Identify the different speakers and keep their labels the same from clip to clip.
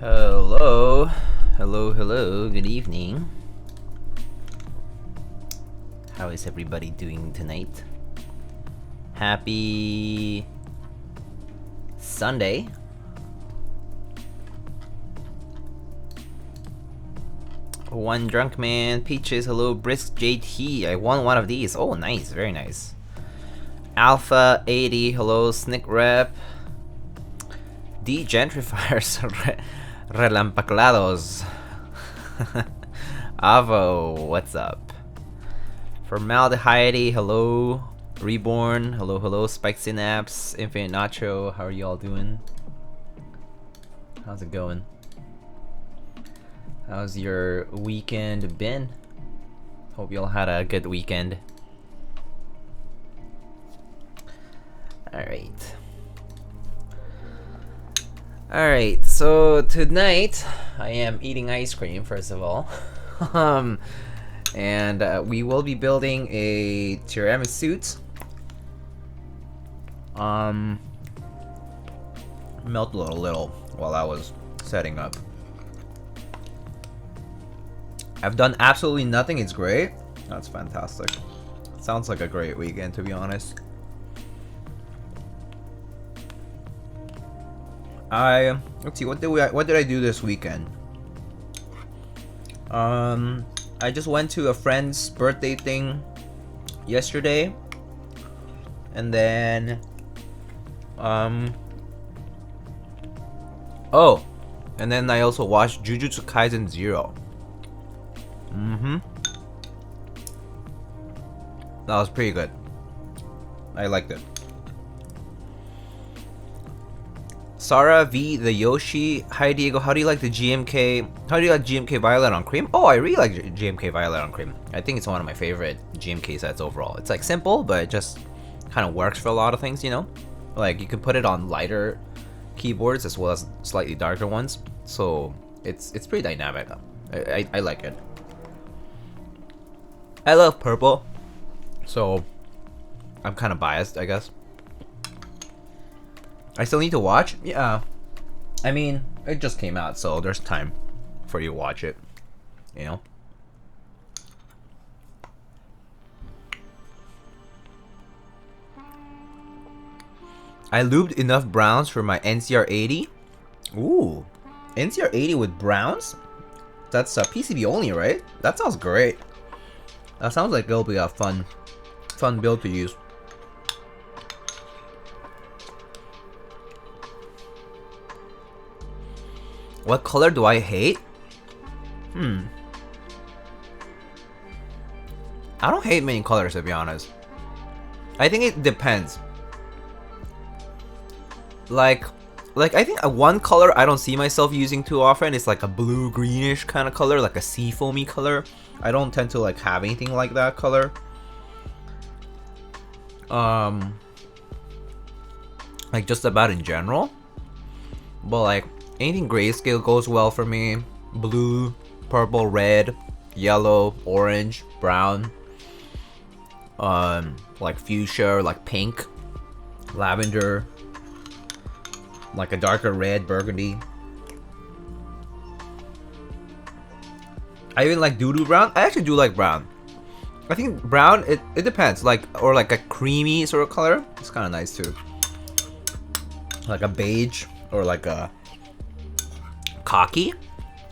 Speaker 1: Hello, good evening. How is everybody doing tonight? Happy Sunday. One drunk man, Peaches, hello, Brisk JT. I won one of these. Oh, nice, very nice. Alpha 80, hello, Snick Rep. D Gentrifiers, Relampaclados. Avo, what's up? Formaldehyde, hello. Reborn, hello. Spike Synapse, Infinite Nacho, how are y'all doing? How's it going? How's your weekend been? Hope y'all had a good weekend. Alright, so tonight I am eating ice cream, first of all. And we will be building a Tiramisuit. Melted a little while I was setting up. I've done absolutely nothing, it's great. That's fantastic. Sounds like a great weekend, to be honest. Let's see, what did I do this weekend? I just went to a friend's birthday thing yesterday, and then oh, and then I also watched Jujutsu Kaisen 0. That was pretty good. I liked it. Sarah V, the Yoshi. Hi Diego, how do you like the GMK? How do you like GMK Violet on Cream? Oh, I really like GMK Violet on Cream. I think it's one of my favorite GMK sets overall. It's like simple, but it just kind of works for a lot of things, you know? Like you can put it on lighter keyboards as well as slightly darker ones. So it's pretty dynamic. I like it. I love purple, so I'm kind of biased, I guess. I still need to watch? Yeah. I mean, it just came out, so there's time for you to watch it, you know? I lubed enough browns for my NCR 80. Ooh. NCR 80 with browns? That's PCB only, right? That sounds great. That sounds like it'll be a fun build to use. What color do I hate? I don't hate many colors, to be honest. I think it depends. Like I think one color I don't see myself using too often is like a blue greenish kind of color, like a sea foamy color. I don't tend to like have anything like that color. Like just about in general. But like anything grayscale goes well for me. Blue, purple, red, yellow, orange, brown. Like fuchsia, like pink, lavender, like a darker red, burgundy. I even like doo-doo brown. I actually do like brown. I think brown, it depends. Like, or like a creamy sort of color. It's kind of nice too. Like a beige or like a khaki.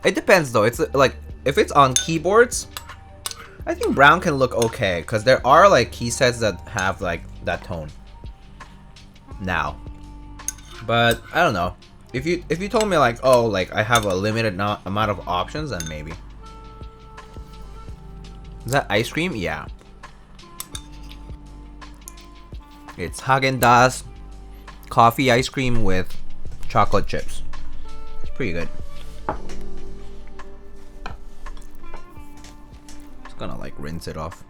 Speaker 1: It depends though. It's like, if it's on keyboards, I think brown can look okay. Because there are like key sets that have like that tone now. But I don't know. If you told me like, oh, like I have a limited amount of options, then maybe. Is that ice cream? Yeah. It's Häagen-Dazs coffee ice cream with chocolate chips. It's pretty good. Just gonna like rinse it off.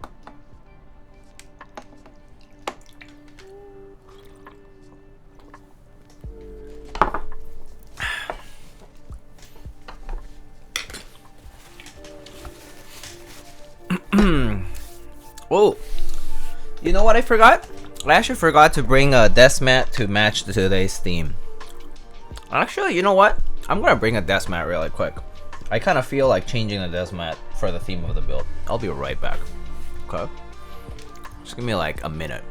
Speaker 1: Oh, you know what I forgot? I actually forgot to bring a desk mat to match today's theme. Actually, you know what? I'm gonna bring a desk mat really quick. I kind of feel like changing the desk mat for the theme of the build. I'll be right back. Okay. Just give me like a minute.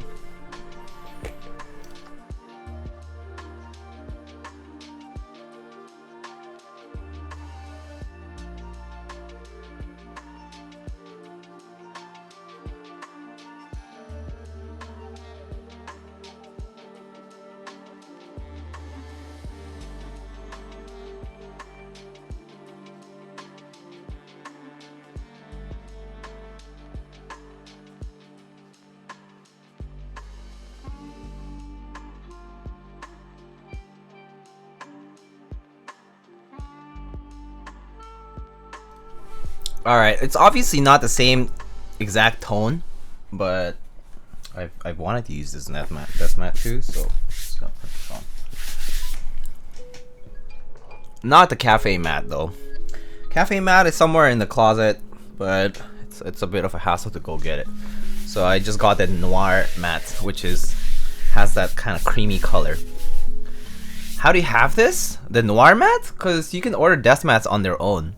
Speaker 1: Alright, it's obviously not the same exact tone, but I've wanted to use this desk mat too, so just gonna put this on. Not the cafe mat though. Cafe mat is somewhere in the closet, but it's a bit of a hassle to go get it. So I just got the noir mat, which has that kind of creamy color. How do you have this? The noir mat? Because you can order desk mats on their own.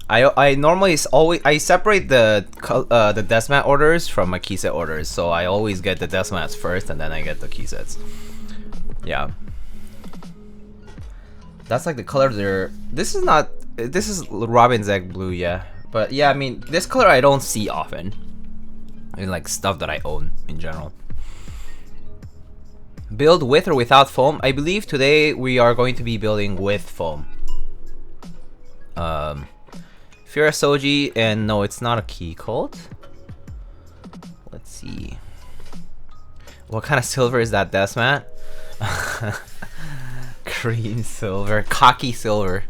Speaker 1: I normally I separate the desk mat orders from my key set orders, so I always get the desk mats first and then I get the key sets. Yeah, that's like the color there. This is Robin's Egg Blue, yeah, but yeah, I mean this color I don't see often in like stuff that I own in general. Build with or without foam? I believe today we are going to be building with foam. Fira Soji, and no, it's not a key code. Let's see. What kind of silver is that desk mat? Green silver, cocky silver.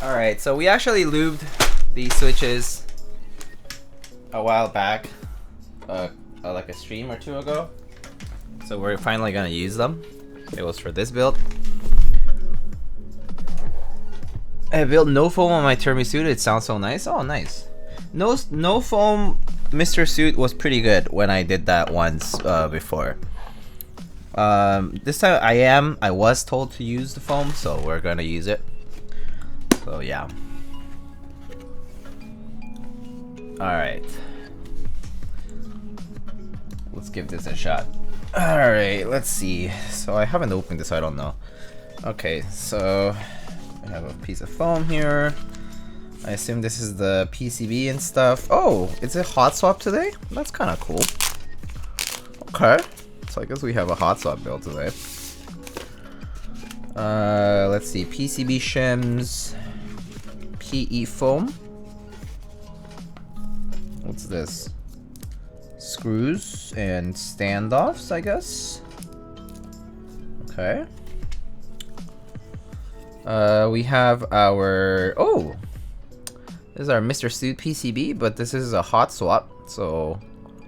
Speaker 1: Alright, so we actually lubed these switches a while back, like a stream or two ago. So we're finally gonna use them. It was for this build. I built no foam on my Tiramisu. It sounds so nice. Oh, nice. No foam Mr. Suit was pretty good when I did that once before. This time I was told to use the foam, so we're gonna use it. So yeah. Alright. Let's give this a shot. Alright, let's see. So I haven't opened this, so I don't know. Okay, so I have a piece of foam here. I assume this is the PCB and stuff. Oh, it's a hot swap today? That's kind of cool. Okay, so I guess we have a hot swap build today. Let's see, PCB shims, PE foam. What's this? Screws and standoffs, I guess. Okay. We have our, oh, this is our Mr. Suit PCB, but this is a hot swap, so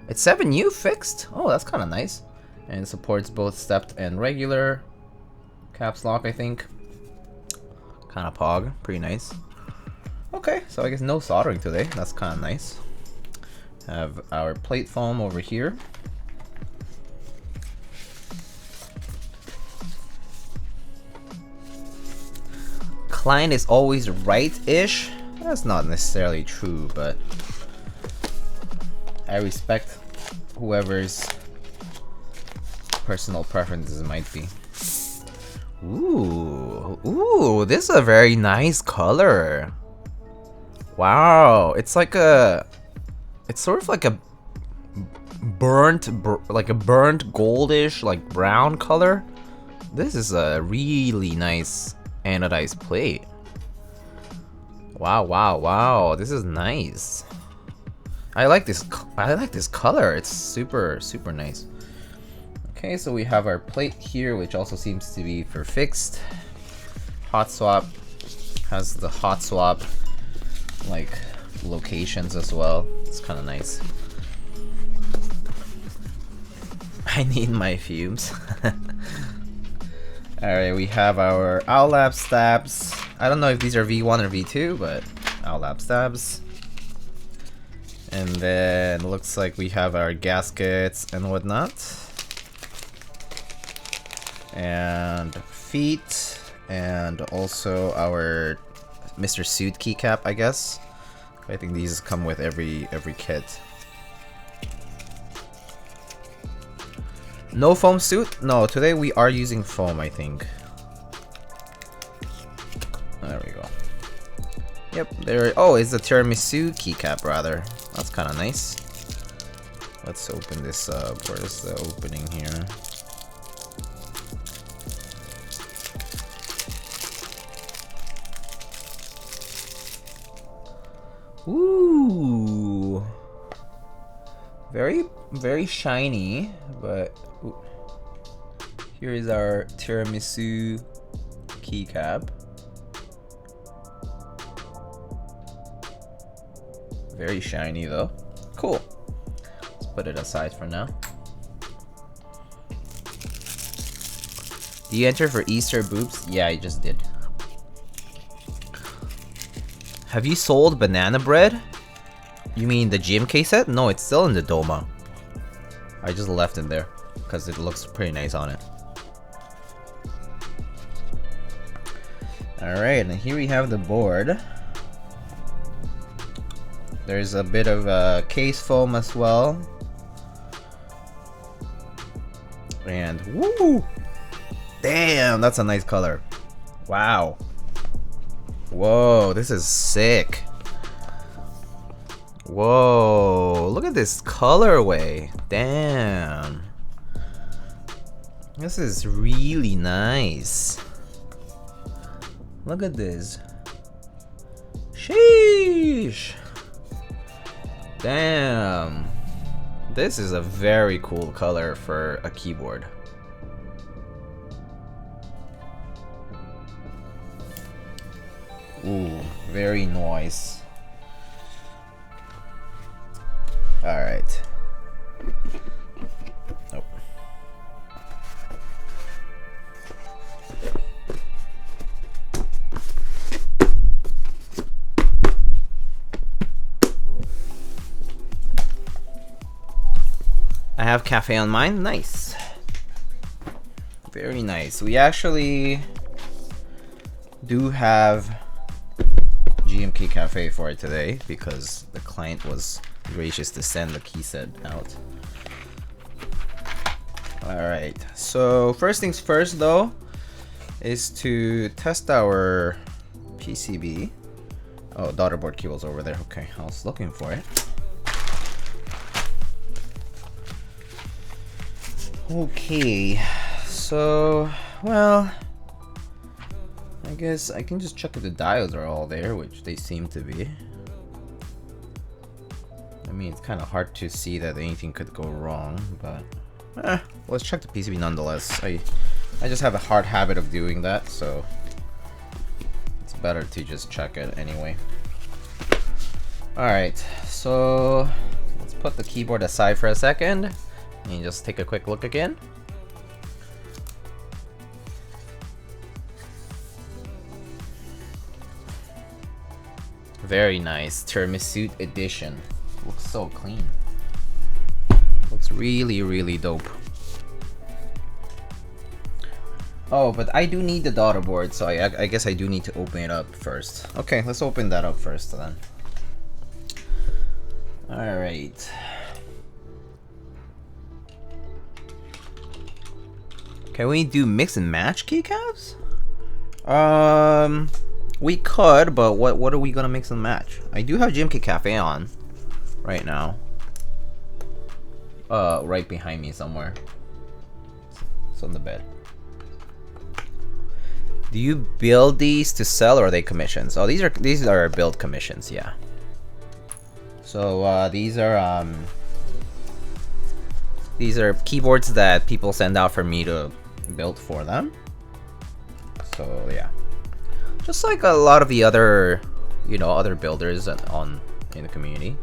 Speaker 1: it's 7U fixed. Oh, that's kind of nice, and it supports both stepped and regular caps lock, I think. Kind of pog, pretty nice. Okay, so I guess no soldering today. That's kind of nice. Have our plate foam over here. Client is always right-ish. That's not necessarily true, but I respect whoever's personal preferences might be. Ooh, this is a very nice color. Wow, it's like a, it's sort of like a burnt goldish, like brown color. This is a really nice anodized plate. Wow, this is nice. I like this color. It's super nice. Okay, so we have our plate here, which also seems to be for fixed. Hot swap has the hot swap like locations as well. It's kind of nice. I need my fumes. Alright, we have our Owlab stabs. I don't know if these are V1 or V2, but Owlab stabs. And then looks like we have our gaskets and whatnot. And feet, and also our Mr. Suit keycap, I guess. I think these come with every kit. No foam suit? No, today we are using foam, I think. There we go. Yep, there. Oh, it's the Tiramisu keycap, rather. That's kind of nice. Let's open this up. Where's the opening here? Ooh, very shiny, but ooh. Here is our Tiramisu keycap. Very shiny though. Cool. Let's put it aside for now. Do you enter for Easter boobs? Yeah, I just did. Have you sold banana bread? You mean the GMK set? No, it's still in the Doma. I just left it there because it looks pretty nice on it. Alright, and here we have the board. There's a bit of case foam as well. And woo! Damn, that's a nice color. Wow. Whoa, this is sick. Whoa, look at this colorway. Damn. This is really nice. Look at this. Sheesh. Damn. This is a very cool color for a keyboard. Ooh, very nice. Alright. Nope. I have cafe on mine. Nice. Very nice. We actually do have GMK Cafe for it today because the client was gracious to send the key set out. Alright, so first things first though is to test our PCB. Oh, Daughterboard cable's over there. Okay, I was looking for it. Okay, so, well, I guess I can just check if the diodes are all there, which they seem to be. I mean, it's kind of hard to see that anything could go wrong, but let's check the PCB nonetheless. I just have a hard habit of doing that, so it's better to just check it anyway. Alright, so let's put the keyboard aside for a second and just take a quick look again. Very nice. Tiramisuit edition. Looks so clean. Looks really, really dope. Oh, but I do need the Daughterboard, so I guess I do need to open it up first. Okay, let's open that up first then. Alright. Can we do mix and match keycaps? We could, but what are we gonna mix and match? I do have GMK Cafe on right now. Right behind me somewhere. It's on the bed. Do you build these to sell or are they commissions? Oh, these are build commissions, yeah. So these are keyboards that people send out for me to build for them. So yeah. Just like a lot of the other, you know, other builders in the community.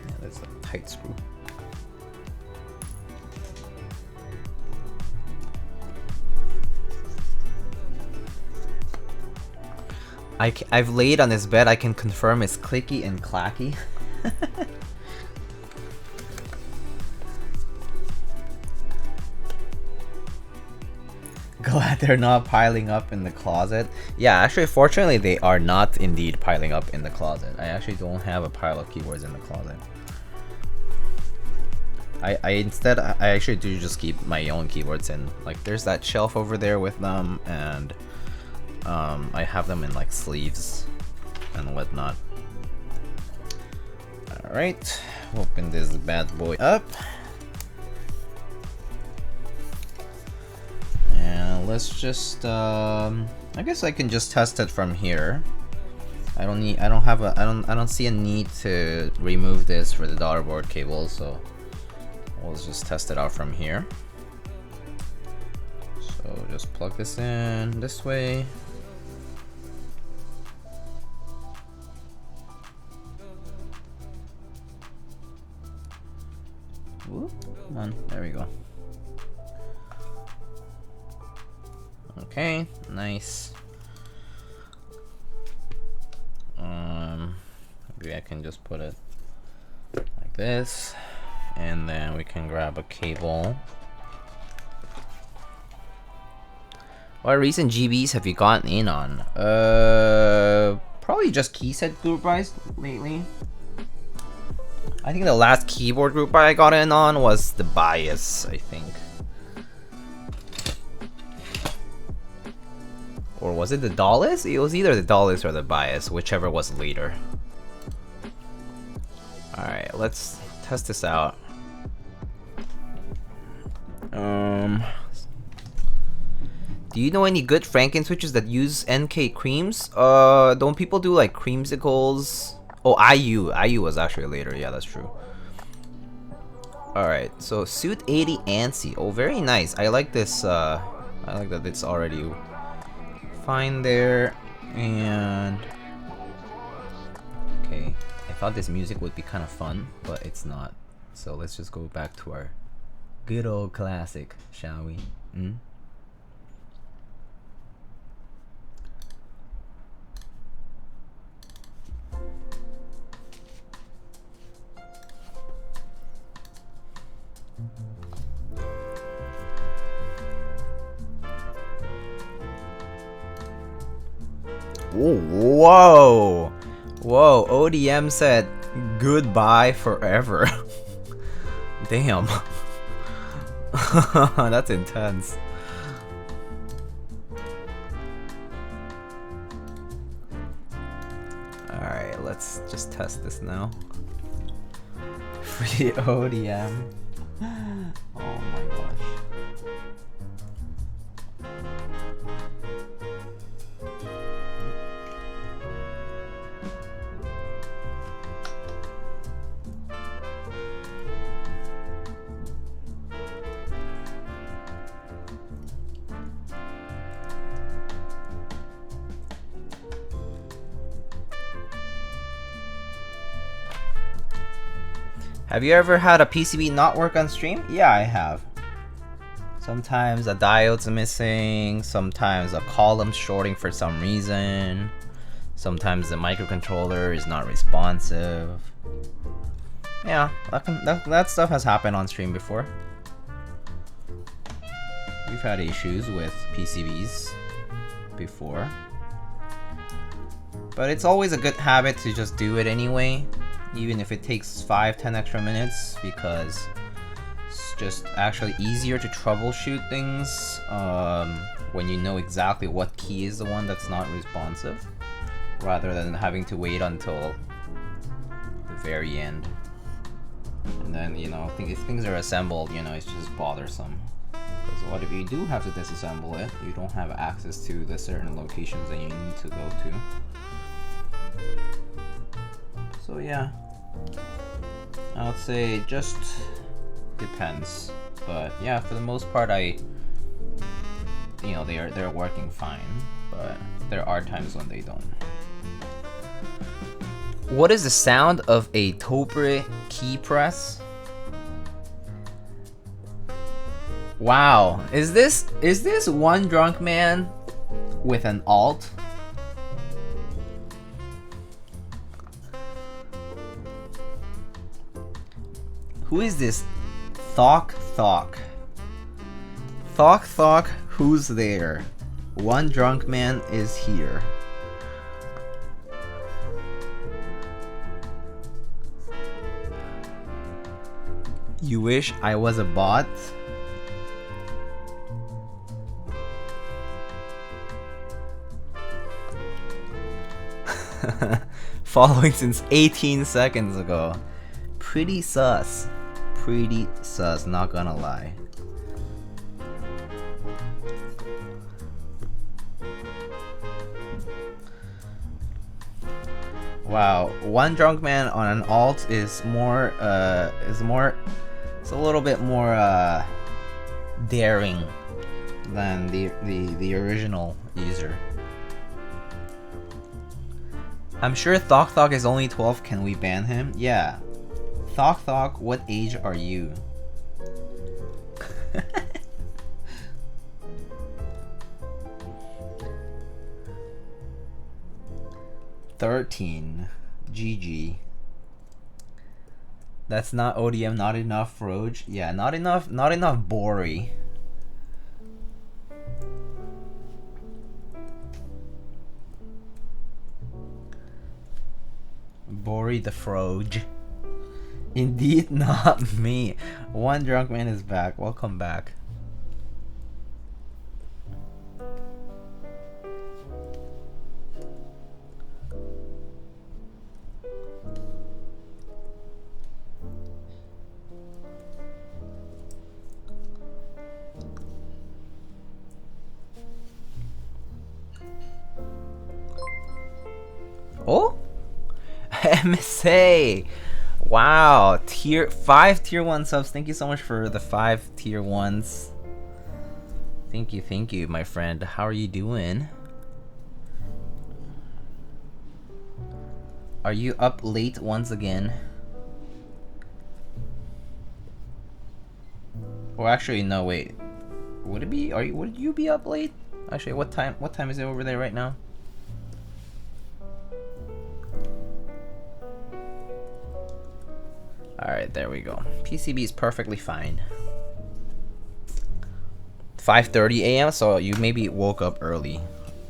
Speaker 1: Yeah, that's a tight screw. I've laid on this bed. I can confirm it's clicky and clacky. Glad they're not piling up in the closet. Yeah, actually, fortunately, they are not indeed piling up in the closet. I actually don't have a pile of keyboards in the closet. Instead, I actually do just keep my own keyboards in. Like, there's that shelf over there with them, and I have them in like sleeves and whatnot. All right, open this bad boy up. And let's just I guess I can just test it from here. I don't see a need to remove this for the daughterboard cable, so we'll just test it out from here. So just plug this in this way. Whoop, come on, there we go. Okay, nice. Maybe I can just put it like this, and then we can grab a cable. What recent GBs have you gotten in on? Probably just keyset group buys lately. I think the last keyboard group buy I got in on was the Bias, I think. Or was it the Dallas? It was either the Dallas or the Bias, whichever was later. Alright, let's test this out. Do you know any good Franken switches that use NK creams? Don't people do like creamsicles? Oh, IU was actually later. Yeah, that's true. Alright, so Suit 80 ANSI. Oh, very nice. I like this. I like that it's already fine there. And okay, I thought this music would be kind of fun, but it's not. So let's just go back to our good old classic, shall we? Whoa! Whoa, ODM said goodbye forever. Damn. That's intense. Alright, let's just test this now. Free ODM. Oh my gosh. Have you ever had a PCB not work on stream? Yeah, I have. Sometimes a diode's missing, sometimes a column's shorting for some reason, sometimes the microcontroller is not responsive. Yeah, that stuff has happened on stream before. We've had issues with PCBs before. But it's always a good habit to just do it anyway, even if it takes 5-10 extra minutes, because it's just actually easier to troubleshoot things when you know exactly what key is the one that's not responsive, rather than having to wait until the very end. And then, you know, if things are assembled, you know, it's just bothersome. Because what if you do have to disassemble it, you don't have access to the certain locations that you need to go to. So yeah, I would say it just depends. But yeah, for the most part, they're working fine, but there are times when they don't. What is the sound of a Topre key press? Wow, is this one drunk man with an alt? Who is this Thok? Thok, Who's there? One drunk man is here. You wish I was a bot? Following since 18 seconds ago. Pretty sus. Pretty sus, not gonna lie. Wow, one drunk man on an alt is it's a little bit more daring than the original user. I'm sure Thok Thok is only 12. Can we ban him? Yeah. Thok Thok, what age are you? 13. GG. That's not ODM, not enough Roge. Yeah, not enough Bori. Bori the Froge. Indeed not me. One drunk man is back. Welcome back. Oh? MSA! Wow, tier 5 tier 1 subs. Thank you so much for the 5 tier 1s. Thank you, my friend. How are you doing? Are you up late once again? Or actually, no, wait. Would it be? Would you be up late? Actually, what time is it over there right now? Alright, there we go. PCB is perfectly fine. 5:30 a.m. So you maybe woke up early.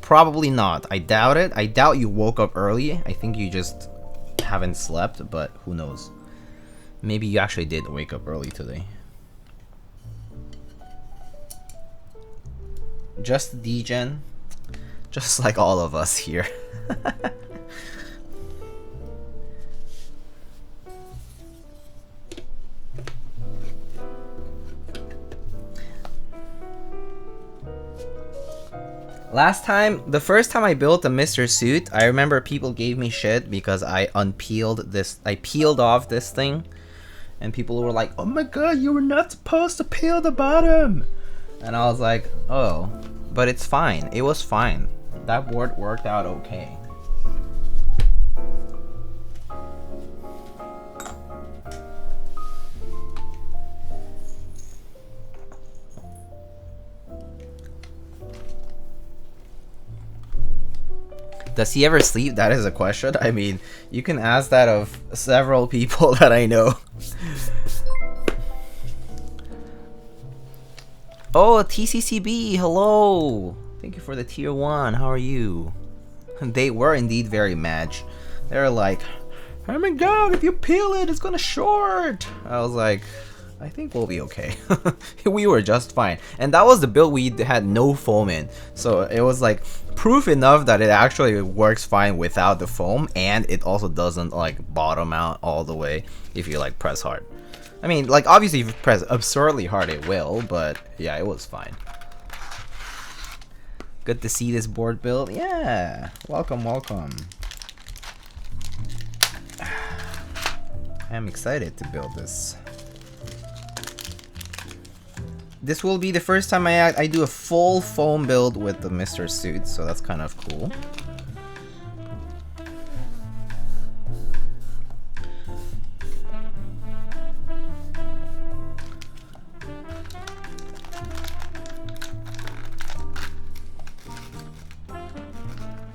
Speaker 1: Probably not. I doubt it. I doubt you woke up early. I think you just haven't slept, but who knows. Maybe you actually did wake up early today. Just degen. Just like all of us here. Last time, the first time I built a Mr. Suit, I remember people gave me shit because I peeled off this thing, and people were like, "Oh my god, you were not supposed to peel the bottom," and I was like, "Oh, but it's fine. It was fine. That board worked out okay." Does he ever sleep? That is a question. I mean, you can ask that of several people that I know. Oh, TCCB, hello! Thank you for the tier 1, how are you? They were indeed very mad. They were like, "Oh my god, if you peel it, it's gonna short!" I was like, I think we'll be okay. We were just fine. And that was the build we had no foam in. So it was like proof enough that it actually works fine without the foam, and it also doesn't like bottom out all the way if you like press hard. I mean, like obviously if you press absurdly hard it will, but yeah, it was fine. Good to see this board build. Yeah, welcome. I'm excited to build this. This will be the first time I do a full foam build with the Mr. Suit, so that's kind of cool.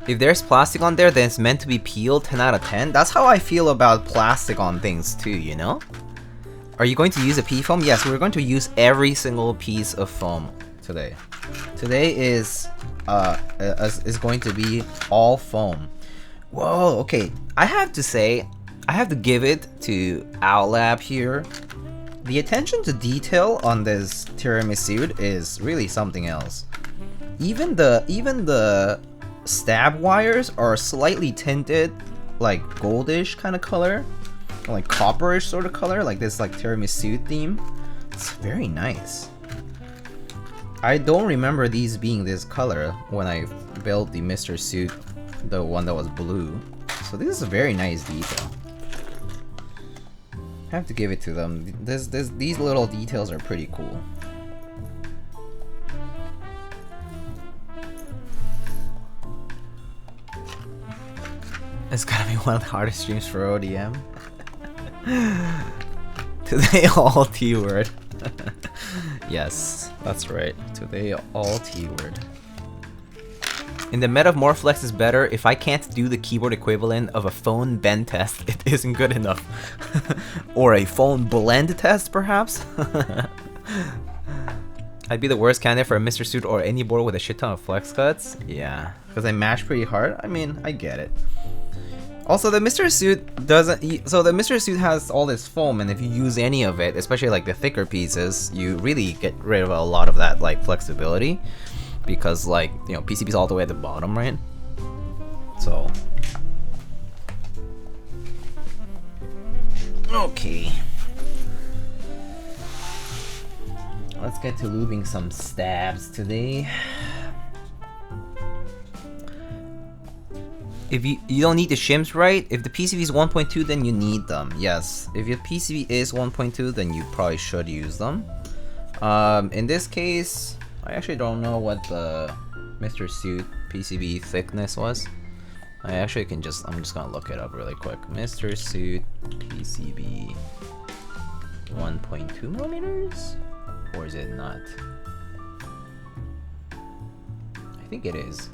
Speaker 1: If there's plastic on there, then it's meant to be peeled. 10 out of 10. That's how I feel about plastic on things too, you know? Are you going to use a pea foam? Yes, we're going to use every single piece of foam today. Today is going to be all foam. Whoa, okay. I have to say, I have to give it to Owlab here. The attention to detail on this Tiramisuit is really something else. Even the stab wires are slightly tinted, like goldish kind of color, like copperish sort of color, like this like Tiramisu theme. It's very nice. I don't remember these being this color when I built the Mr. Suit, the one that was blue. So this is a very nice detail. I have to give it to them. These little details are pretty cool. It's gonna be one of the hardest streams for ODM. Today all T-word. Yes, that's right. Today all T-word. In the meta of more flex is better. If I can't do the keyboard equivalent of a phone bend test, it isn't good enough. Or a phone blend test, perhaps? I'd be the worst candidate for a Mr. Suit or any board with a shit ton of flex cuts. Yeah, because I mash pretty hard. I mean, I get it. Also, the Mr. Suit doesn't. So the Mr. Suit has all this foam, and if you use any of it, especially like the thicker pieces, you really get rid of a lot of that like flexibility, because like you know PCB's all the way at the bottom, right? So okay, let's get to lubing some stabs today. If you don't need the shims, right? If the PCB is 1.2, then you need them. Yes, if your PCB is 1.2, then you probably should use them. In this case, I actually don't know what the Mr. Suit PCB thickness was. I'm just gonna look it up really quick. Mr. Suit PCB 1.2 millimeters, or is it not? I think it is.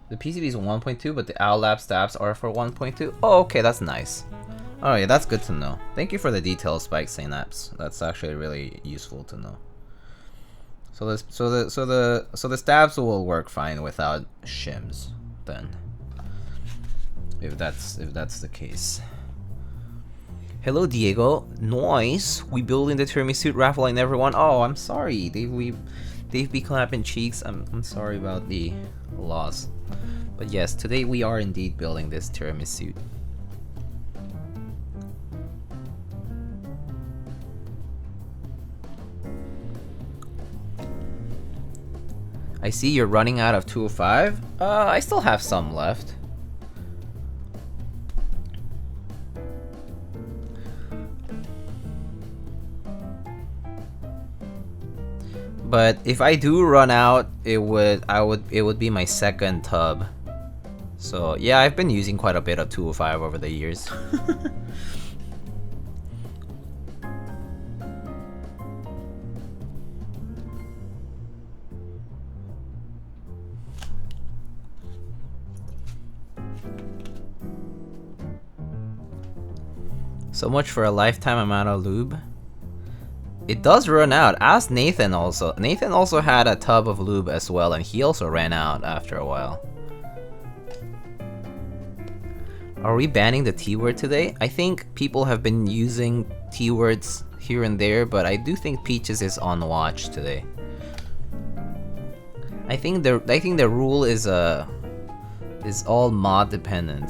Speaker 1: The PCB is 1.2, but the Owlab stabs are for 1.2. Oh, okay, that's nice. Oh yeah, that's good to know. Thank you for the details, Spike Synapse. That's actually really useful to know. So the stabs will work fine without shims then. If that's the case. Hello Diego, nice. We building the Tiramisuit raffle I never won. Oh, I'm sorry. They've be clapping cheeks. I'm sorry about the loss. But yes, today we are indeed building this Tiramisu. I see you're running out of 205. I still have some left. But if I do run out, it would be my second tub. So yeah, I've been using quite a bit of 205 over the years. So much for a lifetime amount of lube. It does run out. Ask Nathan also. Nathan also had a tub of lube as well, and he also ran out after a while. Are we banning the T-word today? I think people have been using T-words here and there, but I do think Peaches is on watch today. I think the rule is all mod dependent.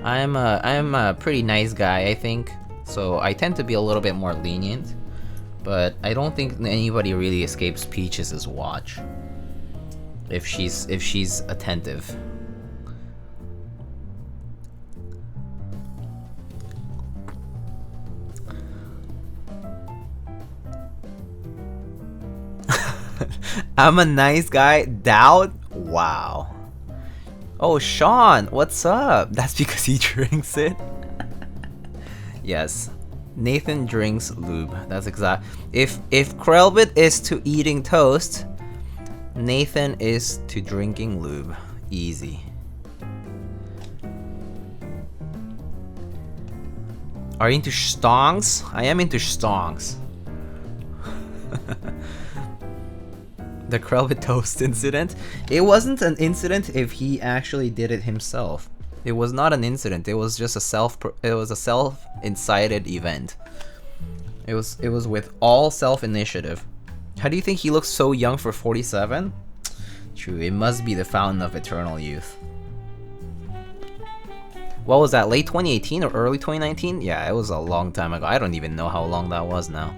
Speaker 1: I'm a pretty nice guy, I think, so I tend to be a little bit more lenient, but I don't think anybody really escapes Peaches' watch if she's attentive. I'm a nice guy. Doubt? Wow. Oh, Sean, what's up? That's because he drinks it? Yes. Nathan drinks lube. That's exact. If Krellbit is to eating toast, Nathan is to drinking lube. Easy. Are you into stongs? I am into stongs. The Krell with toast incident? It wasn't an incident if he actually did it himself. It was not an incident. It was just a self-incited event. It was with all self-initiative. How do you think he looks so young for 47? True, it must be the fountain of eternal youth. What was that, late 2018 or early 2019? Yeah, it was a long time ago. I don't even know how long that was now.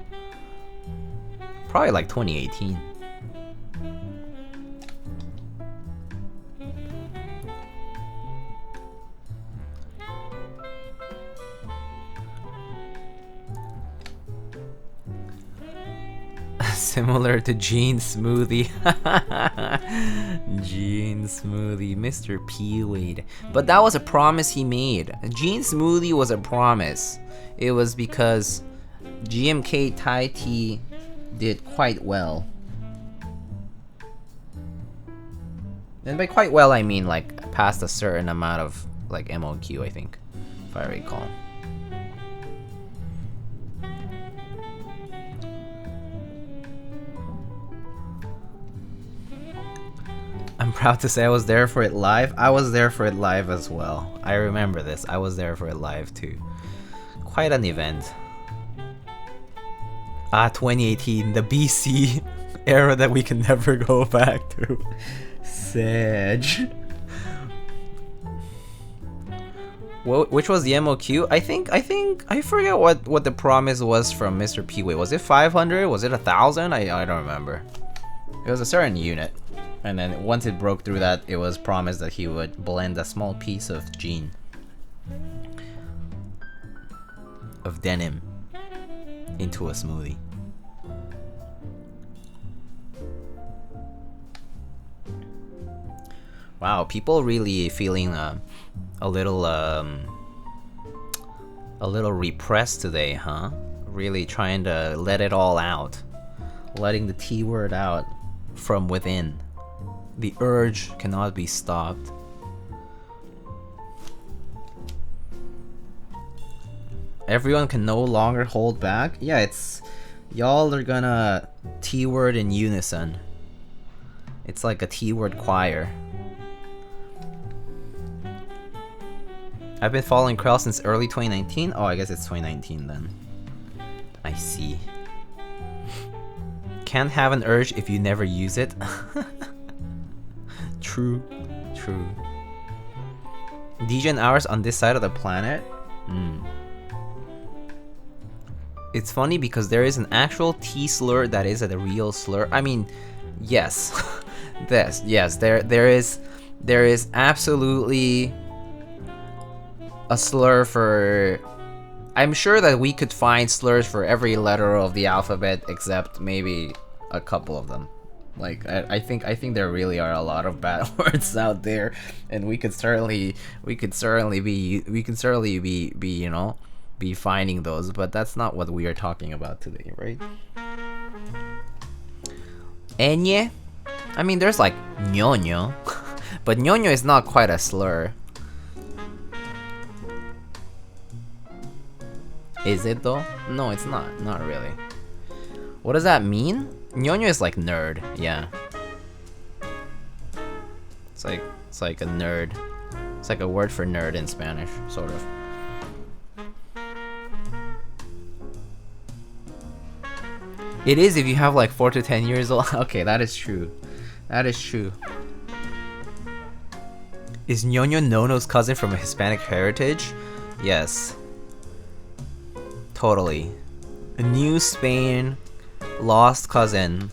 Speaker 1: Probably like 2018. Similar to Gene Smoothie. Gene Smoothie, Mr. P-Wade. But that was a promise he made. Gene Smoothie was a promise. It was because GMK Thai tea did quite well. And by quite well, I mean like past a certain amount of like MOQ, I think, if I recall. I'm proud to say I was there for it live. I was there for it live as well. I remember this. I was there for it live too. Quite an event. 2018, the BC era that we can never go back to. Sedge. Which was the MOQ? I forget what the promise was from Mr. P-Way. Was it 500? Was it 1,000? I don't remember. It was a certain unit. And then once it broke through that, it was promised that he would blend a small piece of jean. Of denim. Into a smoothie. Wow, people really feeling a little repressed today, huh? Really trying to let it all out. Letting the T word out from within. The urge cannot be stopped. Everyone can no longer hold back. Yeah, it's... Y'all are gonna T-word in unison. It's like a T-word choir. I've been following Krell since early 2019. Oh, I guess it's 2019 then. I see. Can't have an urge if you never use it. True. True. Degen hours on this side of the planet? It's funny because there is an actual T slur that is a real slur. I mean, yes. There is absolutely a slur for... I'm sure that we could find slurs for every letter of the alphabet except maybe a couple of them. Like I think there really are a lot of bad words out there, and we could certainly be you know, be finding those, but that's not what we are talking about today, right? Enye? I mean, there's like ñoño, but ñoño is not quite a slur. Is it though? No, it's not. Not really. What does that mean? Ñoño is like nerd, yeah. It's like a nerd. It's like a word for nerd in Spanish, sort of. It is if you have like 4 to 10 years old. Okay, that is true. That is true. Is Ñoño Nono's cousin from a Hispanic heritage? Yes. Totally. A New Spain lost cousin.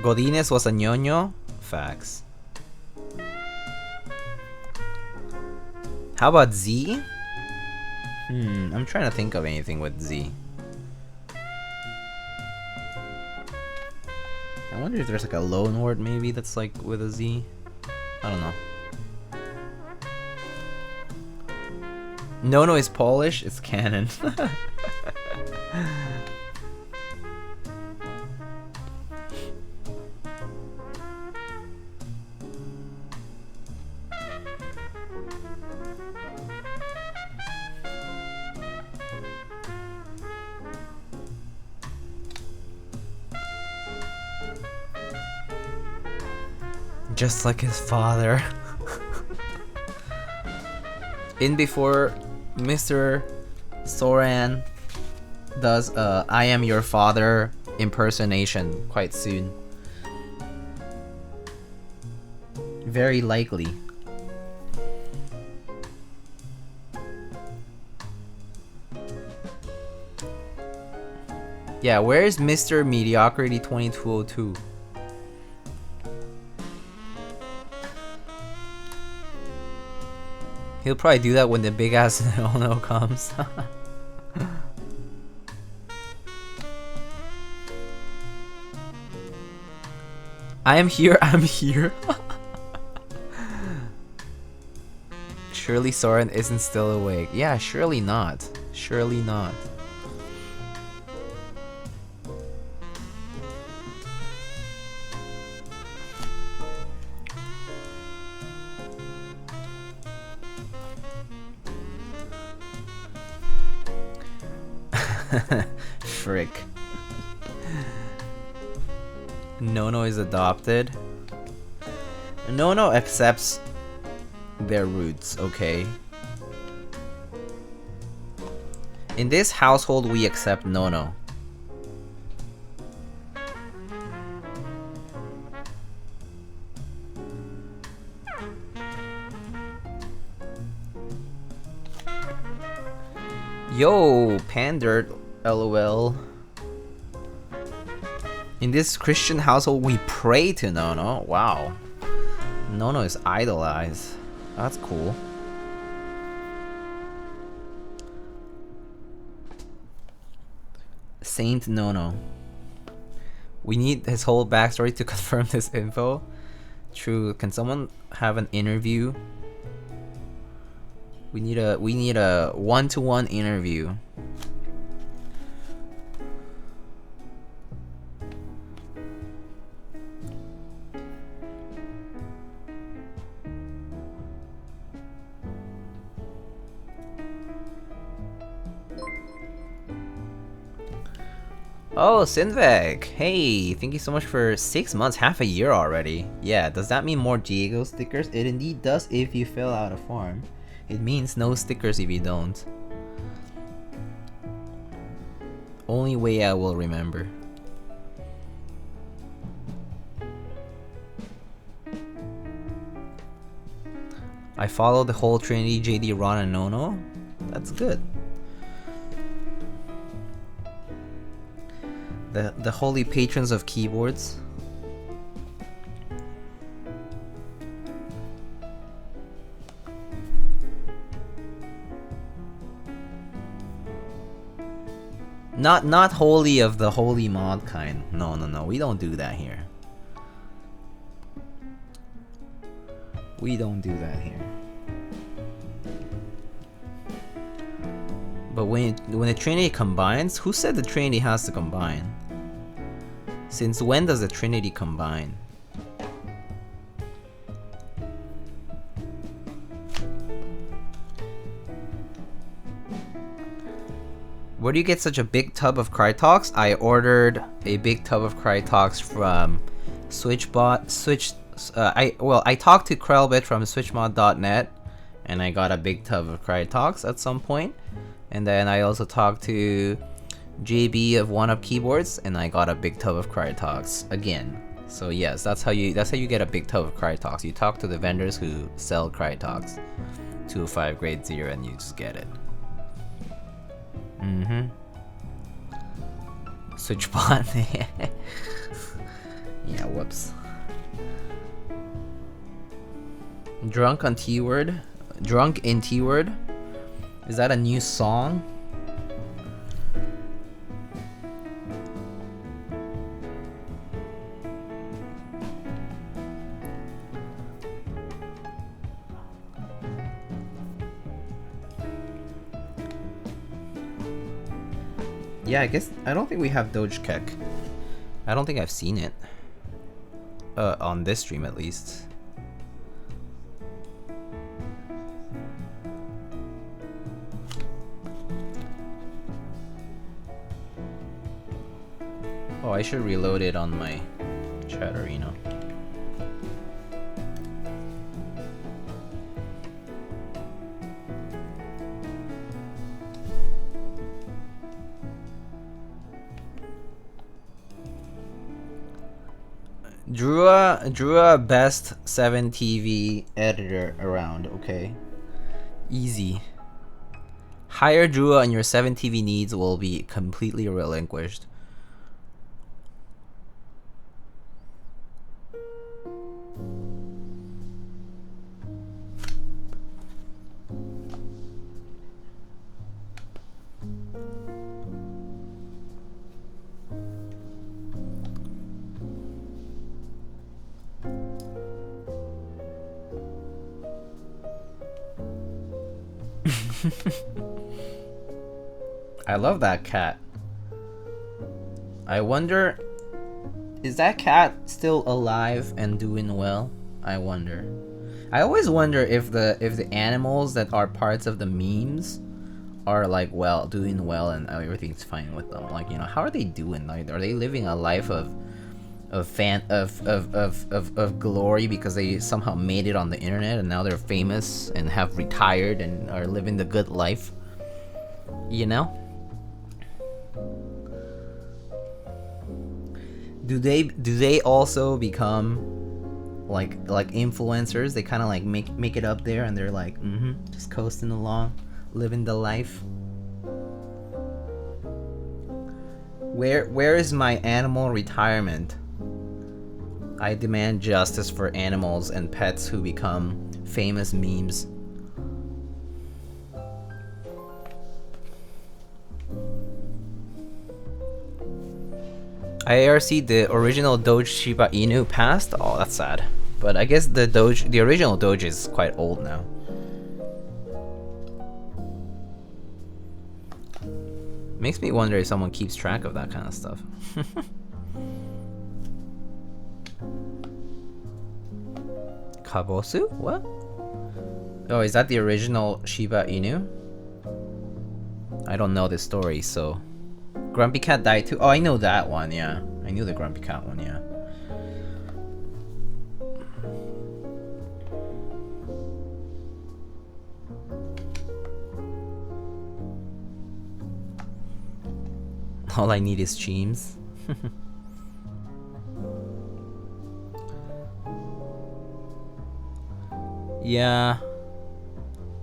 Speaker 1: Godínez was a ñoño? Facts. How about Z? I'm trying to think of anything with Z. I wonder if there's like a loan word maybe that's like with a Z. I don't know. Nono is Polish, it's canon. Just like his father. In before Mr. Soran does I am your father impersonation quite soon. Very likely. Yeah, where's Mr. Mediocrity 2202? He'll probably do that when the big ass no comes. I am here, I'm here. Surely Soren isn't still awake. Yeah, surely not. Surely not. Frick. Nono is adopted. Nono accepts their roots, okay? In this household, we accept Nono. Yo, Pandert, lol. In this Christian household, we pray to Nono. Wow. Nono is idolized. That's cool. Saint Nono. We need his whole backstory to confirm this info. True. Can someone have an interview? We need a one-to-one interview. Oh, Sinvek! Hey, thank you so much for 6 months, half a year already. Yeah, does that mean more Diego stickers? It indeed does if you fill out a form. It means no stickers if you don't. Only way I will remember. I follow the whole Trinity, JD, Ron, and Nono. That's good. The holy patrons of keyboards. Not holy of the holy mod kind. No, we don't do that here. We don't do that here. But when the Trinity combines, who said the Trinity has to combine? Since when does the Trinity combine? Where do you get such a big tub of Krytox? I ordered a big tub of Krytox from SwitchBot. I talked to Krellbit from switchmod.net, and I got a big tub of Krytox at some point. And then I also talked to JB of One Up Keyboards, and I got a big tub of Krytox again. So yes, that's how you get a big tub of Krytox. You talk to the vendors who sell Krytox, 205 grade 0, and you just get it. SwitchBot. Yeah, whoops. Drunk on T-word. Drunk in T-word. Is that a new song? Yeah, I guess I don't think we have Doge Kek. I don't think I've seen it. On this stream at least. Oh, I should reload it on my chat arena. Drua best 7 TV editor around, okay? Easy. Hire Drua and your 7 TV needs will be completely relinquished. I love that cat. I wonder, is that cat still alive and doing well? I wonder. I always wonder if the animals that are parts of the memes are like doing well and everything's fine with them. Like, you know, how are they doing? Like, are they living a life of glory because they somehow made it on the internet and now they're famous and have retired and are living the good life? You know? Do they also become like influencers? They kind of like make it up there and they're like just coasting along, living the life. Where is my animal retirement? I demand justice for animals and pets who become famous memes. IARC, the original Doge Shiba Inu passed? Oh, that's sad. But I guess the original Doge is quite old now. Makes me wonder if someone keeps track of that kind of stuff. Kabosu? What? Oh, is that the original Shiba Inu? I don't know this story, so... Grumpy Cat died too? Oh, I know that one, yeah. I knew the Grumpy Cat one, yeah. All I need is Cheems. Yeah.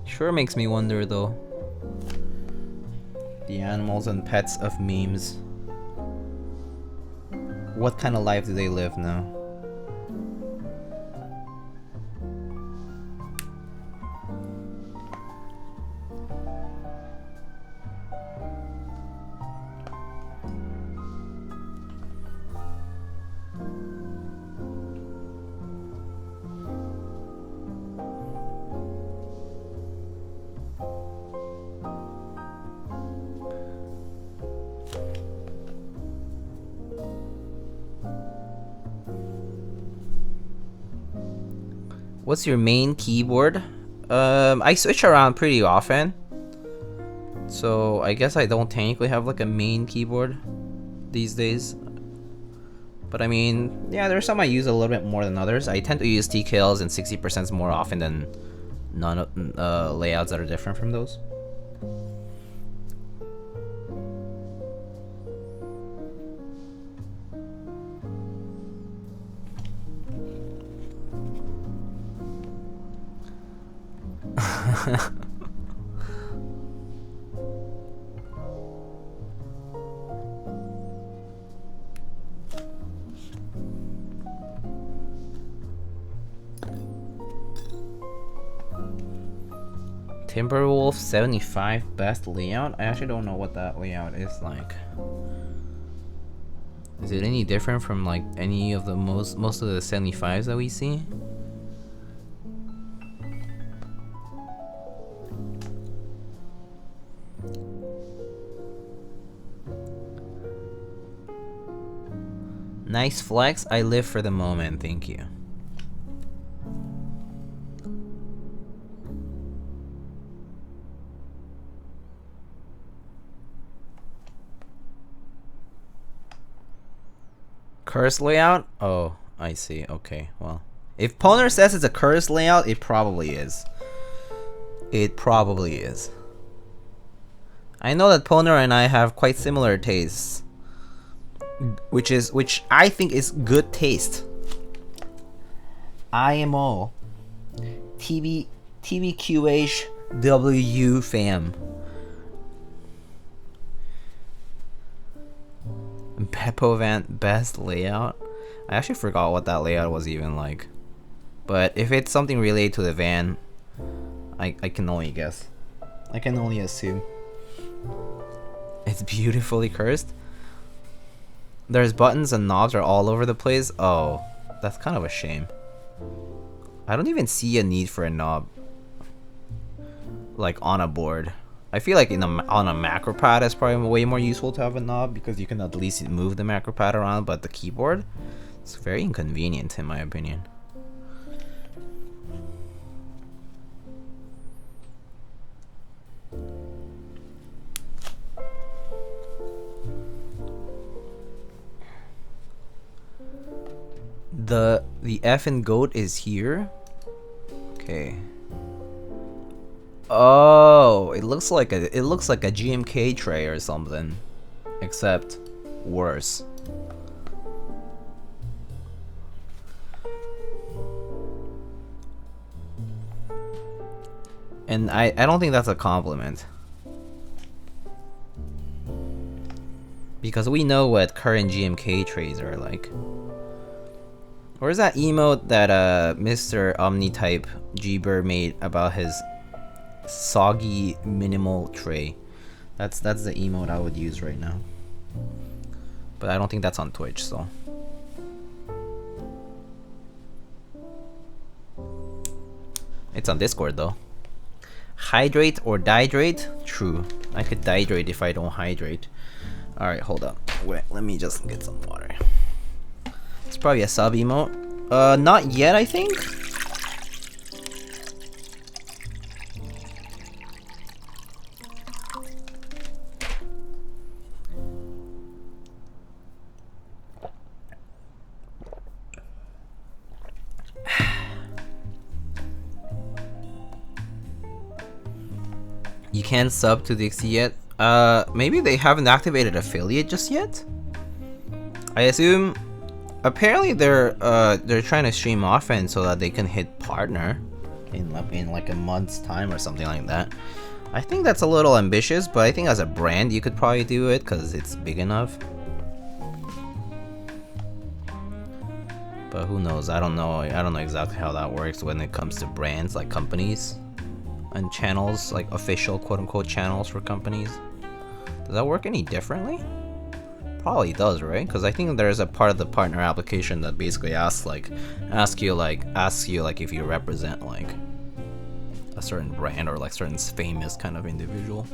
Speaker 1: Sure makes me wonder though. The animals and pets of memes. What kind of life do they live now? What's your main keyboard? I switch around pretty often, so I guess I don't technically have like a main keyboard these days. But I mean, yeah, there's some I use a little bit more than others. I tend to use TKLs and 60% more often than layouts that are different from those. Timberwolf 75 best layout? I actually don't know what that layout is like. Is it any different from like any of the most of the 75s that we see? Nice flex. I live for the moment, thank you. Curse layout? Oh, I see. Okay, well. If Poner says it's a curse layout, it probably is. It probably is. I know that Poner and I have quite similar tastes. Which I think is good taste. IMO. TBQHW fam. Beppo van best layout. I actually forgot what that layout was even like. But if it's something related to the van, I can only guess. I can only assume. It's beautifully cursed. There's buttons and knobs are all over the place. Oh, that's kind of a shame. I don't even see a need for a knob like on a board. I feel like on a macro pad it's probably way more useful to have a knob because you can at least move the macro pad around, but the keyboard, it's very inconvenient in my opinion. The F and goat is here. Okay. Oh, it looks like a GMK tray or something, except worse. And I don't think that's a compliment. Because we know what current GMK trays are like. Where's that emote that Mr. Omnitype Gber made about his soggy minimal tray? That's the emote I would use right now. But I don't think that's on Twitch, so. It's on Discord though. Hydrate or dihydrate? True. I could dihydrate if I don't hydrate. Alright, hold up. Wait, let me just get some water. It's probably a sub emote. Not yet, I think. You can't sub to the XT yet. Maybe they haven't activated affiliate just yet. I assume. Apparently they're trying to stream often so that they can hit partner in like a month's time or something like that. I think that's a little ambitious, but I think as a brand you could probably do it because it's big enough. But who knows? I don't know exactly how that works when it comes to brands like companies and channels, like official quote-unquote channels for companies. Does that work any differently? Probably does, right? Because I think there's a part of the partner application that basically asks you if you represent like a certain brand or like certain famous kind of individual.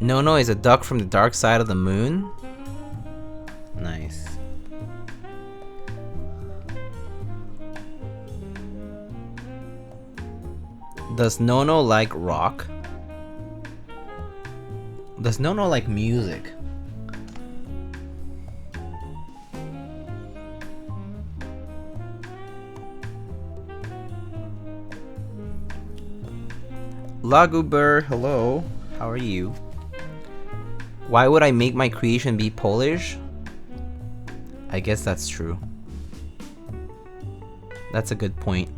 Speaker 1: Nono is a duck from the dark side of the moon. Nice. Does Nono like rock? Does Nono like music? Laguber, hello. How are you? Why would I make my creation be Polish? I guess that's true. That's a good point.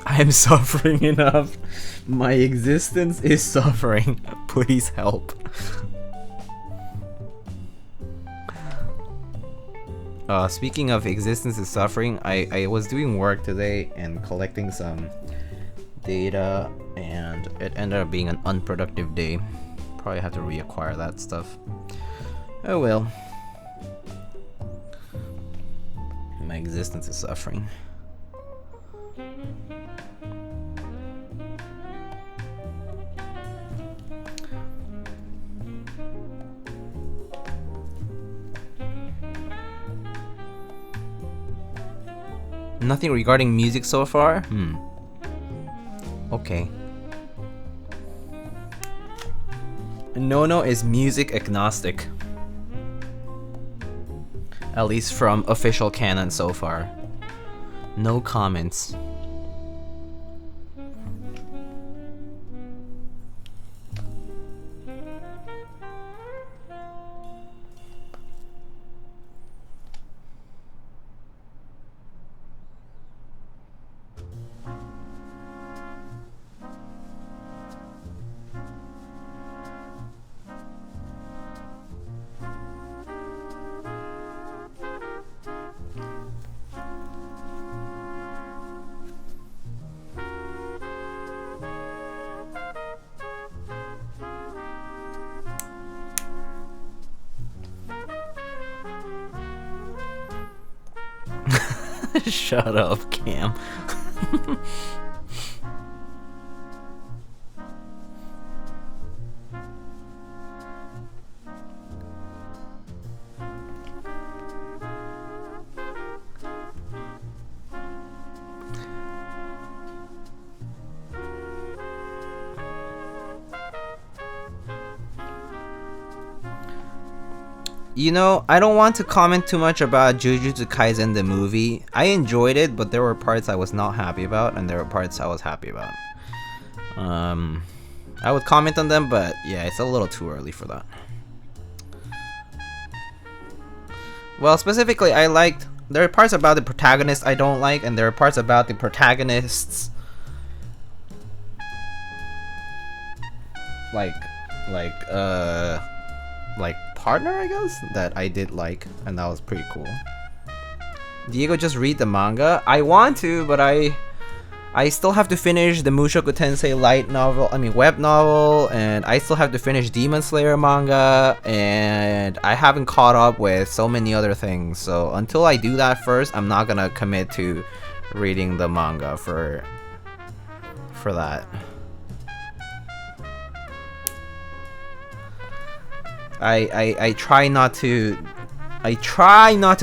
Speaker 1: I am suffering enough. My existence is suffering. Please help. Speaking of existence is suffering, I was doing work today and collecting some data, and it ended up being an unproductive day. Probably have to reacquire that stuff. Oh well. My existence is suffering. Nothing regarding music so far? Okay. Nono is music agnostic. At least from official canon so far. No comments. Shut up, Cam. You know, I don't want to comment too much about Jujutsu Kaisen the movie. I enjoyed it, but there were parts I was not happy about, and there were parts I was happy about. I would comment on them, but yeah, it's a little too early for that. Well, specifically, I liked... There are parts about the protagonist I don't like, and there are parts about the protagonists... like partner, I guess, that I did like, and that was pretty cool. Diego, just read the manga. I want to, but I still have to finish the Mushoku Tensei light novel, web novel, and I still have to finish Demon Slayer manga, and I haven't caught up with so many other things. So until I do that first, I'm not gonna commit to reading the manga for that. I try not to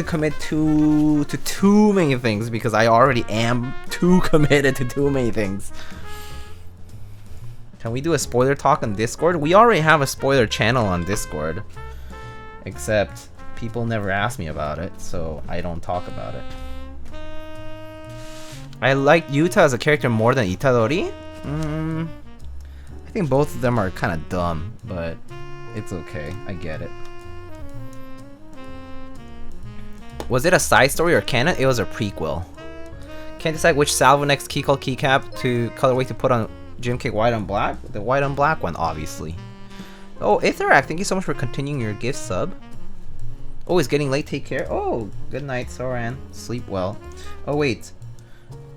Speaker 1: commit to too many things because I already am too committed to too many things. Can we do a spoiler talk on Discord? We already have a spoiler channel on Discord, except people never ask me about it, so I don't talk about it. I like Yuta as a character more than Itadori. I think both of them are kind of dumb, but it's okay. I get it. Was it a side story or canon? It was a prequel. Can't decide which Salvo next key called Keycap to colorway to put on GMK white on black. The white on black one, obviously. Oh, Itherac, thank you so much for continuing your gift sub. Oh, it's getting late. Take care. Oh, good night, Soran. Sleep well. Oh wait.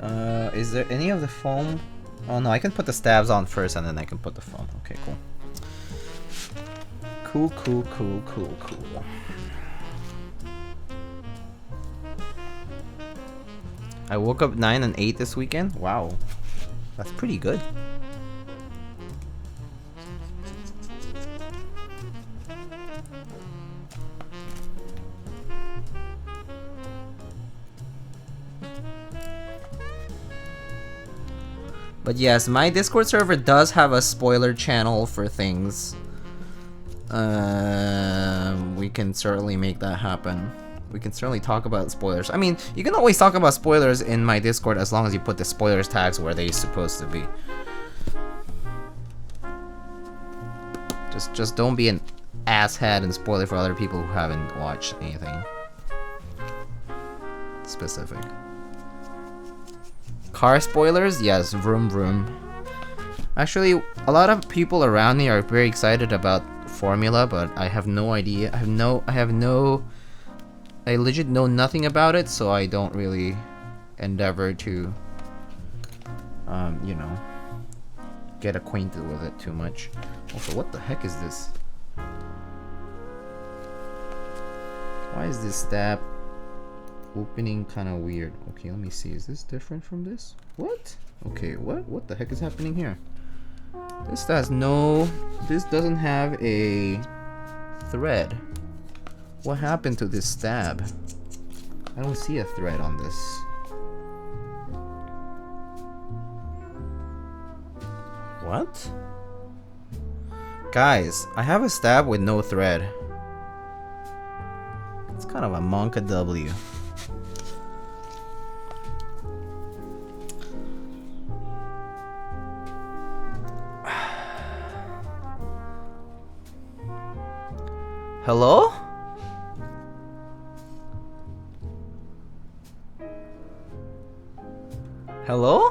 Speaker 1: Is there any of the foam? Oh no, I can put the stabs on first and then I can put the foam. Okay, cool. Cool. I woke up 9 and 8 this weekend. Wow, that's pretty good. But yes, my Discord server does have a spoiler channel for things. We can certainly make that happen. We can certainly talk about spoilers. I mean, you can always talk about spoilers in my Discord as long as you put the spoilers tags where they're supposed to be. Just don't be an asshead and spoil it for other people who haven't watched anything specific. Car spoilers? Yes, vroom vroom. Actually, a lot of people around me are very excited about Formula, but I have no idea. I legit know nothing about it, so I don't really endeavor to, you know, get acquainted with it too much. Also, what the heck is this? Why is this stab opening kind of weird? Okay, let me see. Is this different from this? What? Okay, what the heck is happening here? This doesn't have a thread. What happened to this stab? I don't see a thread on this. What? Guys, I have a stab with no thread. It's kind of a Monka W. Hello? Hello?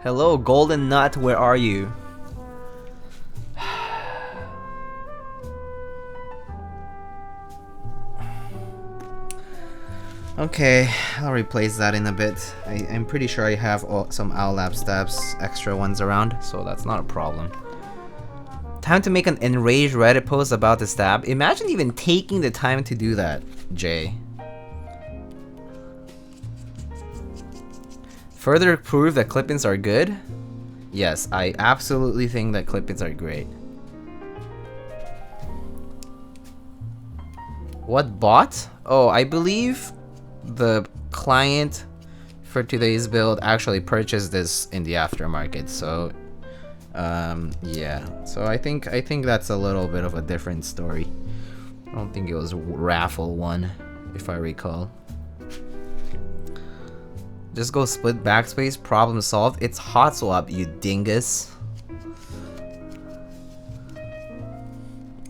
Speaker 1: Hello, Golden Nut, where are you? Okay, I'll replace that in a bit. I'm pretty sure I have some Owlab stabs, extra ones around, so that's not a problem. Time to make an enraged Reddit post about the stab. Imagine even taking the time to do that, Jay. Further proof that clip-ins are good? Yes, I absolutely think that clip-ins are great. What bot? Oh, I believe the client for today's build actually purchased this in the aftermarket, so yeah. So I think that's a little bit of a different story. I don't think it was raffle one, if I recall. Just go split backspace, problem solved. It's hot swap, you dingus.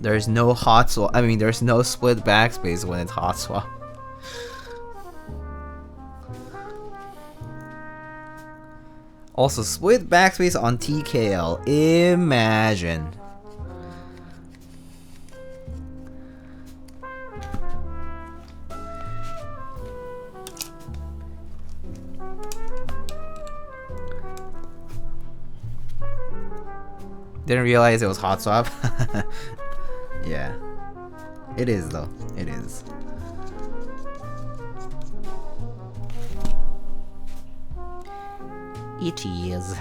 Speaker 1: There's no hot swap. I mean, there's no split backspace when it's hot swap. Also, split backspace on TKL. Imagine. Didn't realize it was hot swap. Yeah. It is though. It is. It is.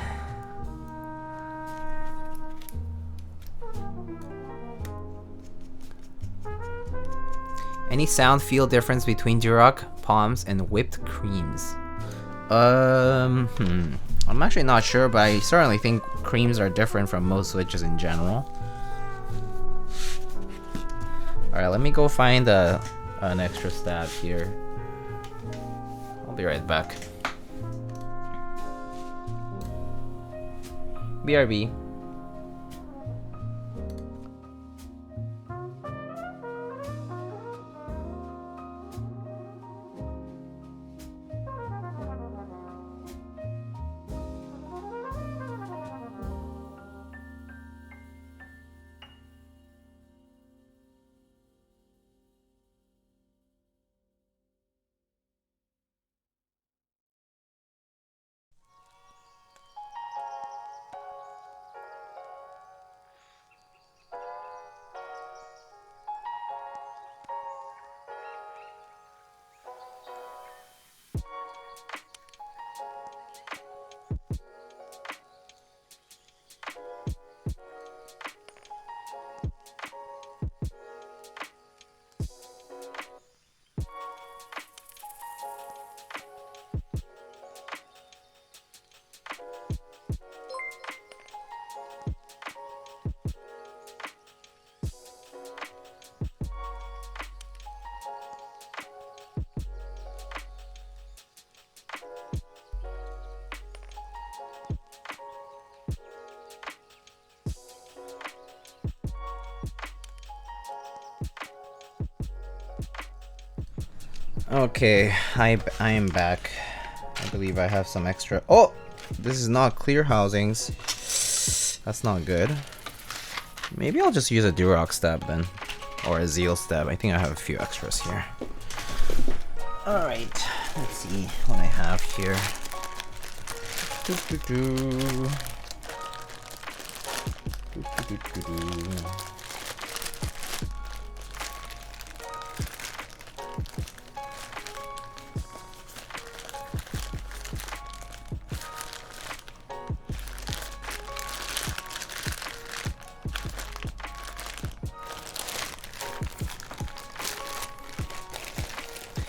Speaker 1: Any sound feel difference between Duroc, Palms, and whipped creams? I'm actually not sure, but I certainly think creams are different from most switches in general. Alright, let me go find an extra stab here. I'll be right back. BRB. Okay, I am back. I believe I have some extra. Oh, this is not clear housings. That's not good. Maybe I'll just use a Duroc stab then, or a Zeal stab. I think I have a few extras here. All right, let's see what I have here.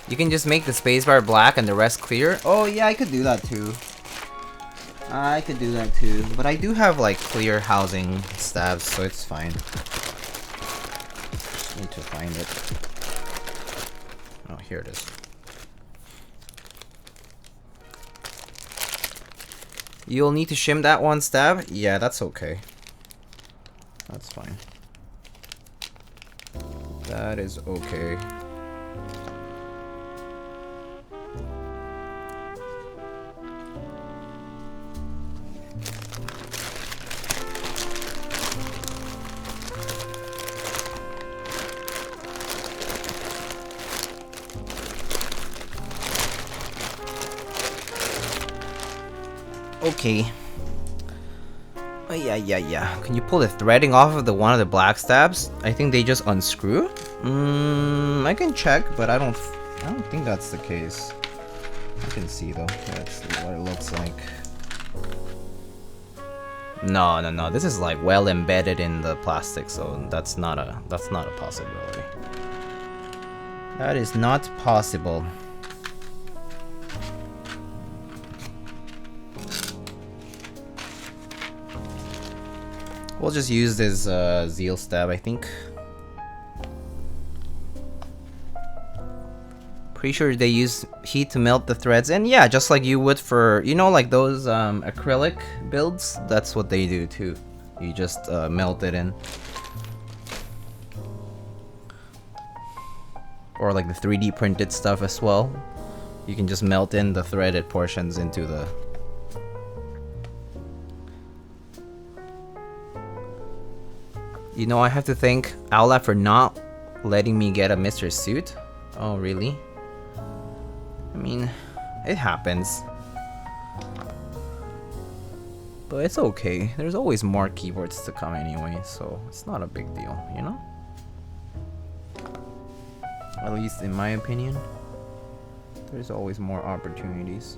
Speaker 1: You can just make the spacebar black and the rest clear. Oh yeah, I could do that too. I could do that too, but I do have like clear housing stabs, so it's fine. Just need to find it. Oh, here it is. You'll need to shim that one stab? Yeah, that's okay. That's fine. That is okay. Okay. Oh, yeah. Can you pull the threading off of one of the black stabs? I think they just unscrew. I can check, but I don't think that's the case. I can see though. That's what it looks like. No. This is like well embedded in the plastic, so that's not a possibility. That is not possible. We'll just use this Zeal stab, I think. Pretty sure they use heat to melt the threads, and yeah, just like you would for, you know, like those acrylic builds, that's what they do too. You just melt it in. Or like the 3D printed stuff as well. You can just melt in the threaded portions into the... You know, I have to thank Owlab for not letting me get a Mr. Suit. Oh, really? I mean, it happens. But it's okay. There's always more keyboards to come anyway, so it's not a big deal, you know? At least in my opinion. There's always more opportunities.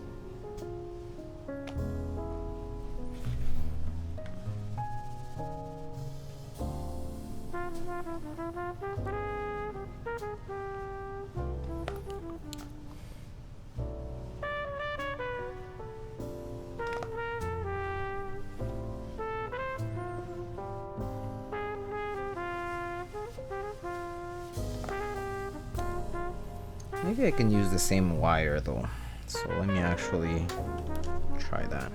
Speaker 1: Maybe I can use the same wire though. So let me actually try that.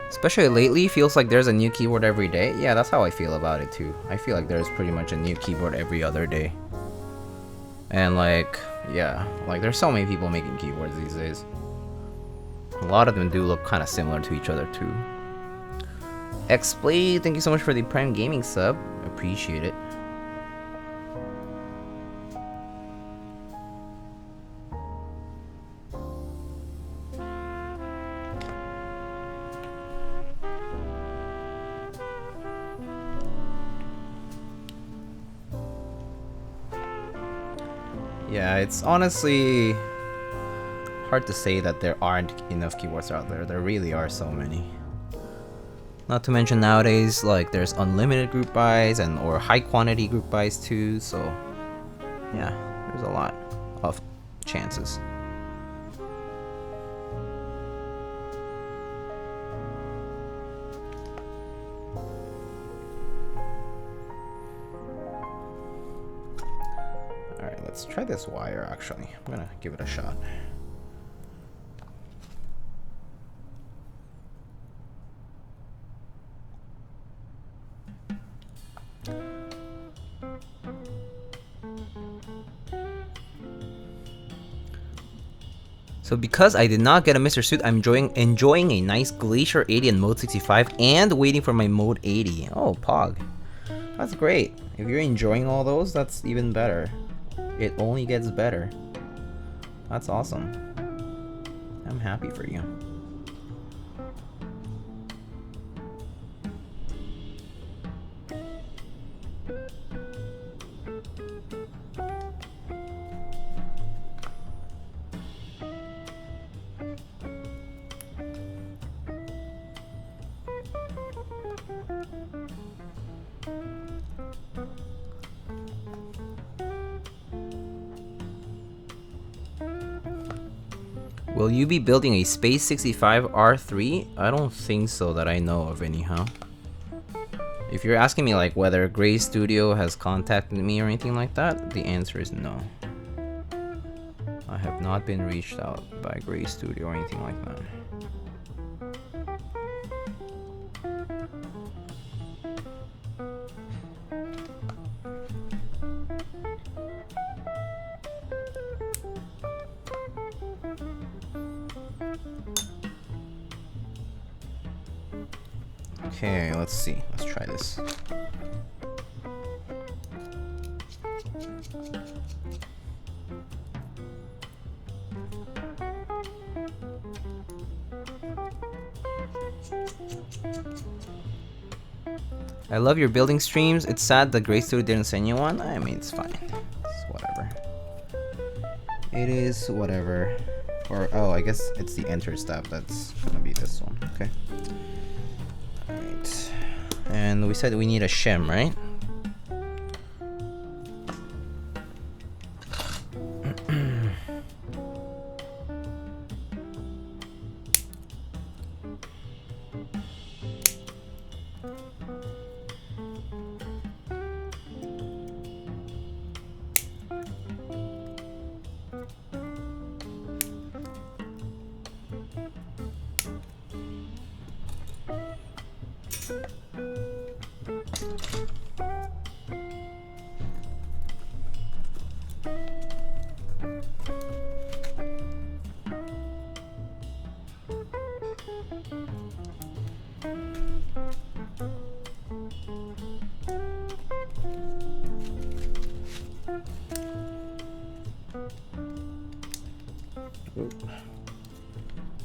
Speaker 1: Especially lately, feels like there's a new keyboard every day. Yeah, that's how I feel about it too. I feel like there's pretty much a new keyboard every other day. And like, yeah, like there's so many people making keyboards these days. A lot of them do look kind of similar to each other too. Xplay, thank you so much for the Prime Gaming sub. Appreciate it. Yeah, it's honestly hard to say that there aren't enough keyboards out there. There really are so many. Not to mention nowadays, like there's unlimited group buys and or high quantity group buys too. So yeah, there's a lot of chances. Alright, let's try this wire actually. I'm gonna give it a shot. So because I did not get a Mr. Suit, I'm enjoying a nice Glacier 80 and Mode 65 and waiting for my Mode 80. Oh, Pog. That's great. If you're enjoying all those, that's even better. It only gets better. That's awesome. I'm happy for you. Will you be building a Space 65 R3? I don't think so that I know of anyhow. If you're asking me like whether Gray Studio has contacted me or anything like that, the answer is no. I have not been reached out by Gray Studio or anything like that. Okay, let's see. Let's try this. I love your building streams. It's sad that Gray Studio didn't send you one. I mean, it's fine. It's whatever. It is whatever. Or, oh, I guess it's the enter step. That's gonna be this one. Okay. Alright. And we said we need a shim, right?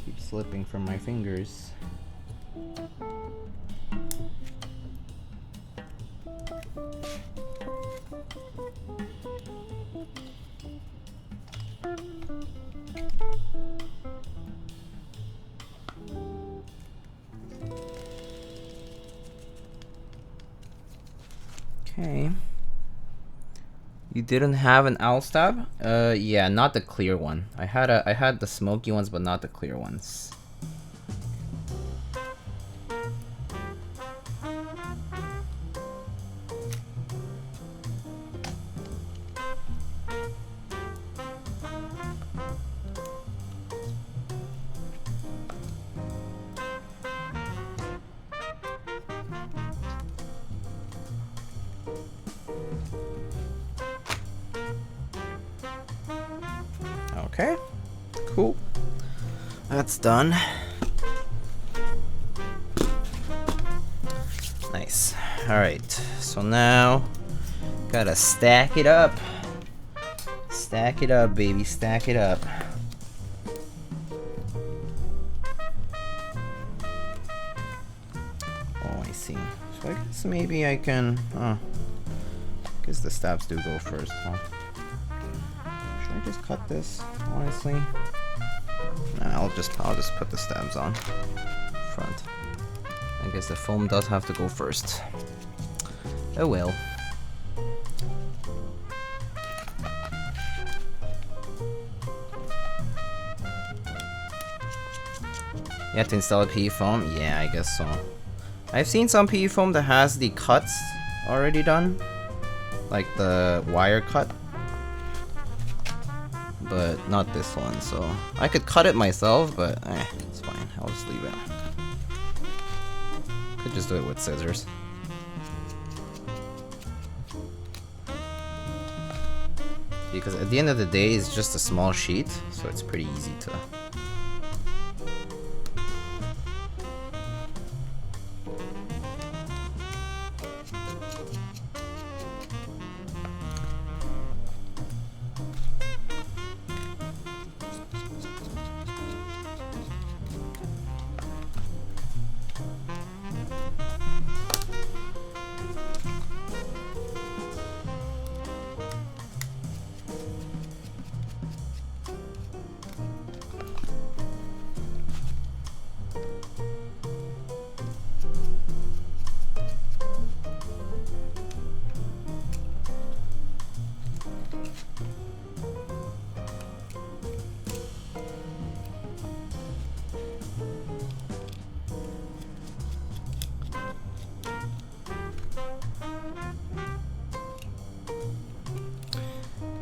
Speaker 1: Keep slipping from my fingers. Okay. You didn't have an owl stab? Yeah, not the clear one. I had the smoky ones, but not the clear ones. Okay, cool. That's done. Nice. Alright, so now gotta stack it up. Stack it up, baby, stack it up. Oh, I see. So I guess maybe I can. I guess the stabs do go first, huh? Should I just cut this, honestly? Nah, I'll just put the stabs on front. I guess the foam does have to go first. Oh well. You have to install a PE foam? Yeah, I guess so. I've seen some PE foam that has the cuts already done, like the wire cut. But not this one, so I could cut it myself, but it's fine. I'll just leave it. Could just do it with scissors. Because at the end of the day, it's just a small sheet, so it's pretty easy to.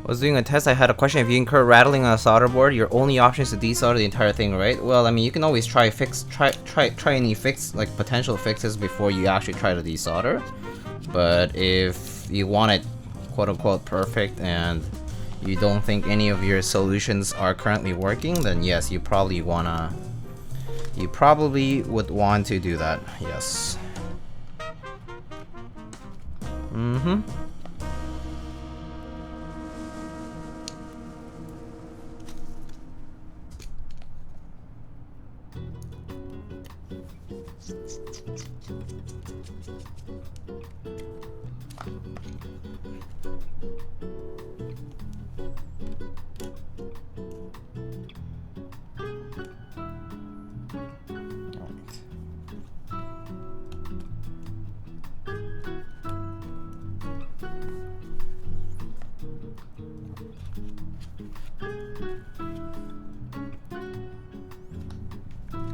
Speaker 1: Was doing a test, I had a question. If you incur rattling on a solder board, your only option is to desolder the entire thing, right? Well, I mean, you can always try any like potential fixes before you actually try to desolder. But if you want it quote unquote perfect and you don't think any of your solutions are currently working, then yes, you probably would want to do that. Yes. Mm-hmm.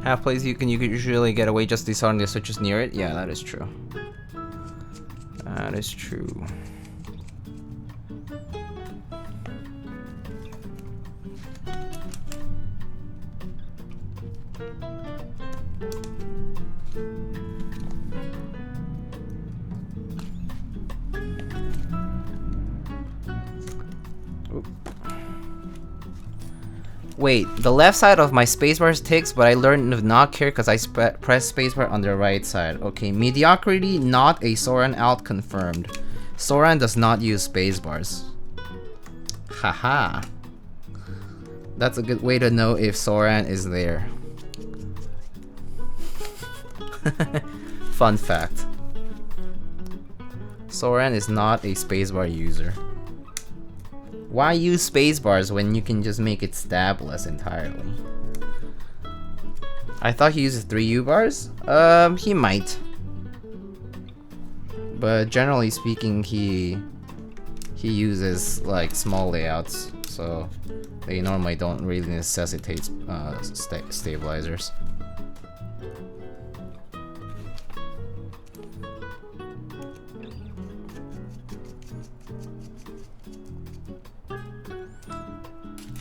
Speaker 1: Half plays you can usually get away just desoldering the switches near it. Yeah, that is true. That is true. Wait, the left side of my spacebar ticks, but I learned to not care because I press spacebar on the right side. Okay, mediocrity, not a Soran alt confirmed. Soran does not use spacebars. Haha. That's a good way to know if Soran is there. Fun fact. Soran is not a spacebar user. Why use spacebars when you can just make it stabless entirely? I thought he uses 3 U-bars? He might. But generally speaking, he uses like small layouts, so they normally don't really necessitate stabilizers.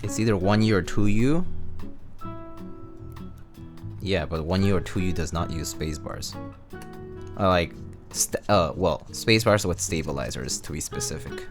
Speaker 1: It's either 1U or 2U. Yeah, but 1U or 2U does not use spacebars. Well, spacebars with stabilizers to be specific.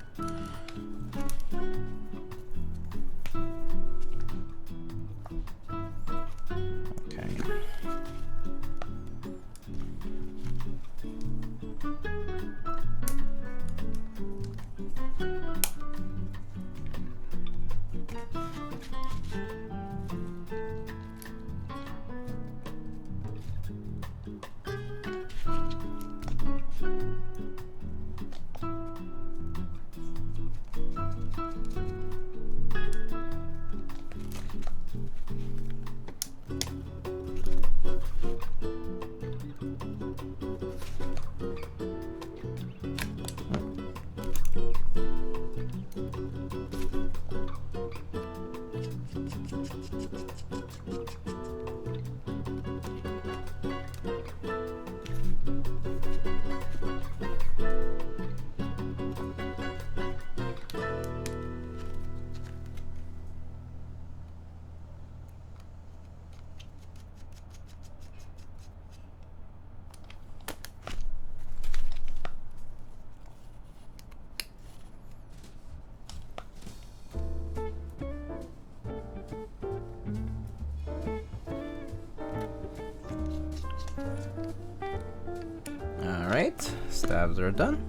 Speaker 1: Stabs are done.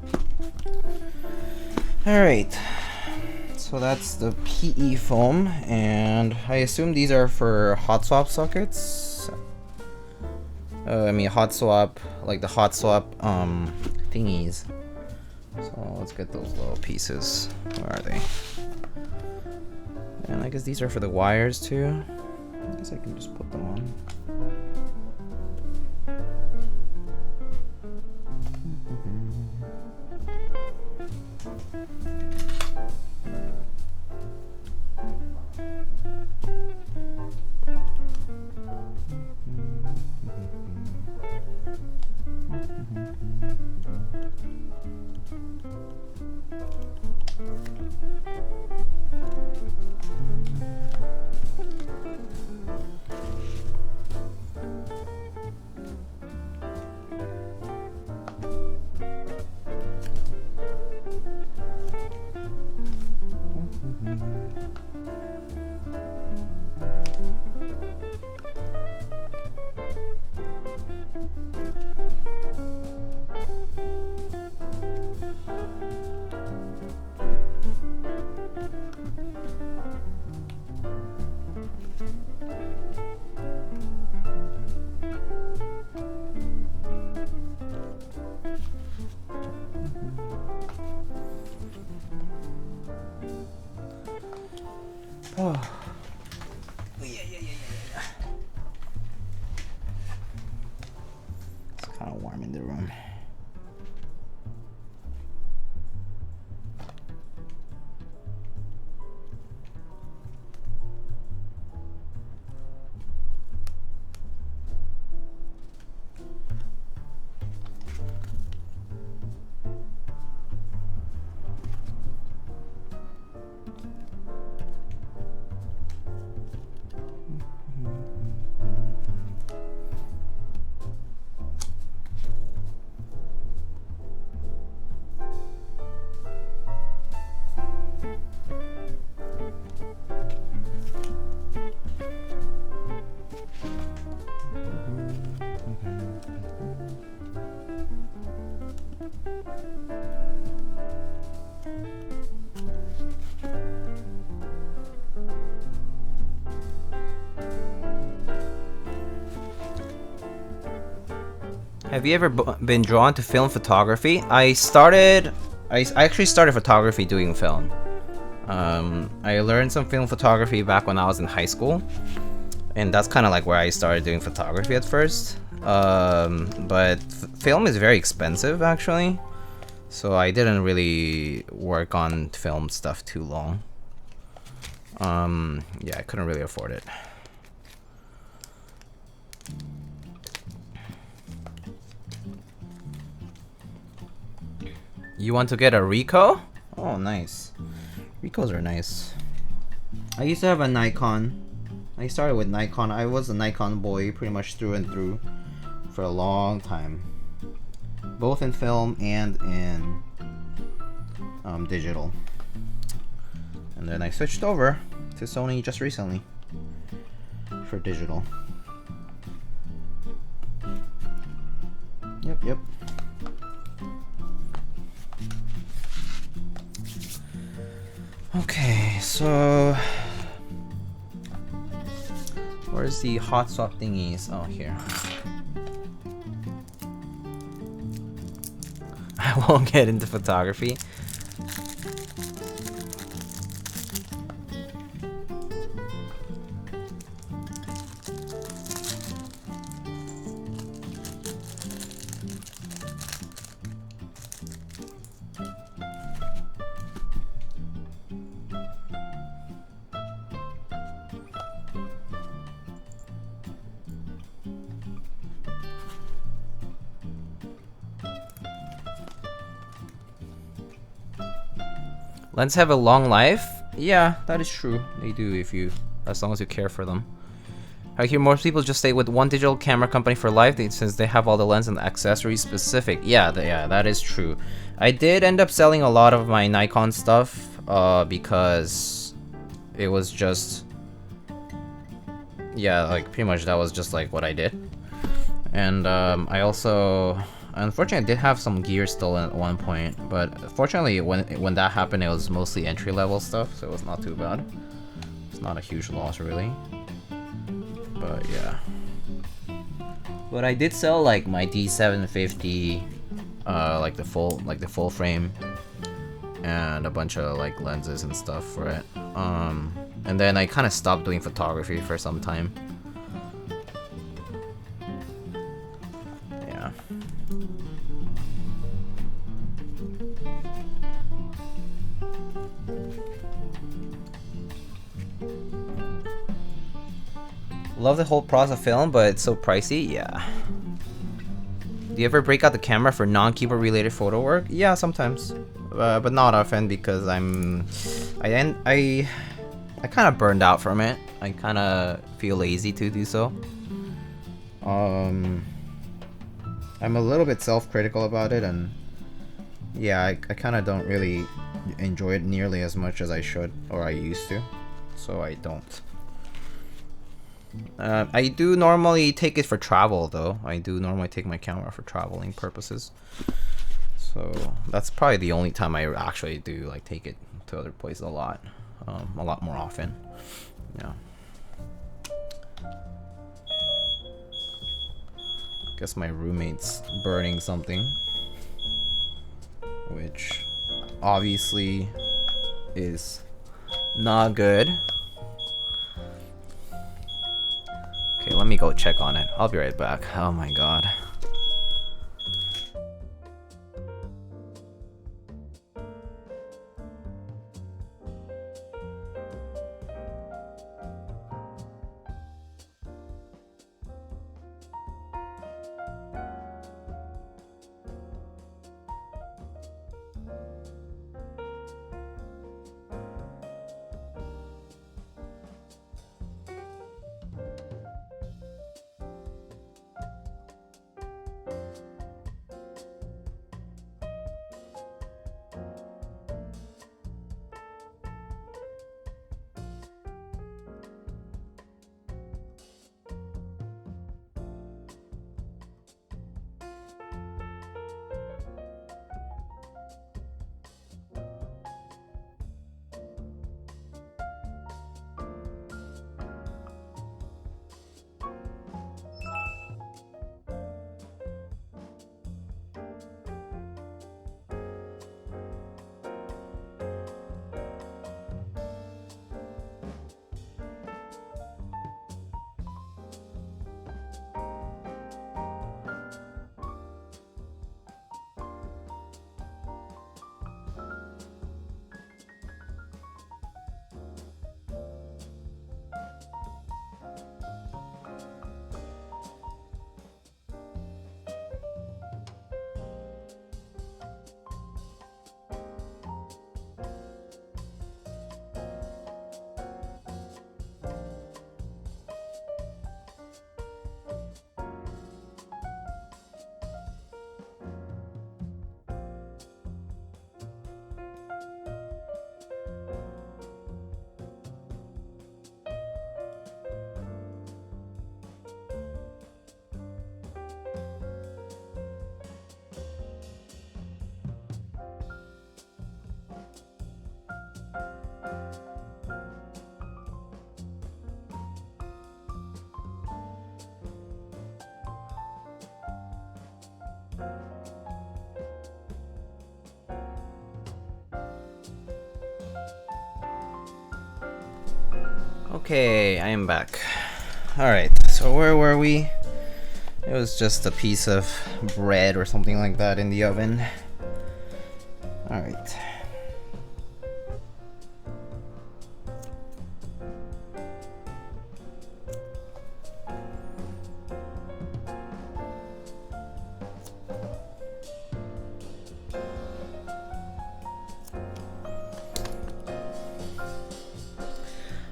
Speaker 1: Alright, so that's the PE foam, and I assume these are for hot swap sockets. I mean hot swap, like the hot swap thingies. So let's get those little pieces. Where are they? And I guess these are for the wires too. I guess I can just put them on. It's kind of warm in the room. Have you ever been drawn to film photography? I actually started photography doing film. I learned some film photography back when I was in high school, and that's kind of like where I started doing photography at first. But film is very expensive actually, so I didn't really work on film stuff too long. Yeah, I couldn't really afford it. You want to get a Ricoh? Oh, nice. Ricohs are nice. I used to have a Nikon. I started with Nikon. I was a Nikon boy pretty much through and through for a long time. Both in film and in digital. And then I switched over to Sony just recently for digital. Yep. Okay, so where's the hot swap thingies? Oh, here. I won't get into photography. Lenses have a long life? Yeah, that is true. They do as long as you care for them. I hear most people just stay with one digital camera company for life since they have all the lens and accessories specific. Yeah, that is true. I did end up selling a lot of my Nikon stuff because it was just, yeah, like pretty much that was just like what I did. And I also, unfortunately, I did have some gear still at one point, but fortunately, when that happened, it was mostly entry-level stuff, so it was not too bad. It's not a huge loss, really. But yeah. But I did sell like my D750, like the full frame, and a bunch of like lenses and stuff for it. And then I kind of stopped doing photography for some time. Yeah. Love the whole process of film, but it's so pricey. Yeah. Do you ever break out the camera for non-keyboard related photo work? Yeah, sometimes, but not often because I kind of burned out from it. I kind of feel lazy to do so. I'm a little bit self-critical about it, and yeah, I kind of don't really enjoy it nearly as much as I should or I used to, so I don't. I do normally take it for travel though. I do normally take my camera for traveling purposes. So that's probably the only time I actually do like take it to other places a lot more often. Yeah. Guess my roommate's burning something, which obviously is not good. Let me go check on it. I'll be right back. Oh my god. Okay, I am back. Alright, so where were we? It was just a piece of bread or something like that in the oven. Alright.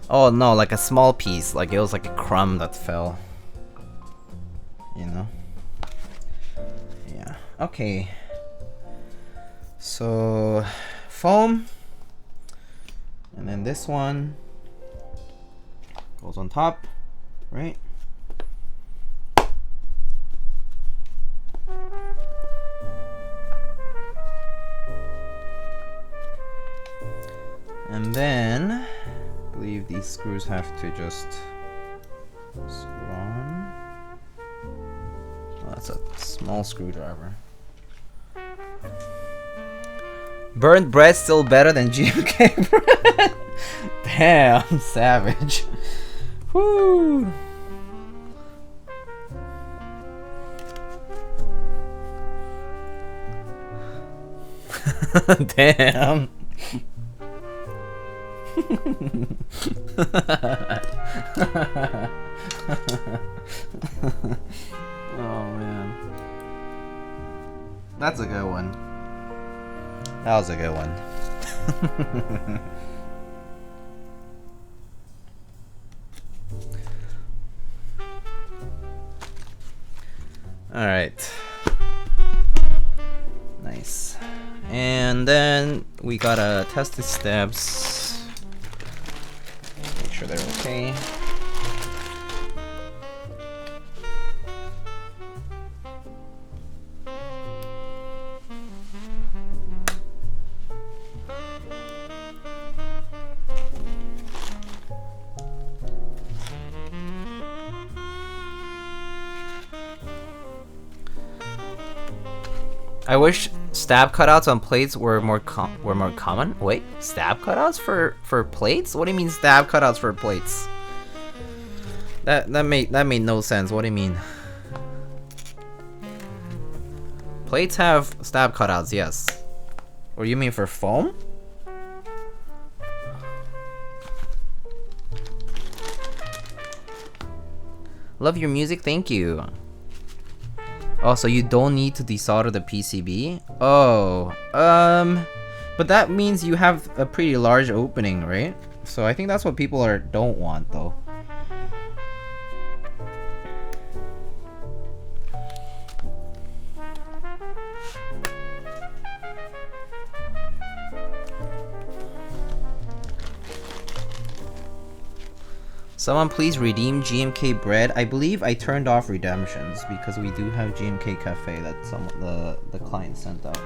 Speaker 1: Oh no, like a small piece, like it was like a crumb that fell. You know? Yeah. Okay. So, foam. And then this one goes on top, right? And then I believe these screws have to just screw on. Oh, that's a small screwdriver. Burnt bread still better than GMK bread. Damn, savage. Woo. Damn. Oh man, that's a good one. That was a good one. All right, nice. And then we gotta test the steps. Make sure they're okay. I wish stab cutouts on plates were more common. Wait, stab cutouts for plates? What do you mean stab cutouts for plates? That made no sense. What do you mean? Plates have stab cutouts, yes. Or you mean for foam? Love your music, thank you. Oh, so you don't need to desolder the PCB? Oh, but that means you have a pretty large opening, right? So I think that's what people don't want though. Someone please redeem GMK bread. I believe I turned off redemptions because we do have GMK Cafe that the client sent out.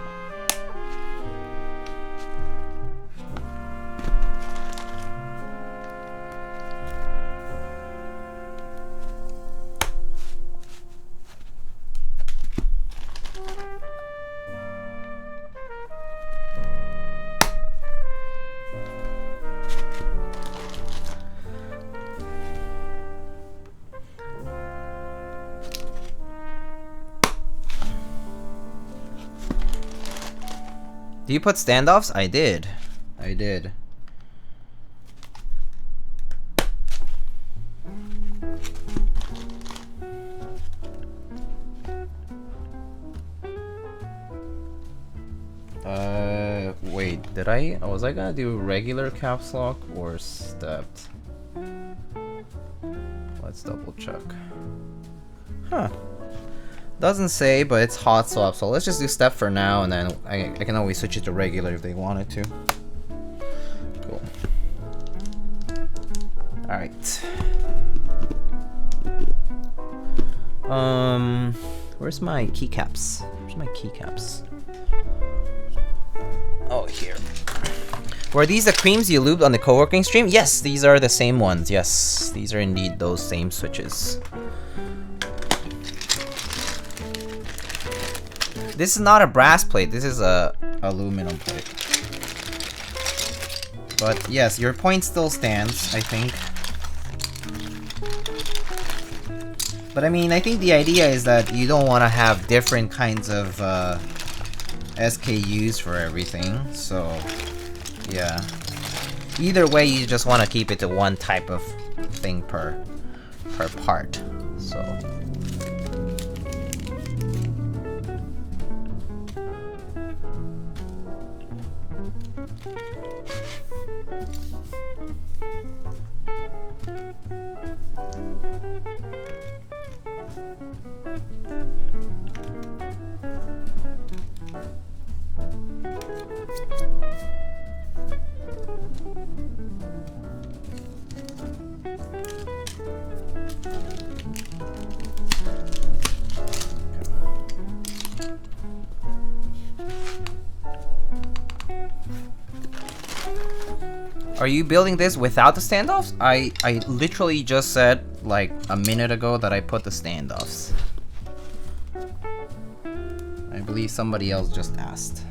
Speaker 1: Do you put standoffs? I did. I did. Wait, did I? Was I gonna do regular caps lock or stepped? Let's double check. Huh. Doesn't say, but it's hot swap, so let's just do step for now, and then I can always switch it to regular if they wanted to. Cool. Alright. Where's my keycaps? Where's my keycaps? Oh, here. Were these the creams you lubed on the co-working stream? Yes, these are the same ones. Yes, these are indeed those same switches. This is not a brass plate, this is a aluminum plate. But yes, your point still stands, I think. But I mean, I think the idea is that you don't want to have different kinds of SKUs for everything, so yeah. Either way, you just want to keep it to one type of thing per part, so. Are you building this without the standoffs? I literally just said like a minute ago that I put the standoffs. I believe somebody else just asked.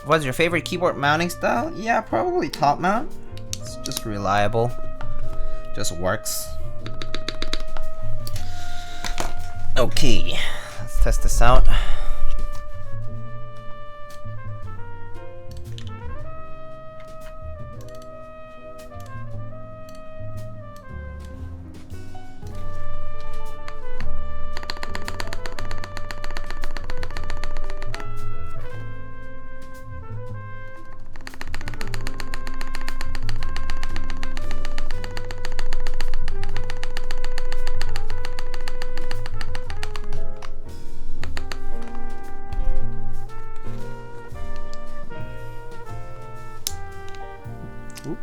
Speaker 1: What's your favorite keyboard mounting style? Yeah, probably top mount. It's just reliable. Just works. Okay, let's test this out. Oop.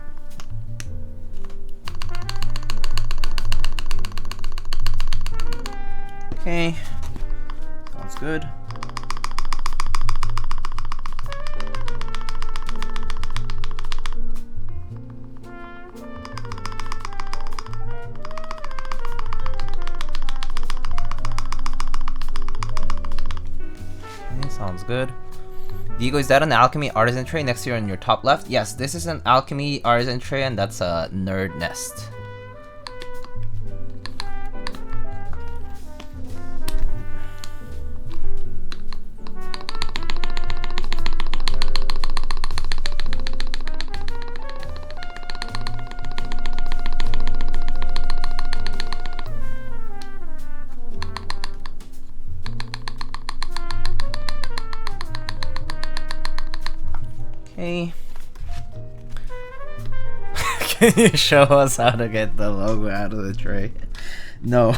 Speaker 1: Okay, sounds good. Okay, sounds good. Diego, is that an alchemy artisan tray next to you on your top left? Yes, this is an alchemy artisan tray, and that's a nerd nest. Okay. Can you show us how to get the logo out of the tray? No.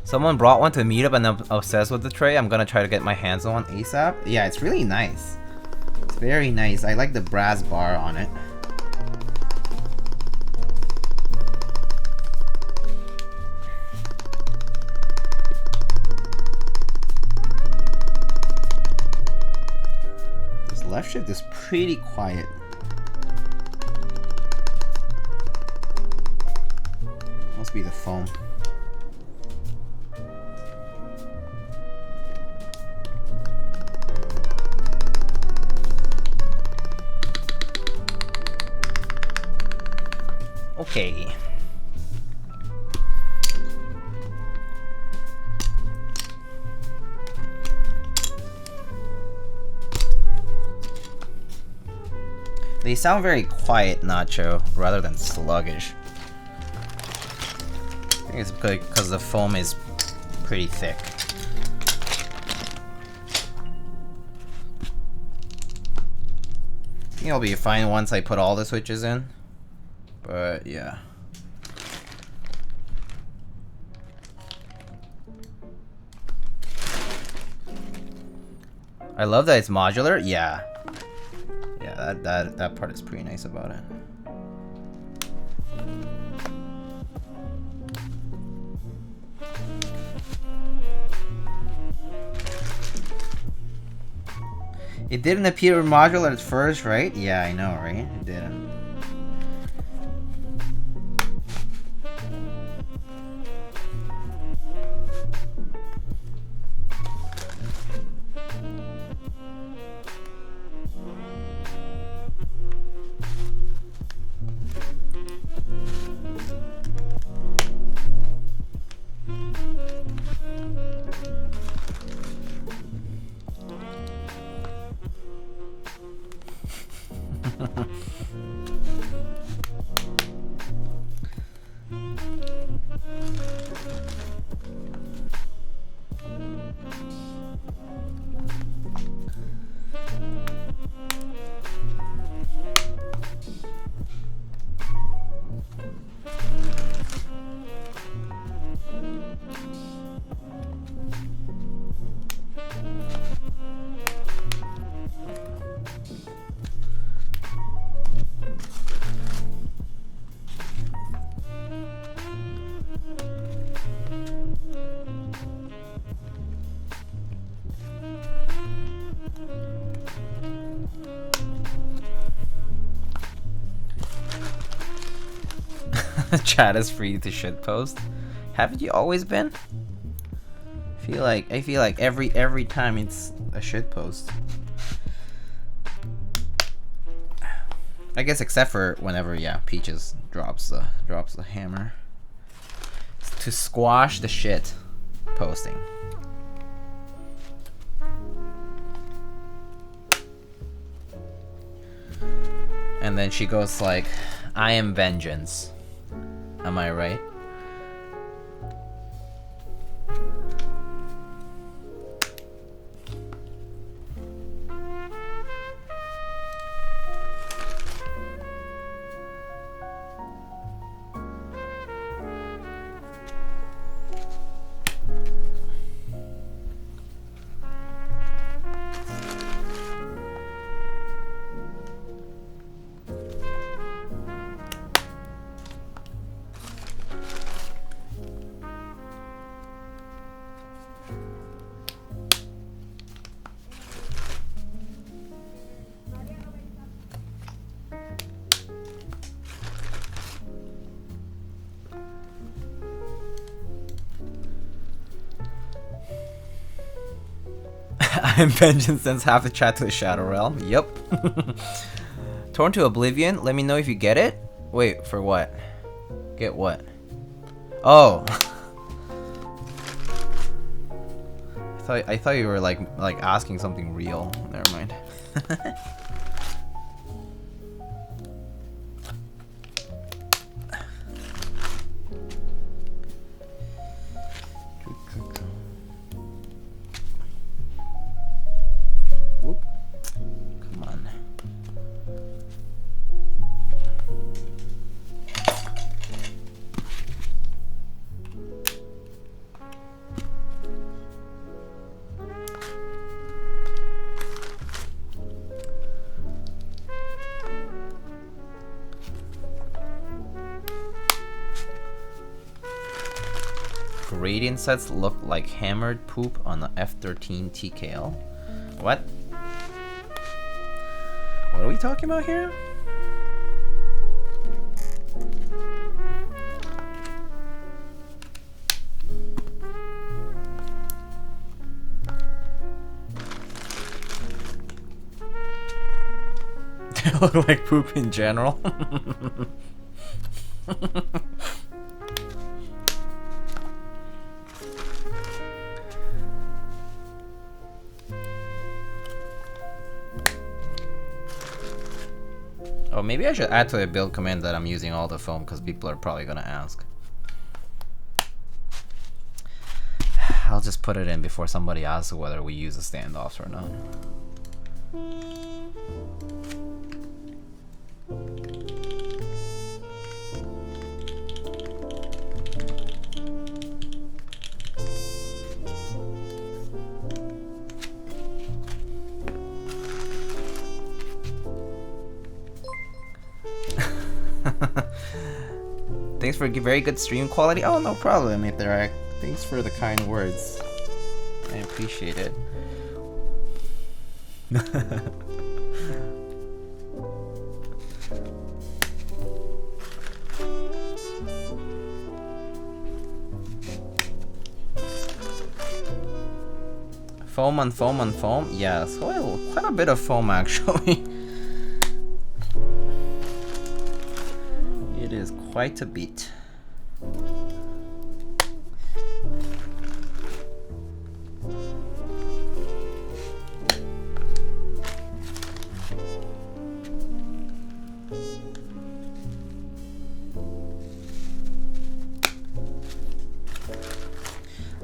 Speaker 1: Someone brought one to meet up and I'm obsessed with the tray. I'm gonna try to get my hands on one ASAP. Yeah, it's really nice. It's very nice. I like the brass bar on it. This left shift is pretty quiet. Must be the foam. Okay. They sound very quiet, Nacho, rather than sluggish. I think it's because the foam is pretty thick. I think it'll be fine once I put all the switches in. But yeah. I love that it's modular. Yeah. Yeah, that part is pretty nice about it. It didn't appear modular at first, right? Yeah, I know, right? It didn't. Chat is free to shitpost. Haven't you always been? I feel like every time it's a shitpost. I guess except for whenever Peaches drops the hammer. It's to squash the shit posting. And then she goes like, I am vengeance. Am I right? I'm vengeance sends half the chat to the Shadow Realm. Yep. Torn to Oblivion. Let me know if you get it. Wait, for what? Get what? Oh. I thought you were like asking something real. Never mind. Whoop. Come on. Gradient sets look like hammered poop on the F13 Kailh. What? What are we talking about here? They look like poop in general. Oh, maybe I should add to the build command that I'm using all the foam, because people are probably gonna ask. I'll just put it in before somebody asks whether we use the standoffs or not. Thanks for very good stream quality. Oh, no problem, Interact. Thanks for the kind words. I appreciate it. Foam on foam on foam? Yes, well, quite a bit of foam actually. It is quite a bit.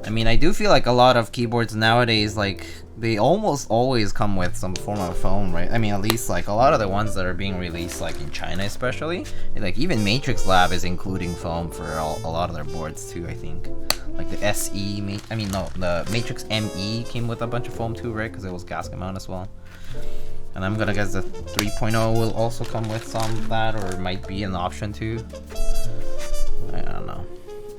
Speaker 1: I mean, I do feel like a lot of keyboards nowadays, like, they almost always come with some form of foam, right? I mean, at least, like, a lot of the ones that are being released, like, in China especially, like, even Matrix Lab is including foam for a lot of their boards, too, I think. Like, the SE, the Matrix ME came with a bunch of foam, too, right? Because it was gasket mount as well. And I'm gonna guess the 3.0 will also come with some of that, or might be an option, too. I don't know.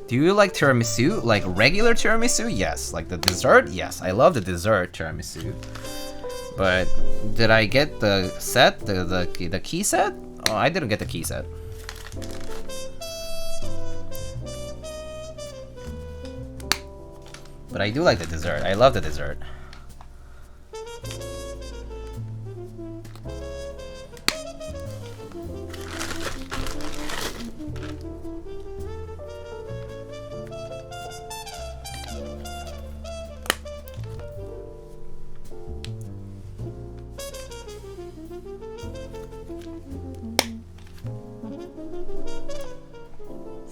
Speaker 1: Do you like tiramisu? Like regular tiramisu? Yes. Like the dessert? Yes. I love the dessert tiramisu. But did I get the set? The key set? Oh, I didn't get the key set. But I do like the dessert. I love the dessert.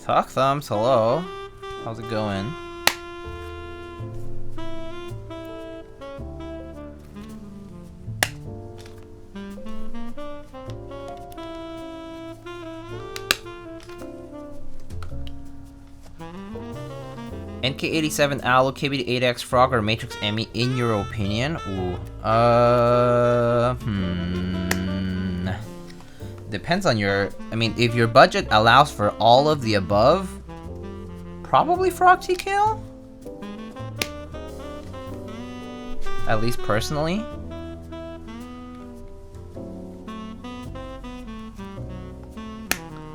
Speaker 1: Talk Thumbs, hello. How's it going? NK87 Allo, KBD8X Frog, or Matrix ME in your opinion? Ooh. Depends on your... I mean, if your budget allows for all of the above, probably Frog Kailh? At least personally.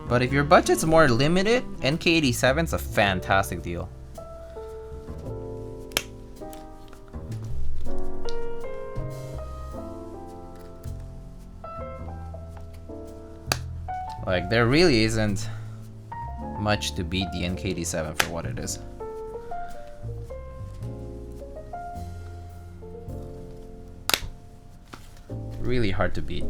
Speaker 1: But if your budget's more limited, NK87's a fantastic deal. Like, there really isn't much to beat the NKD7 for what it is. Really hard to beat.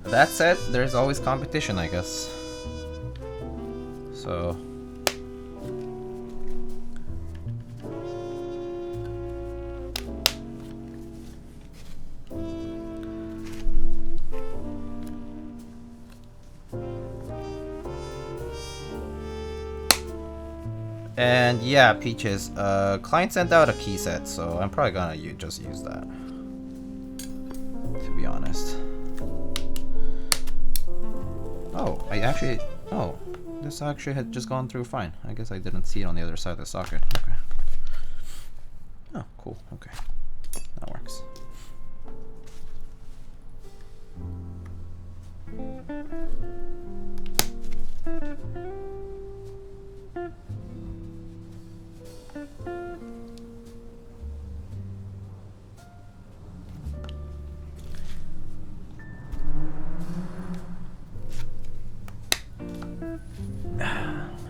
Speaker 1: That said, there's always competition, I guess. So and yeah, Peaches, client sent out a key set, so I'm probably gonna just use that, to be honest. Oh, this actually had just gone through fine. I guess I didn't see it on the other side of the socket. Okay. Oh, cool. Okay. That works.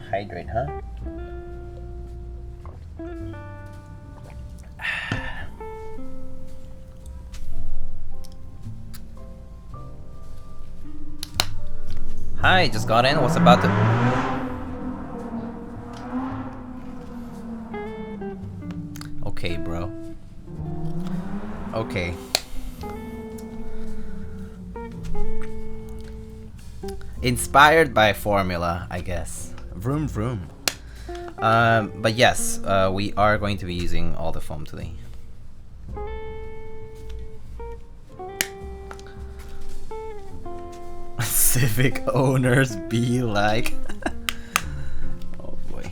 Speaker 1: Hydrate, huh? Hi, just got in. What's about to... Okay, bro. Okay. Inspired by formula, I guess. Vroom vroom. But yes, we are going to be using all the foam today. Civic owners be like. Oh boy.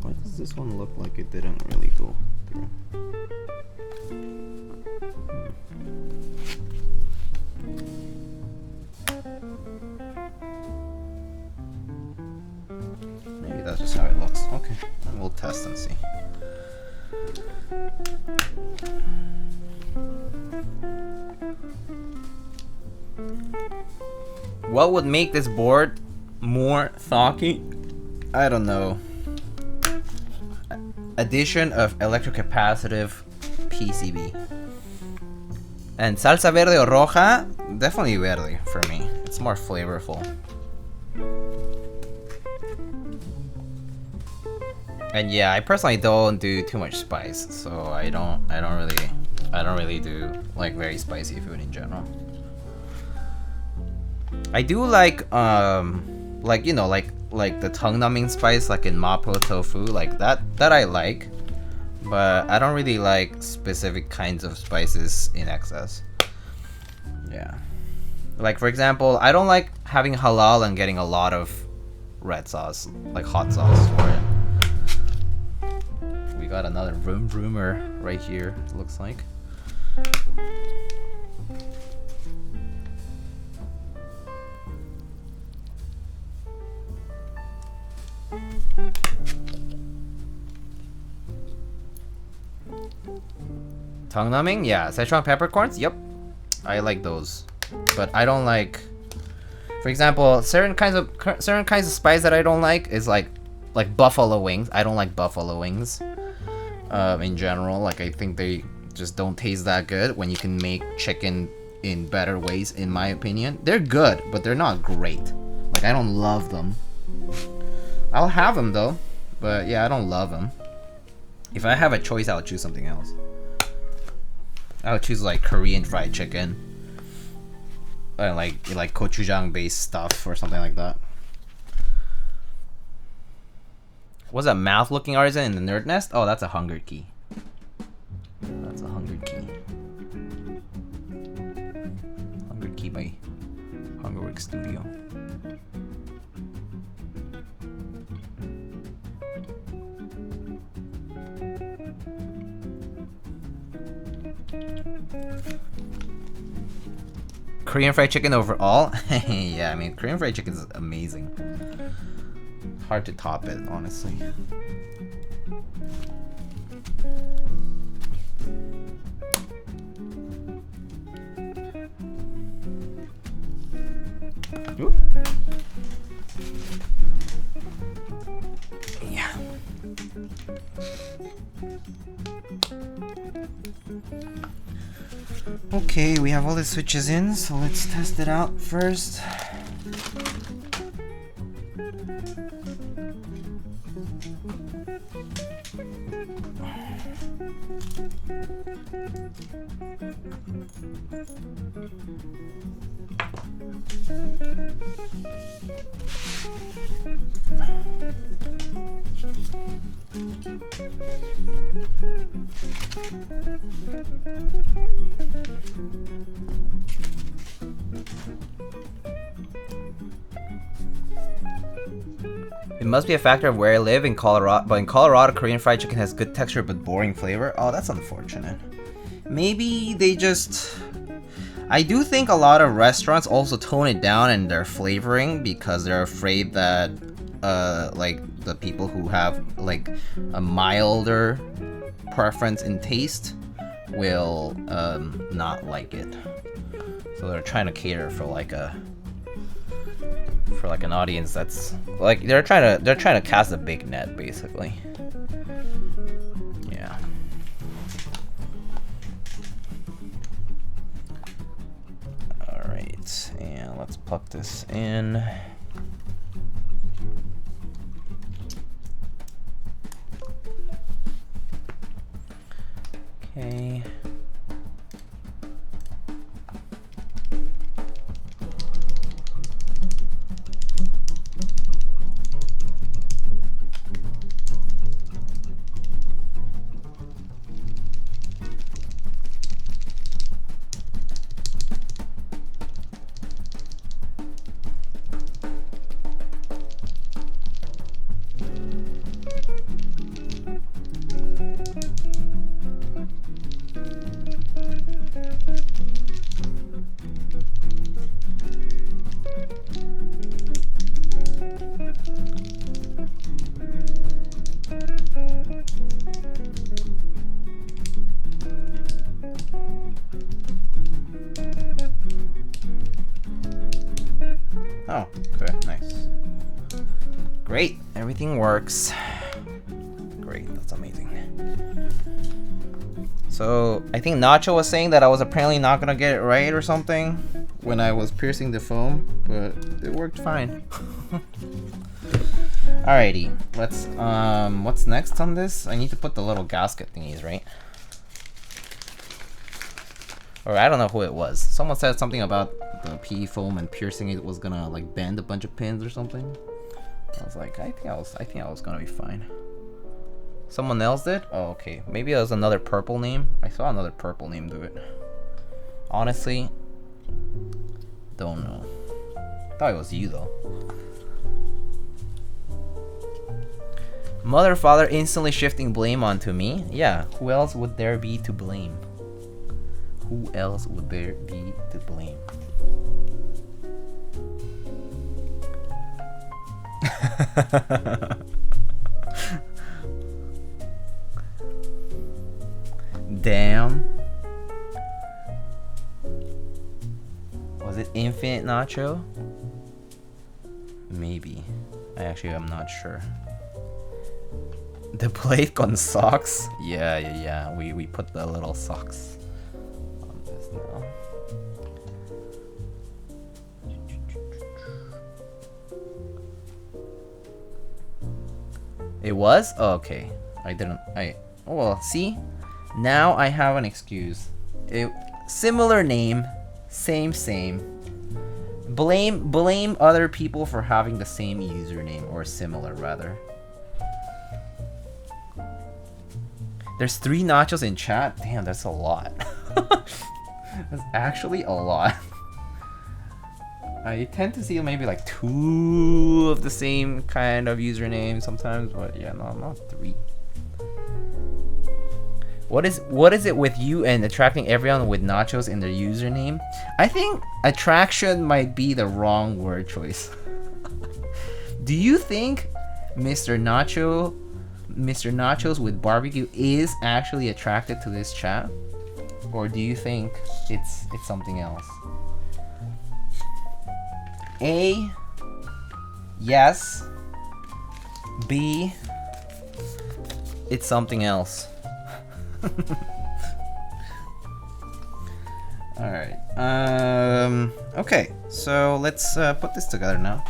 Speaker 1: Why does this one look like it didn't really go through? Maybe that's just how it looks. Okay, and we'll test and see. What would make this board more thocky? I don't know. Addition of electrocapacitive PCB. And salsa verde or roja? Definitely verde for me. It's more flavorful. And yeah, I personally don't do too much spice, so I don't really do like very spicy food in general. I do like you know, like the tongue numbing spice like in mapo tofu, like that I like, but I don't really like specific kinds of spices in excess. Yeah. Like for example, I don't like having halal and getting a lot of red sauce, like hot sauce for it. We got another vroom vroomer right here, it looks like. Tongue numbing? Yeah. Szechuan peppercorns? Yep. I like those. But I don't like, for example, certain kinds of spice that I don't like is like buffalo wings. I don't like buffalo wings. In general, like I think they just don't taste that good when you can make chicken in better ways, in my opinion. They're good, but they're not great. Like I don't love them. I'll have them though, but yeah, I don't love them. If I have a choice, I'll choose something else. I would choose like Korean fried chicken, like gochujang based stuff or something like that. What's that mouth looking artisan in the nerd nest? Oh, that's a hunger key. That's a hunger key. Hunger key by Hungerworks Studio. Korean fried chicken overall? Yeah, I mean, Korean fried chicken is amazing. Hard to top it, honestly. Ooh. Yeah. Okay, we have all the switches in, so let's test it out first. It must be a factor of where I live in Colorado, but in Colorado, Korean fried chicken has good texture but boring flavor. Oh, that's unfortunate. Maybe they just... I do think a lot of restaurants also tone it down in their flavoring because they're afraid that, like, the people who have, like, a milder preference in taste will, not like it. So they're trying to cater for, like, an audience that's like they're trying to cast a big net, basically. Yeah. All right, and let's plug this in. Okay. Oh, okay, nice. Great, everything works. Great, that's amazing. So, I think Nacho was saying that I was apparently not gonna get it right or something when I was piercing the foam, but it worked fine. Alrighty, let's, what's next on this? I need to put the little gasket thingies, right? Or I don't know who it was. Someone said something about the PE foam and piercing it was gonna like bend a bunch of pins or something. I was like, I think I was gonna be fine. Someone else did? Oh, okay. Maybe it was another purple name. I saw another purple name do it. Honestly, don't know. Thought it was you though. Mother, father instantly shifting blame onto me. Yeah, who else would there be to blame? Who else would there be to blame? Damn. Was it Infinite Nacho? Maybe. I'm not sure. The plate on socks? Yeah. We put the little socks on this now. It was? Oh, okay. Well, see? Now I have an excuse. Similar name. Same. Blame other people for having the same username, or similar rather. There's 3 nachos in chat? Damn, that's a lot. That's actually a lot. I tend to see maybe like 2 of the same kind of username sometimes, but yeah, no, not 3. What is it with you and attracting everyone with nachos in their username? I think attraction might be the wrong word choice. Do you think Mr. Nachos with barbecue is actually attracted to this chat? Or do you think it's something else? A, yes. B, it's something else. Alright. Okay, so let's put this together now.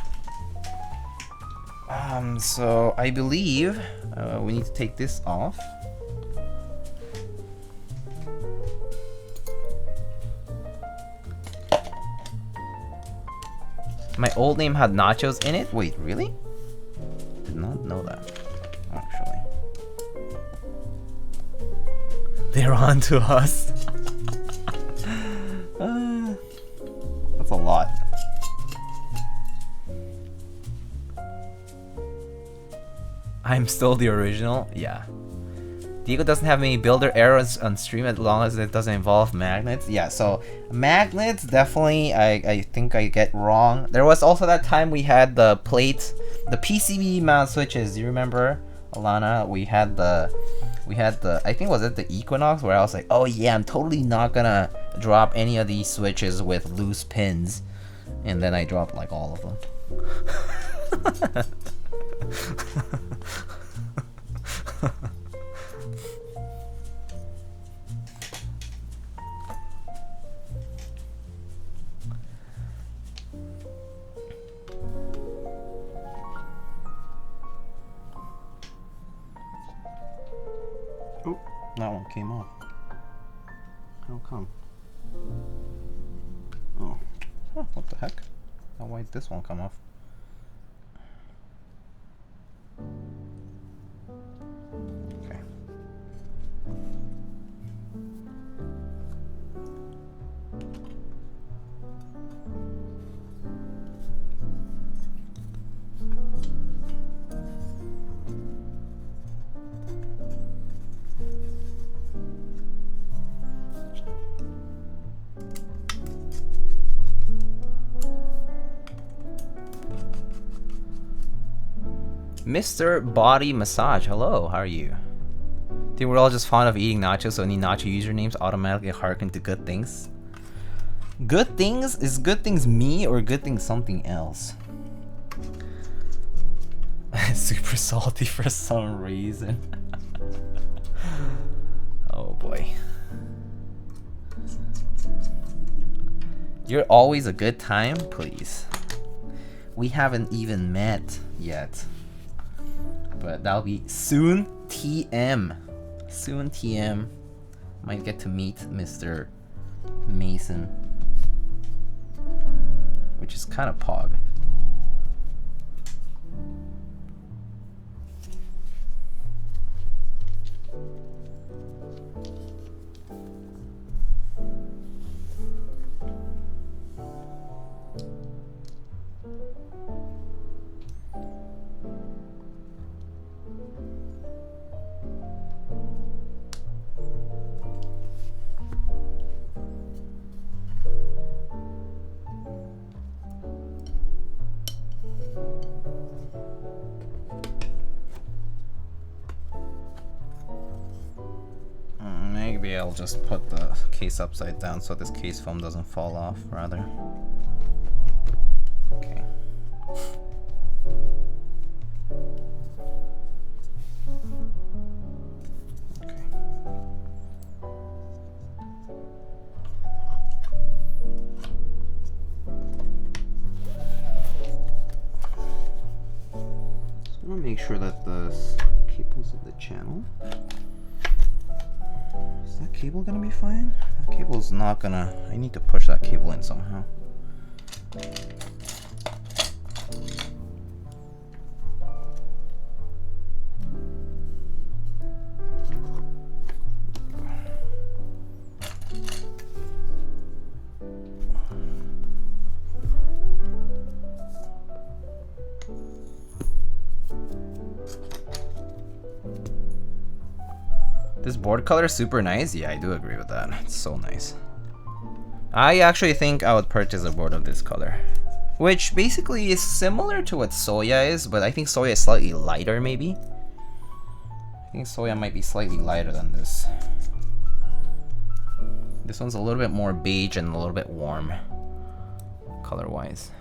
Speaker 1: So I believe we need to take this off. My old name had nachos in it? Wait, really? Did not know that, actually. They're on to us. That's a lot. I'm still the original? Yeah. Diego doesn't have any builder errors on stream as long as it doesn't involve magnets. Yeah, so magnets definitely I think I get wrong. There was also that time we had the plates, the PCB mount switches. Do you remember, Alana? We had the I think, was it the Equinox, where I was like, oh yeah, I'm totally not gonna drop any of these switches with loose pins, and then I dropped like all of them. Oh, that one came off. How come? Oh, huh, what the heck? Why did this one come off? Okay. Mr. Body Massage, hello, how are you? I think we're all just fond of eating nachos, so any nacho usernames automatically harken to good things. Good things? Is good things me or good things something else? Super salty for some reason. Oh boy. You're always a good time? Please. We haven't even met yet. But that'll be soon. TM. Soon TM. Might get to meet Mr. Mason. Which is kind of pog. Maybe I'll just put the case upside down so this case foam doesn't fall off, rather. Okay. Okay. So I'm gonna make sure that the cable's in the channel. Is that cable gonna be fine? That cable's not gonna... I need to push that cable in somehow. This board color is super nice. Yeah, I do agree with that. It's so nice. I actually think I would purchase a board of this color, which basically is similar to what Soya is, but I think Soya is slightly lighter maybe. I think Soya might be slightly lighter than this. This one's a little bit more beige and a little bit warm color-wise.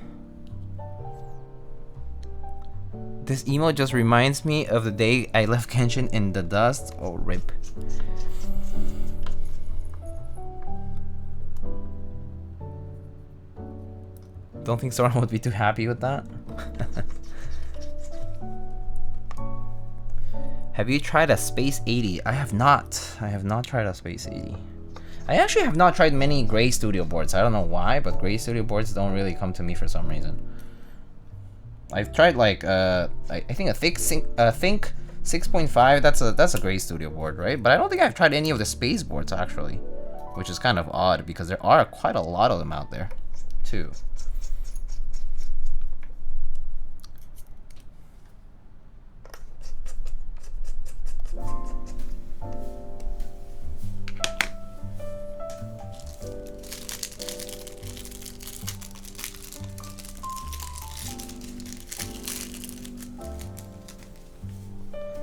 Speaker 1: This emote just reminds me of the day I left Genshin in the dust. Oh, rip. Don't think Sora would be too happy with that. Have you tried a Space 80? I have not. I have not tried a Space 80. I actually have not tried many Gray Studio boards. I don't know why, but Gray Studio boards don't really come to me for some reason. I've tried like I think a Think 6.5. That's a Gray Studio board, right? But I don't think I've tried any of the Space boards actually, which is kind of odd because there are quite a lot of them out there, too.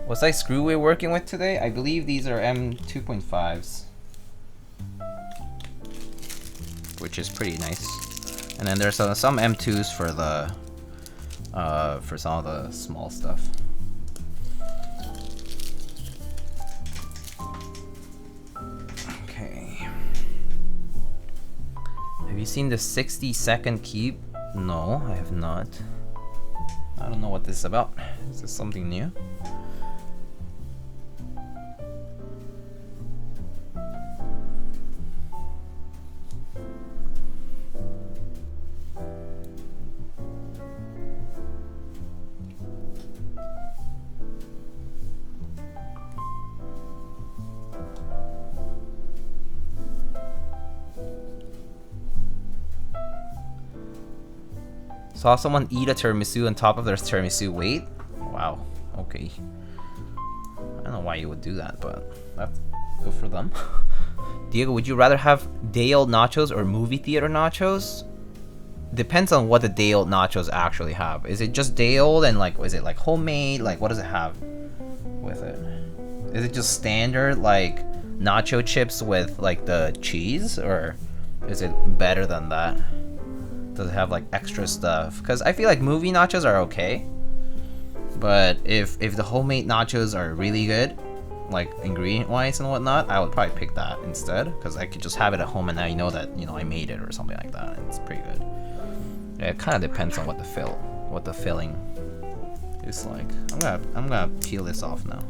Speaker 1: What size screw we're working with today? I believe these are M2.5s, which is pretty nice. And then there's some M2s for the for some of the small stuff. Okay. Have you seen the 60-second keep? No, I have not. I don't know what this is about. Is this something new? Saw someone eat a tiramisu on top of their tiramisu weight. Wow. Okay. I don't know why you would do that, but that's good for them. Diego, would you rather have day-old nachos or movie theater nachos? Depends on what the day-old nachos actually have. Is it just day-old and like, is it like homemade? Like, what does it have with it? Is it just standard like nacho chips with like the cheese, or is it better than that? Does it have like extra stuff? Because I feel like movie nachos are okay, but if the homemade nachos are really good, like ingredient wise and whatnot, I would probably pick that instead, because I could just have it at home and now you know that, you know, I made it or something like that, and it's pretty good. Yeah, it kind of depends on what the filling is like. I'm gonna peel this off now.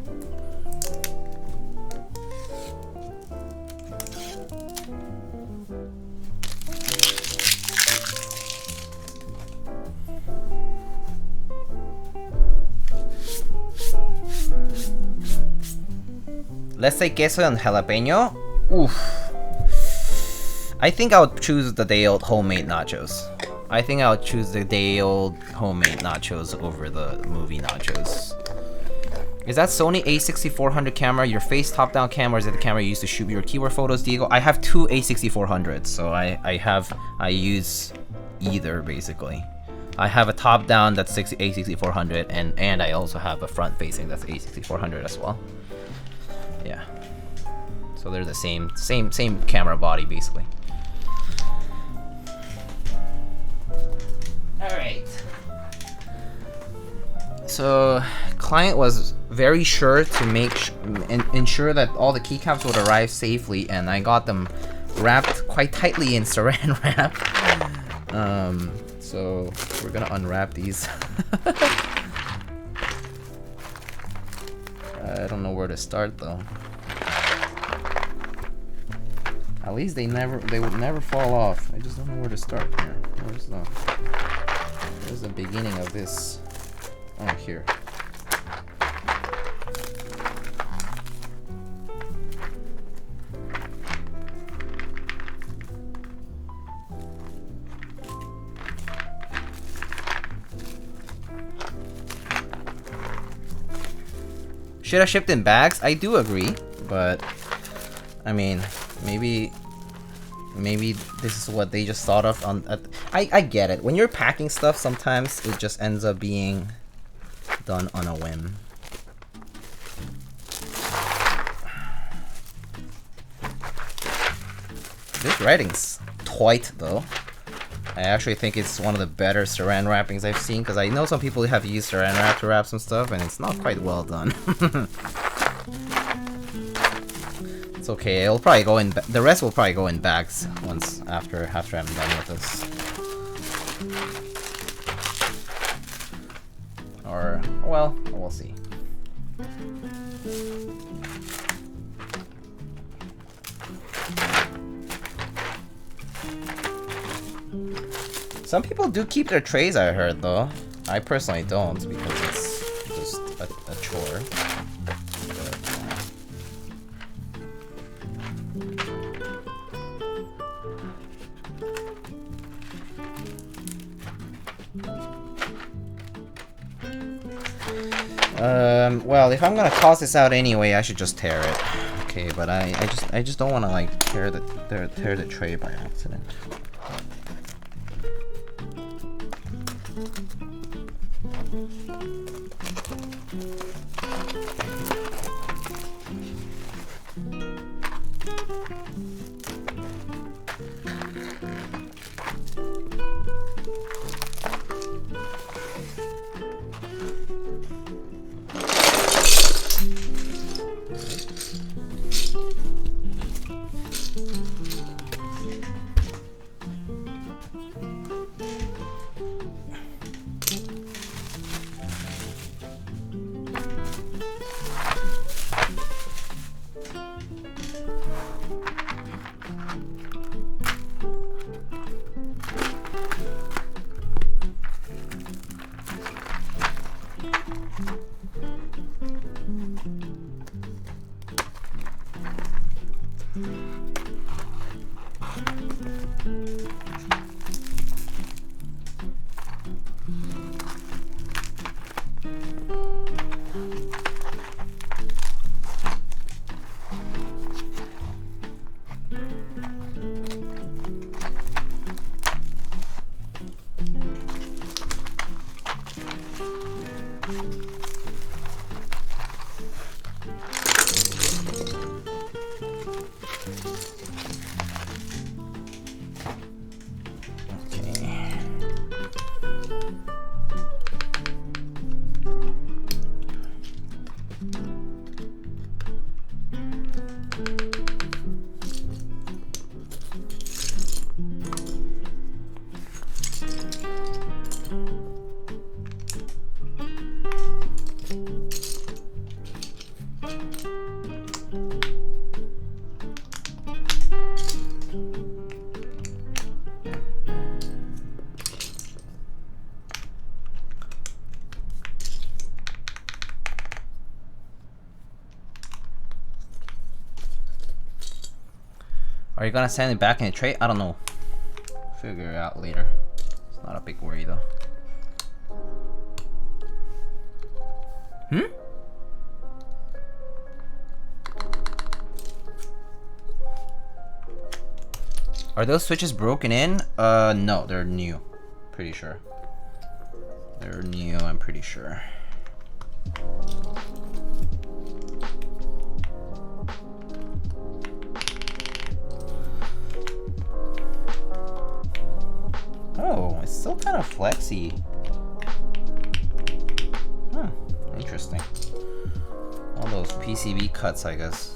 Speaker 1: Let's say queso and jalapeno. Oof. I think I would choose the day-old homemade nachos. I think I would choose the day-old homemade nachos over the movie nachos. Is that Sony a6400 camera your face top-down camera, or is it the camera you use to shoot your keyboard photos, Diego? I have two a6400s, so I use either basically. I have a top-down that's a6400, and I also have a front-facing that's a6400 as well. Yeah, so they're the same camera body basically. All right. So client was very sure to ensure that all the keycaps would arrive safely, and I got them wrapped quite tightly in saran wrap. So we're gonna unwrap these. I don't know where to start though. At least they would never fall off. I just don't know where to start here. Where's the beginning of this? Oh, here. Should have shipped in bags? I do agree, but I mean, maybe this is what they just thought of on. I get it. When you're packing stuff, sometimes it just ends up being done on a whim. This writing's tight though. I actually think it's one of the better saran wrappings I've seen, because I know some people have used saran wrap to wrap some stuff and it's not quite well done. It's okay, it'll probably go in, the rest will probably go in bags once after I'm done with this. Or, well, we'll see. Some people do keep their trays, I heard, though. I personally don't, because it's just a chore. Well, if I'm gonna toss this out anyway, I should just tear it. Okay, but I just don't want to like tear the tray by accident. Are you gonna send it back in a tray? I don't know. Figure it out later. It's not a big worry though. Are those switches broken in? No, they're new. Pretty sure. They're new, I'm pretty sure. Oh, it's still kind of flexy. Huh, interesting. All those PCB cuts, I guess.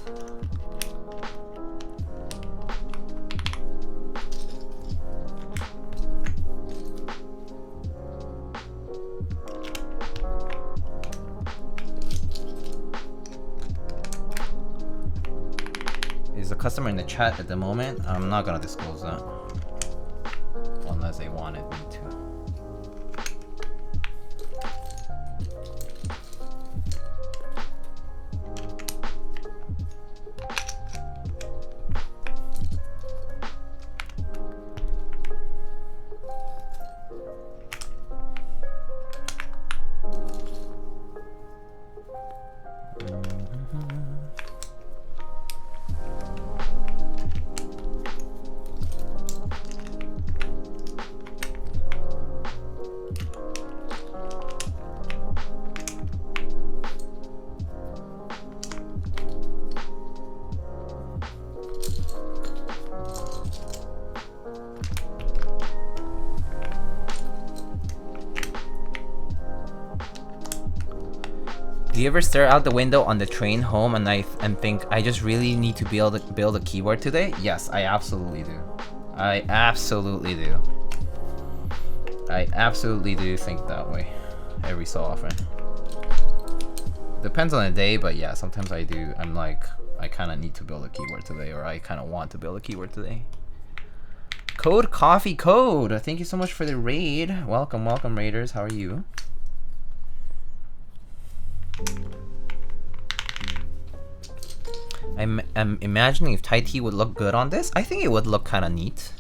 Speaker 1: Is the customer in the chat at the moment? I'm not gonna disclose that. Unless they wanted me to. Do you ever stare out the window on the train home and think, I just really need to build a keyboard today? Yes, I absolutely do. I absolutely do. I absolutely do think that way every so often. Depends on the day, but yeah, sometimes I do. I'm like, I kind of need to build a keyboard today, or I kind of want to build a keyboard today. Code Coffee Code, thank you so much for the raid. Welcome, welcome raiders, how are you? I'm imagining if Thai tea would look good on this. I think it would look kind of neat,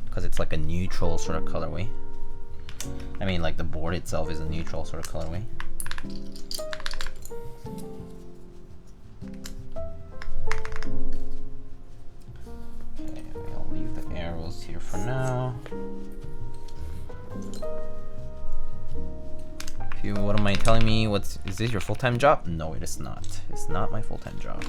Speaker 1: because it's like a neutral sort of colorway. I mean, like the board itself is a neutral sort of colorway. Okay, I'll leave the arrows here for now. If you wouldn't mind telling me, is this your full-time job? No, it is not. It's not my full-time job.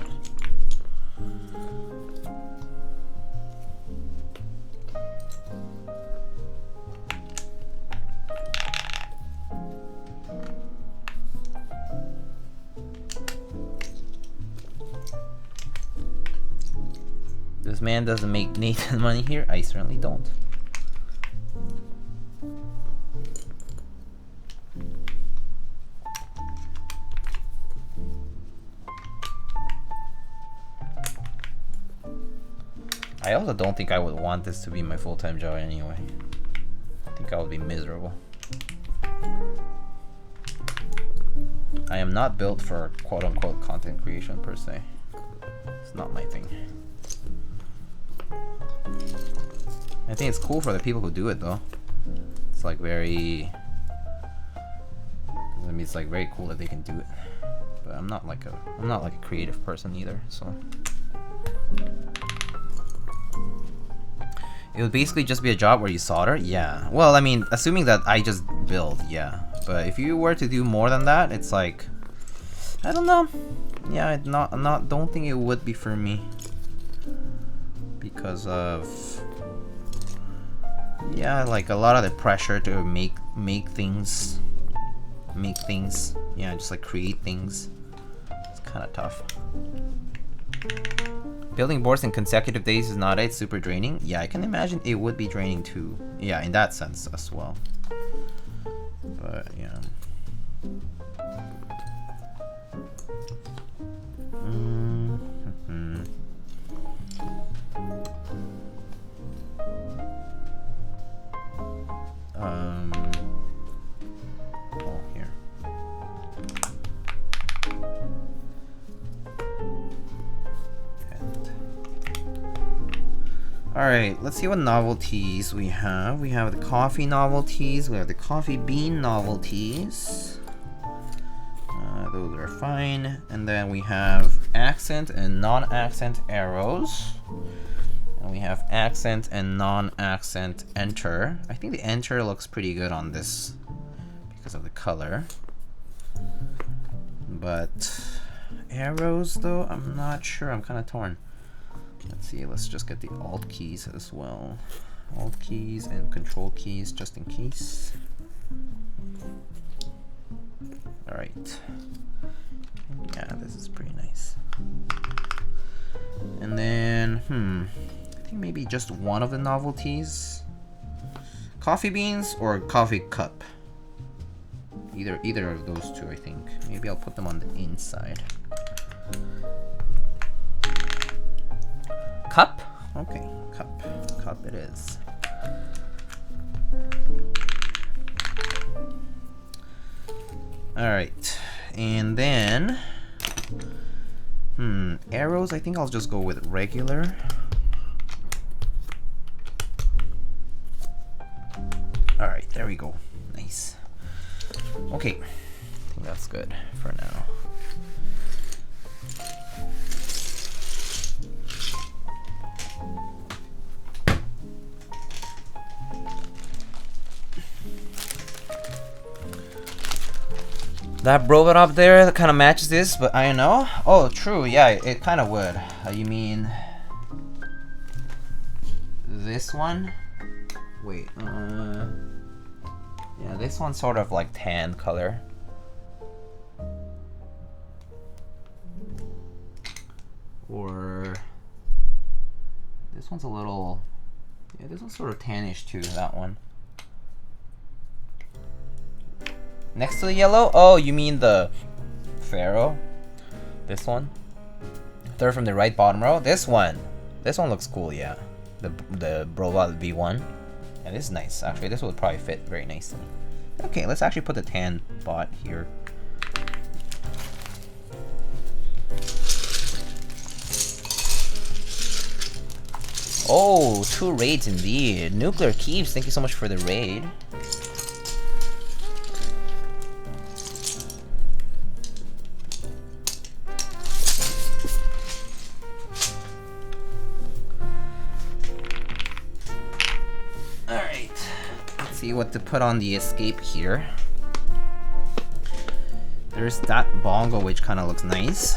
Speaker 1: This man doesn't make Nathan money here. I certainly don't. I also don't think I would want this to be my full-time job anyway. I think I would be miserable. I am not built for quote-unquote content creation per se. It's not my thing. I think it's cool for the people who do it though. It's like very... I mean, it's like very cool that they can do it. But I'm not like a creative person either, so... It would basically just be a job where you solder? Yeah. Well, I mean, assuming that I just build, yeah. But if you were to do more than that, it's like... I don't know. Yeah, don't think it would be for me. Because of... Yeah, like a lot of the pressure to make things. Yeah, just like create things. It's kind of tough. Building boards in consecutive days is not super draining. Yeah, I can imagine it would be draining too. Yeah, in that sense as well. But yeah. Oh, here. Alright, let's see what novelties we have. We have the coffee novelties, we have the coffee bean novelties. Those are fine. And then we have accent and non-accent arrows. And we have accent and non-accent enter. I think the enter looks pretty good on this because of the color. But arrows though, I'm not sure. I'm kind of torn. Let's see, let's just get the alt keys as well. Alt keys and control keys just in case. Alright. Yeah, this is pretty nice. And then, I think maybe just one of the novelties. Coffee beans or coffee cup. Either of those two, I think. Maybe I'll put them on the inside. Cup? Okay, cup. Cup it is. Alright, and then arrows, I think I'll just go with regular. Alright, there we go. Nice. Okay, I think that's good for now. That robot up there that kind of matches this, but I don't know. Oh, true. Yeah, it kind of would. You mean this one? Wait. Yeah, this one's sort of like tan color. one's a little, yeah, this one's sort of tannish too, that one. Next to the yellow? Oh, you mean the Pharaoh? This one? Third from the right bottom row? This one! This one looks cool, yeah. The Brovat V1. Yeah, this is nice. Actually, this would probably fit very nicely. Okay, let's actually put the tan bot here. Oh, 2 raids indeed. Nuclear Keeps, thank you so much for the raid. Alright, let's see what to put on the escape here. There's that bongo, which kind of looks nice,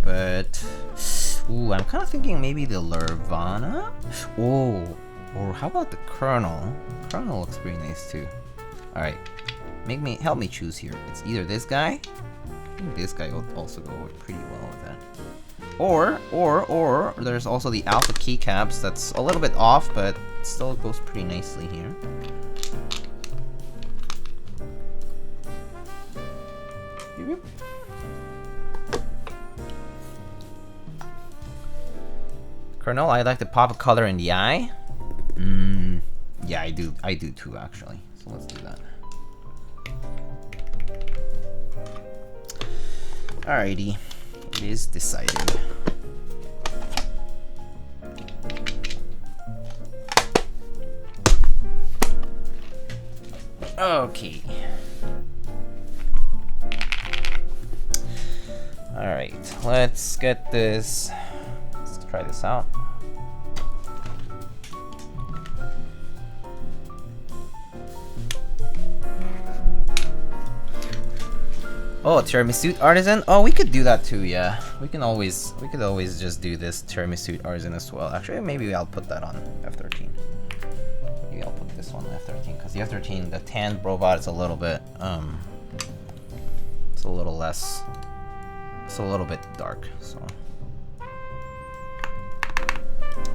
Speaker 1: but ooh, I'm kind of thinking maybe the Lurvana. Oh, or how about the Colonel? Colonel looks pretty nice too. All right, help me choose here. It's either this guy. I think this guy will also go pretty well with that. Or there's also the Alpha Keycaps. That's a little bit off, but still goes pretty nicely here. Colonel, I like to pop a color in the eye. Yeah, I do too actually. So let's do that. Alrighty, it is decided. Okay. Alright, let's get this. Let's try this out. Oh, Tiramisuit Artisan? Oh, we could do that too, yeah. We could always just do this Tiramisuit Artisan as well. Actually, maybe I'll put that on F13. Maybe I'll put this one on F13, because the F13, the tan Brovat is a little bit, it's a little less, it's a little bit dark, so.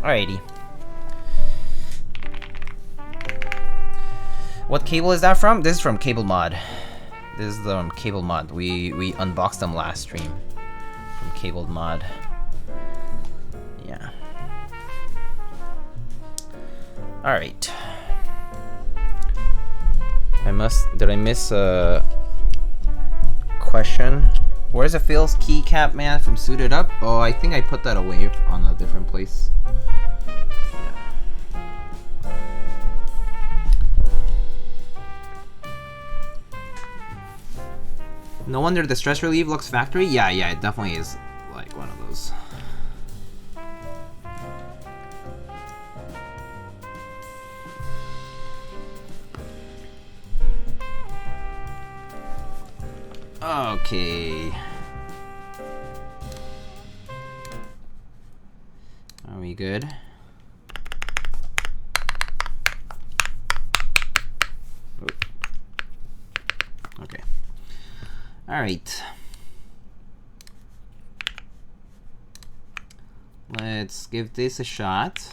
Speaker 1: Alrighty. What cable is that from? This is from Cable Mod. This is the Cable Mod. We unboxed them last stream from Cable Mod. Yeah. All right. Did I miss a question? Where's the Phil's Keycap man from Suited Up? Oh, I think I put that away on a different place. No wonder the stress relief looks factory. Yeah, it definitely is like one of those. Okay. Are we good? Okay. All right. Let's give this a shot.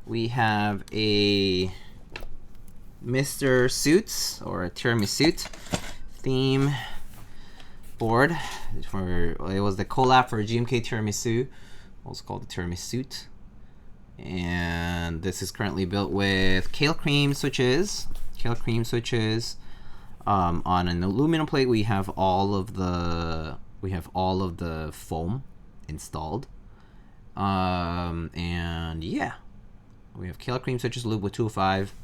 Speaker 1: We have a Mr. Suits or a Tiramisuit theme board. It was the collab for GMK Tiramisu. Also called the Tiramisuit. And this is currently built with Kailh cream switches. On an aluminum plate, we have all of the foam installed, and yeah, we have Kailh cream switches, lube with 205,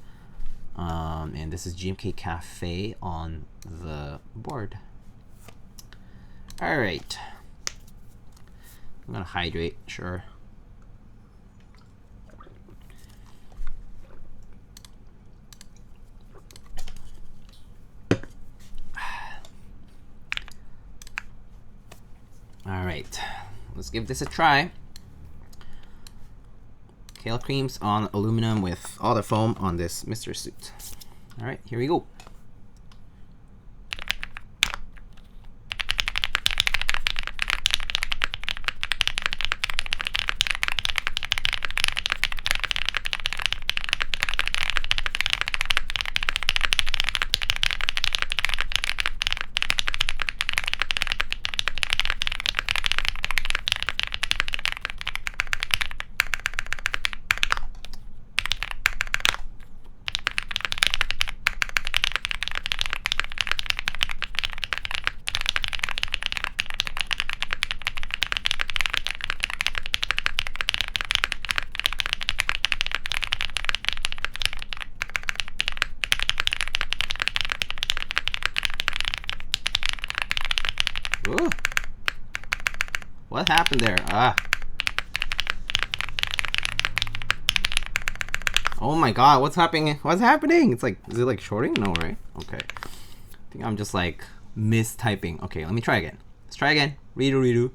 Speaker 1: and this is GMK Cafe on the board. All right, I'm gonna hydrate, sure. All right, let's give this a try. Kailh creams on aluminum with all the foam on this Mr. Suit. All right, here we go. What happened there? Oh my god, what's happening? What's happening? It's like, is it like shorting? No, right? Okay. I think I'm just like mistyping. Okay, let me try again. Let's try again. Redo.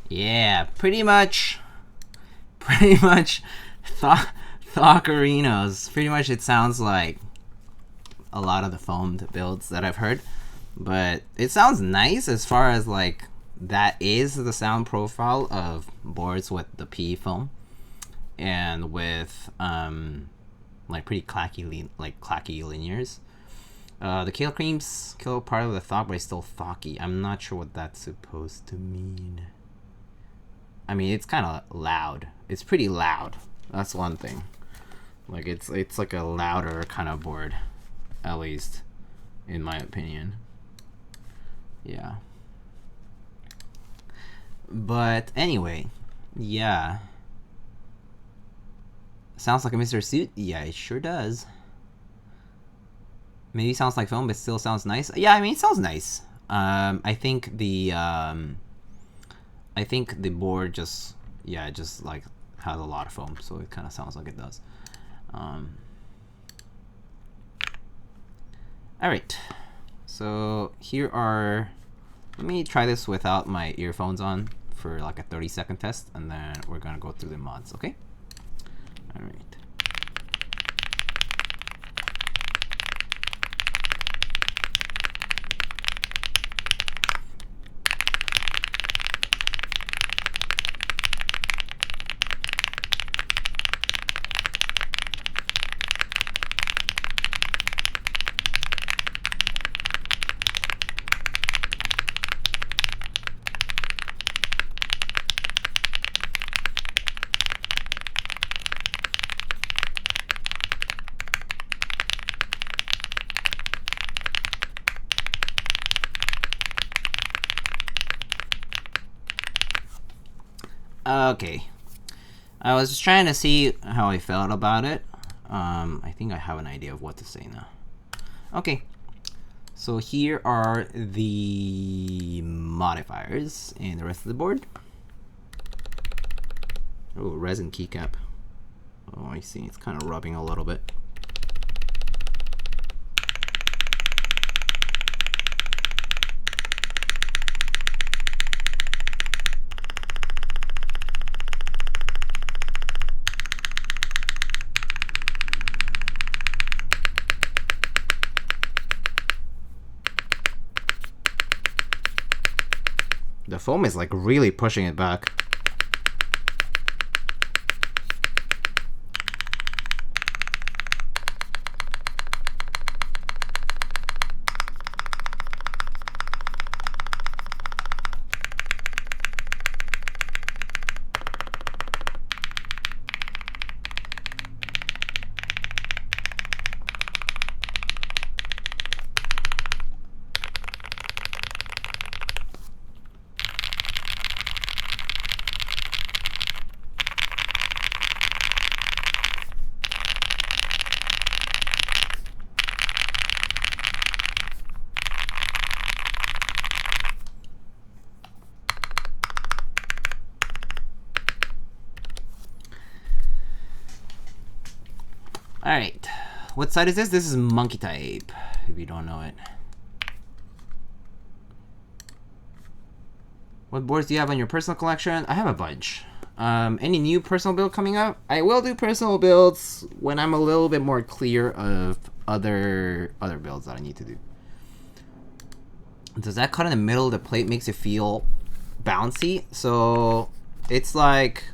Speaker 1: Yeah, pretty much Thocarinos. Pretty much it sounds like a lot of the foamed builds that I've heard. But it sounds nice as far as like that is the sound profile of boards with the P foam and with like pretty clacky linears. The Kailh creams kill part of the thock, but it's still thocky. I'm not sure what that's supposed to mean. I mean, it's kind of loud. It's pretty loud. That's one thing. Like it's like a louder kind of board, at least in my opinion. Yeah. But anyway, yeah. Sounds like a Mr. Suit? Yeah, it sure does. Maybe sounds like foam, but still sounds nice. Yeah, I mean, it sounds nice. I think the board just like has a lot of foam, so it kind of sounds like it does. All right, so here are. Let me try this without my earphones on for like a 30-second test, and then we're gonna go through the mods. Okay. All right. Okay, I was just trying to see how I felt about it. I think I have an idea of what to say now. Okay, so here are the modifiers and the rest of the board. Oh, resin keycap. Oh, I see. It's kind of rubbing a little bit. The foam is like really pushing it back. Alright, what side is this? This is monkey type, if you don't know it. What boards do you have on your personal collection? I have a bunch. Any new personal build coming up? I will do personal builds when I'm a little bit more clear of other builds that I need to do. Does that cut in the middle of the plate makes it feel bouncy? So it's like,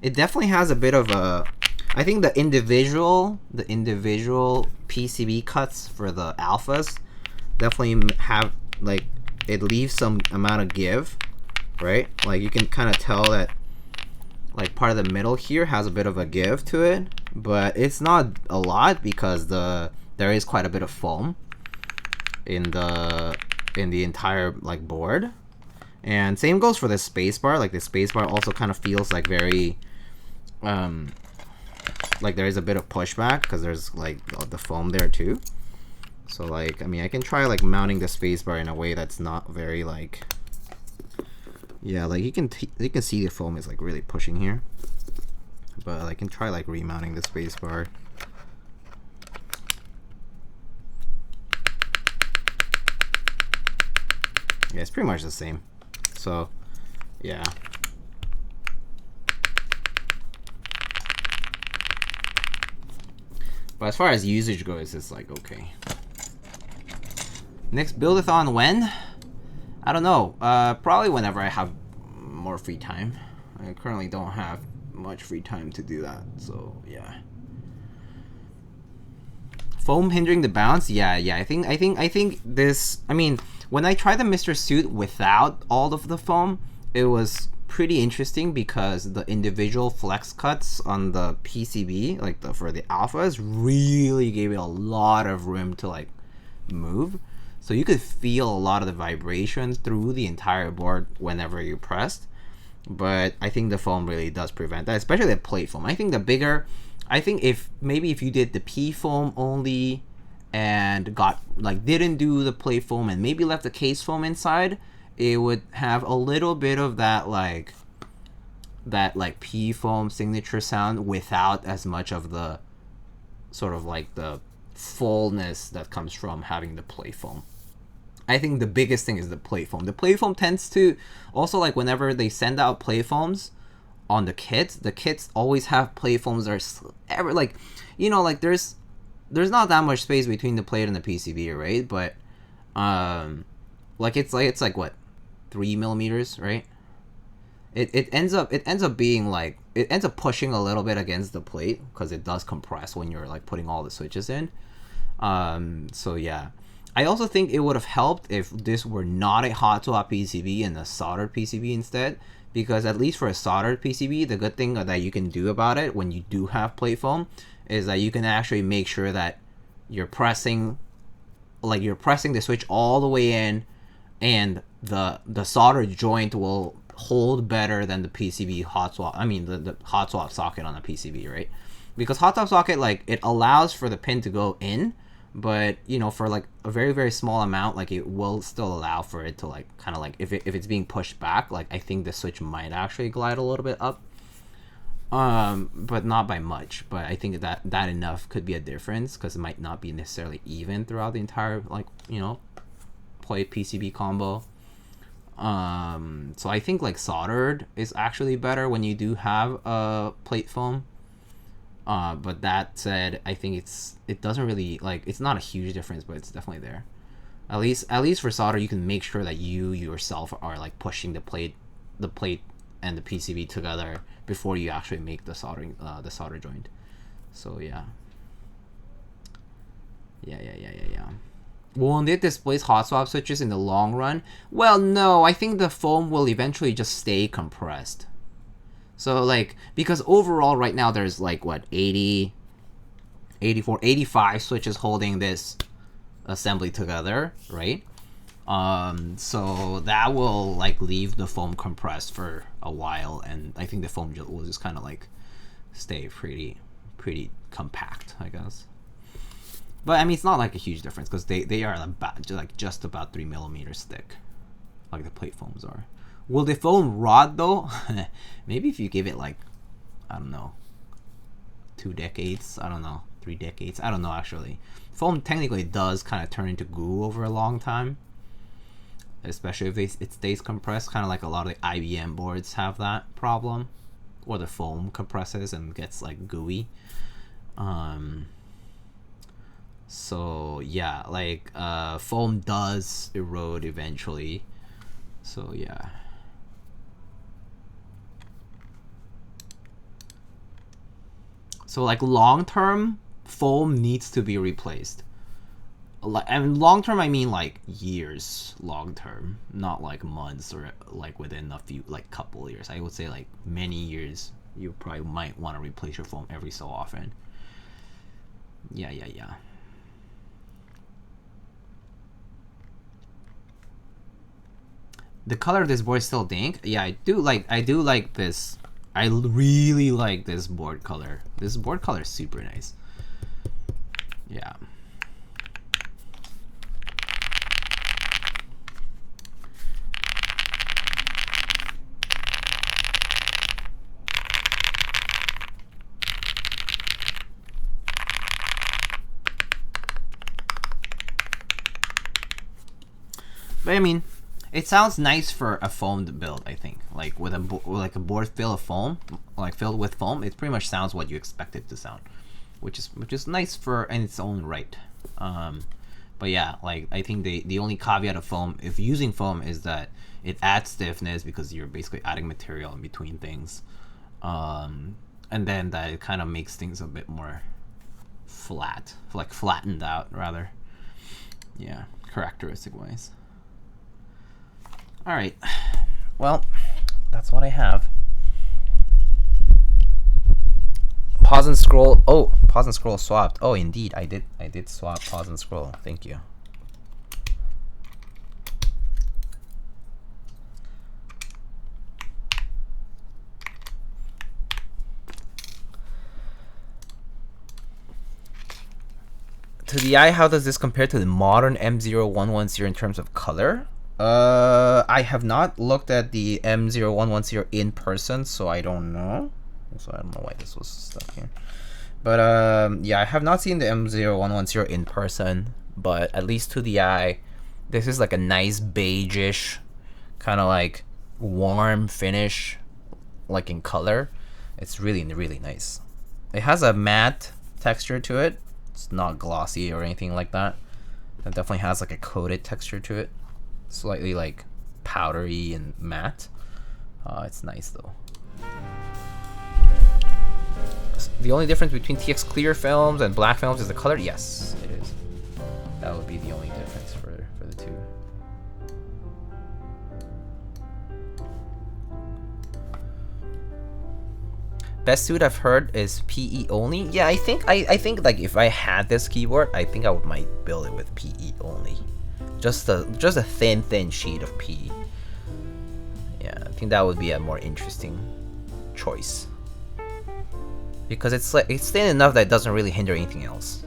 Speaker 1: it definitely has a bit of a, I think the individual PCB cuts for the alphas definitely have, like, it leaves some amount of give, right? Like you can kind of tell that like part of the middle here has a bit of a give to it, but it's not a lot because there is quite a bit of foam in the entire like board. And same goes for the spacebar. Like the spacebar also kind of feels like very like there is a bit of pushback because there's like the foam there too. So like, I mean, I can try like mounting the spacebar in a way that's not very like, yeah, like you can see the foam is like really pushing here, but I can try like remounting the spacebar. Yeah, it's pretty much the same. So yeah. But as far as usage goes, it's like okay. Next build-a-thon when? I don't know. Probably whenever I have more free time. I currently don't have much free time to do that, so yeah. Foam hindering the bounce? Yeah. I think this. I mean, when I tried the Mr. Suit without all of the foam, it was pretty interesting because the individual flex cuts on the PCB, like for the alphas, really gave it a lot of room to like move. So you could feel a lot of the vibrations through the entire board whenever you pressed. But I think the foam really does prevent that, especially the plate foam. I think if you did the P foam only and didn't do the plate foam and maybe left the case foam inside, it would have a little bit of that like P foam signature sound without as much of the sort of like the fullness that comes from having the plate foam. I think the biggest thing is the plate foam. The plate foam tends to also, like, whenever they send out plate foams on the kits always have plate foams that are like, you know, like there's not that much space between the plate and the PCB, right? But like it's like what, 3 millimeters, right? It ends up being like, it ends up pushing a little bit against the plate because it does compress when you're like putting all the switches in. So yeah. I also think it would have helped if this were not a hot swap PCB and a soldered PCB instead, because at least for a soldered PCB, the good thing that you can do about it when you do have plate foam is that you can actually make sure that you're pressing the switch all the way in, and the solder joint will hold better than the PCB hot swap. I mean the hot swap socket on a PCB, right? Because hot swap socket, like, it allows for the pin to go in, but you know, for like a very, very small amount, like it will still allow for it to like kind of like, if it's being pushed back, like I think the switch might actually glide a little bit up, but not by much. But I think that enough could be a difference, because it might not be necessarily even throughout the entire, like, you know, plate PCB combo. So I think like soldered is actually better when you do have a plate foam. But that said, I think it doesn't really, like, it's not a huge difference, but it's definitely there. At least for solder, you can make sure that you yourself are like pushing the plate and the PCB together before you actually make the solder joint. So yeah. Won't it displace hot swap switches in the long run? Well, no, I think the foam will eventually just stay compressed. So like, because overall right now there's like what, 80, 84, 85 switches holding this assembly together, right? So that will like leave the foam compressed for a while, and I think the foam will just kind of like stay pretty compact, I guess. But I mean, it's not like a huge difference, because they are about just about 3 millimeters thick, like the plate foams are. Will the foam rot though? Maybe if you give it like, I don't know, 2 decades. I don't know. 3 decades. I don't know actually. Foam technically does kind of turn into goo over a long time, especially if it stays compressed, kind of like a lot of the IBM boards have that problem, or the foam compresses and gets like gooey. So yeah, like foam does erode eventually. So yeah. So like long term, foam needs to be replaced. And long term, I mean like years long term, not like months or like within a few, like couple years. I would say like many years. You probably might want to replace your foam every so often. Yeah. The color of this board is still dank. Yeah, I do like this. I really like this board color. This board color is super nice. Yeah. But I mean, it sounds nice for a foamed build, I think. Like with a board filled with foam, it pretty much sounds what you expect it to sound, which is nice for in its own right. But yeah, like I think the only caveat of foam, if using foam, is that it adds stiffness because you're basically adding material in between things, and then that it kind of makes things a bit more flat, like flattened out rather. Yeah, characteristic wise. Alright, well, that's what I have. Pause and scroll. Oh, pause and scroll swapped. Oh, indeed, I did swap pause and scroll. Thank you. To the eye, how does this compare to the modern M0110 in terms of color? I have not looked at the M0110 in person, so I don't know. So I don't know why this was stuck here. But yeah, I have not seen the M0110 in person, but at least to the eye, this is like a nice beige-ish, kind of like warm finish, like in color. It's really, really nice. It has a matte texture to it. It's not glossy or anything like that. It definitely has like a coated texture to it. Slightly like powdery and matte. It's nice though. The only difference between TX clear films and black films is the color. Yes, it is. That would be the only difference for the two. Best suit I've heard is PE only. Yeah, I think like if I had this keyboard, I think I might build it with PE only. Just a thin sheet of PE. Yeah, I think that would be a more interesting choice. Because it's thin enough that it doesn't really hinder anything else.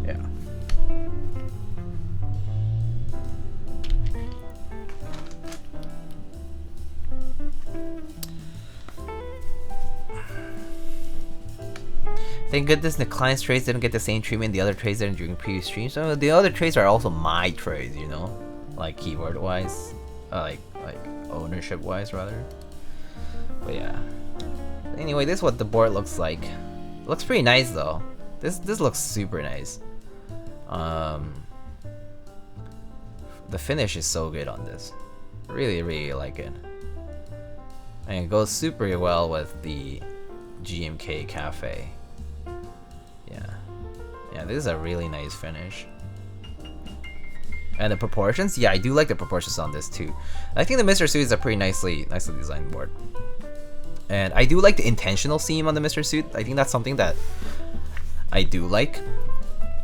Speaker 1: Yeah. Thank goodness the client's trays didn't get the same treatment the other trays didn't during previous streams. So the other trays are also my trays, you know, like keyboard wise, like ownership wise rather. But yeah. Anyway, this is what the board looks like. It looks pretty nice though. This looks super nice. The finish is so good on this. Really like it. And it goes super well with the GMK Cafe. Yeah, this is a really nice finish. And the proportions, yeah, I do like the proportions on this too. I think the Mr. Suit is a pretty nicely designed board. And I do like the intentional seam on the Mr. Suit. I think that's something that I do like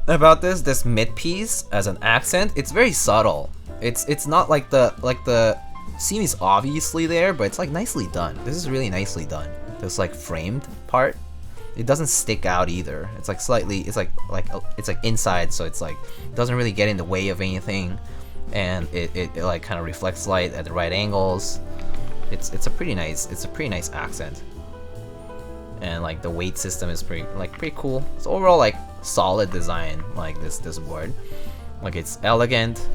Speaker 1: about this mid piece as an accent. It's very subtle. It's not like the seam is obviously there, but it's like nicely done. This is really nicely done. This like framed part. It doesn't stick out either. It's like slightly, it's like inside, so it's like it doesn't really get in the way of anything, and it like kind of reflects light at the right angles. It's a pretty nice accent. And like the weight system is pretty cool. It's overall like solid design, like this board. Like it's elegant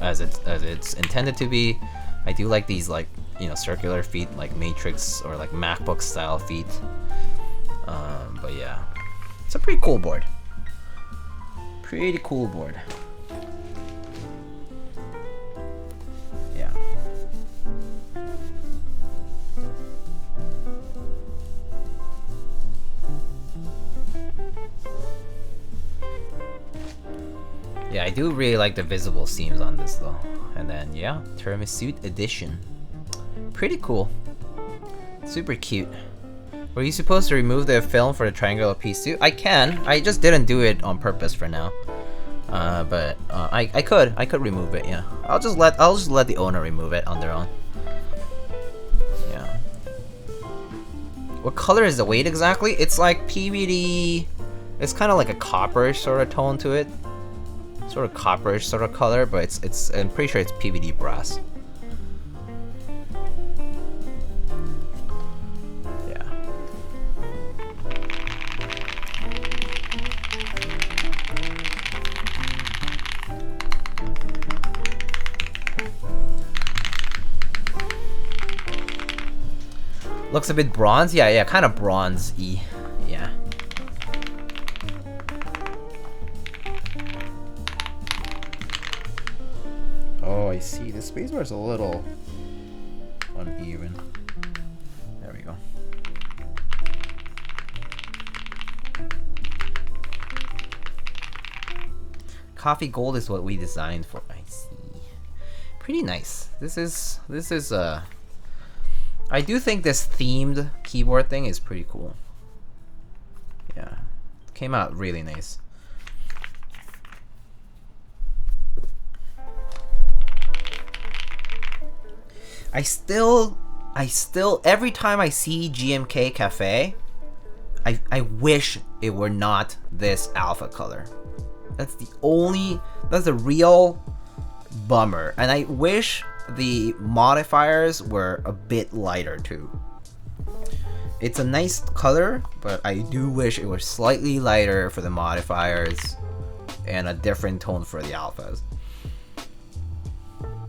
Speaker 1: as it's intended to be. I do like these like, you know, circular feet, like Matrix or like MacBook style feet. But yeah, it's a pretty cool board. Pretty cool board. Yeah. Yeah, I do really like the visible seams on this though. And then yeah, Tiramisuit edition. Pretty cool. Super cute. Were you supposed to remove the film for the triangular piece too? I can. I just didn't do it on purpose for now. But I could remove it. Yeah. I'll just let the owner remove it on their own. Yeah. What color is the weight exactly? It's like PVD. It's kind of like a copperish sort of tone to it. Sort of copperish sort of color, but it's I'm pretty sure it's PVD brass. Looks a bit bronze? Yeah, kind of bronze-y. Yeah. Oh, I see. The spacebar is a little uneven. There we go. Coffee gold is what we designed for. I see. Pretty nice. This is I do think this themed keyboard thing is pretty cool. Yeah, came out really nice. I still every time I see GMK Cafe, I wish it were not this alpha color. That's the real bummer. And I wish the modifiers were a bit lighter too. It's a nice color, but I do wish it was slightly lighter for the modifiers and a different tone for the alphas.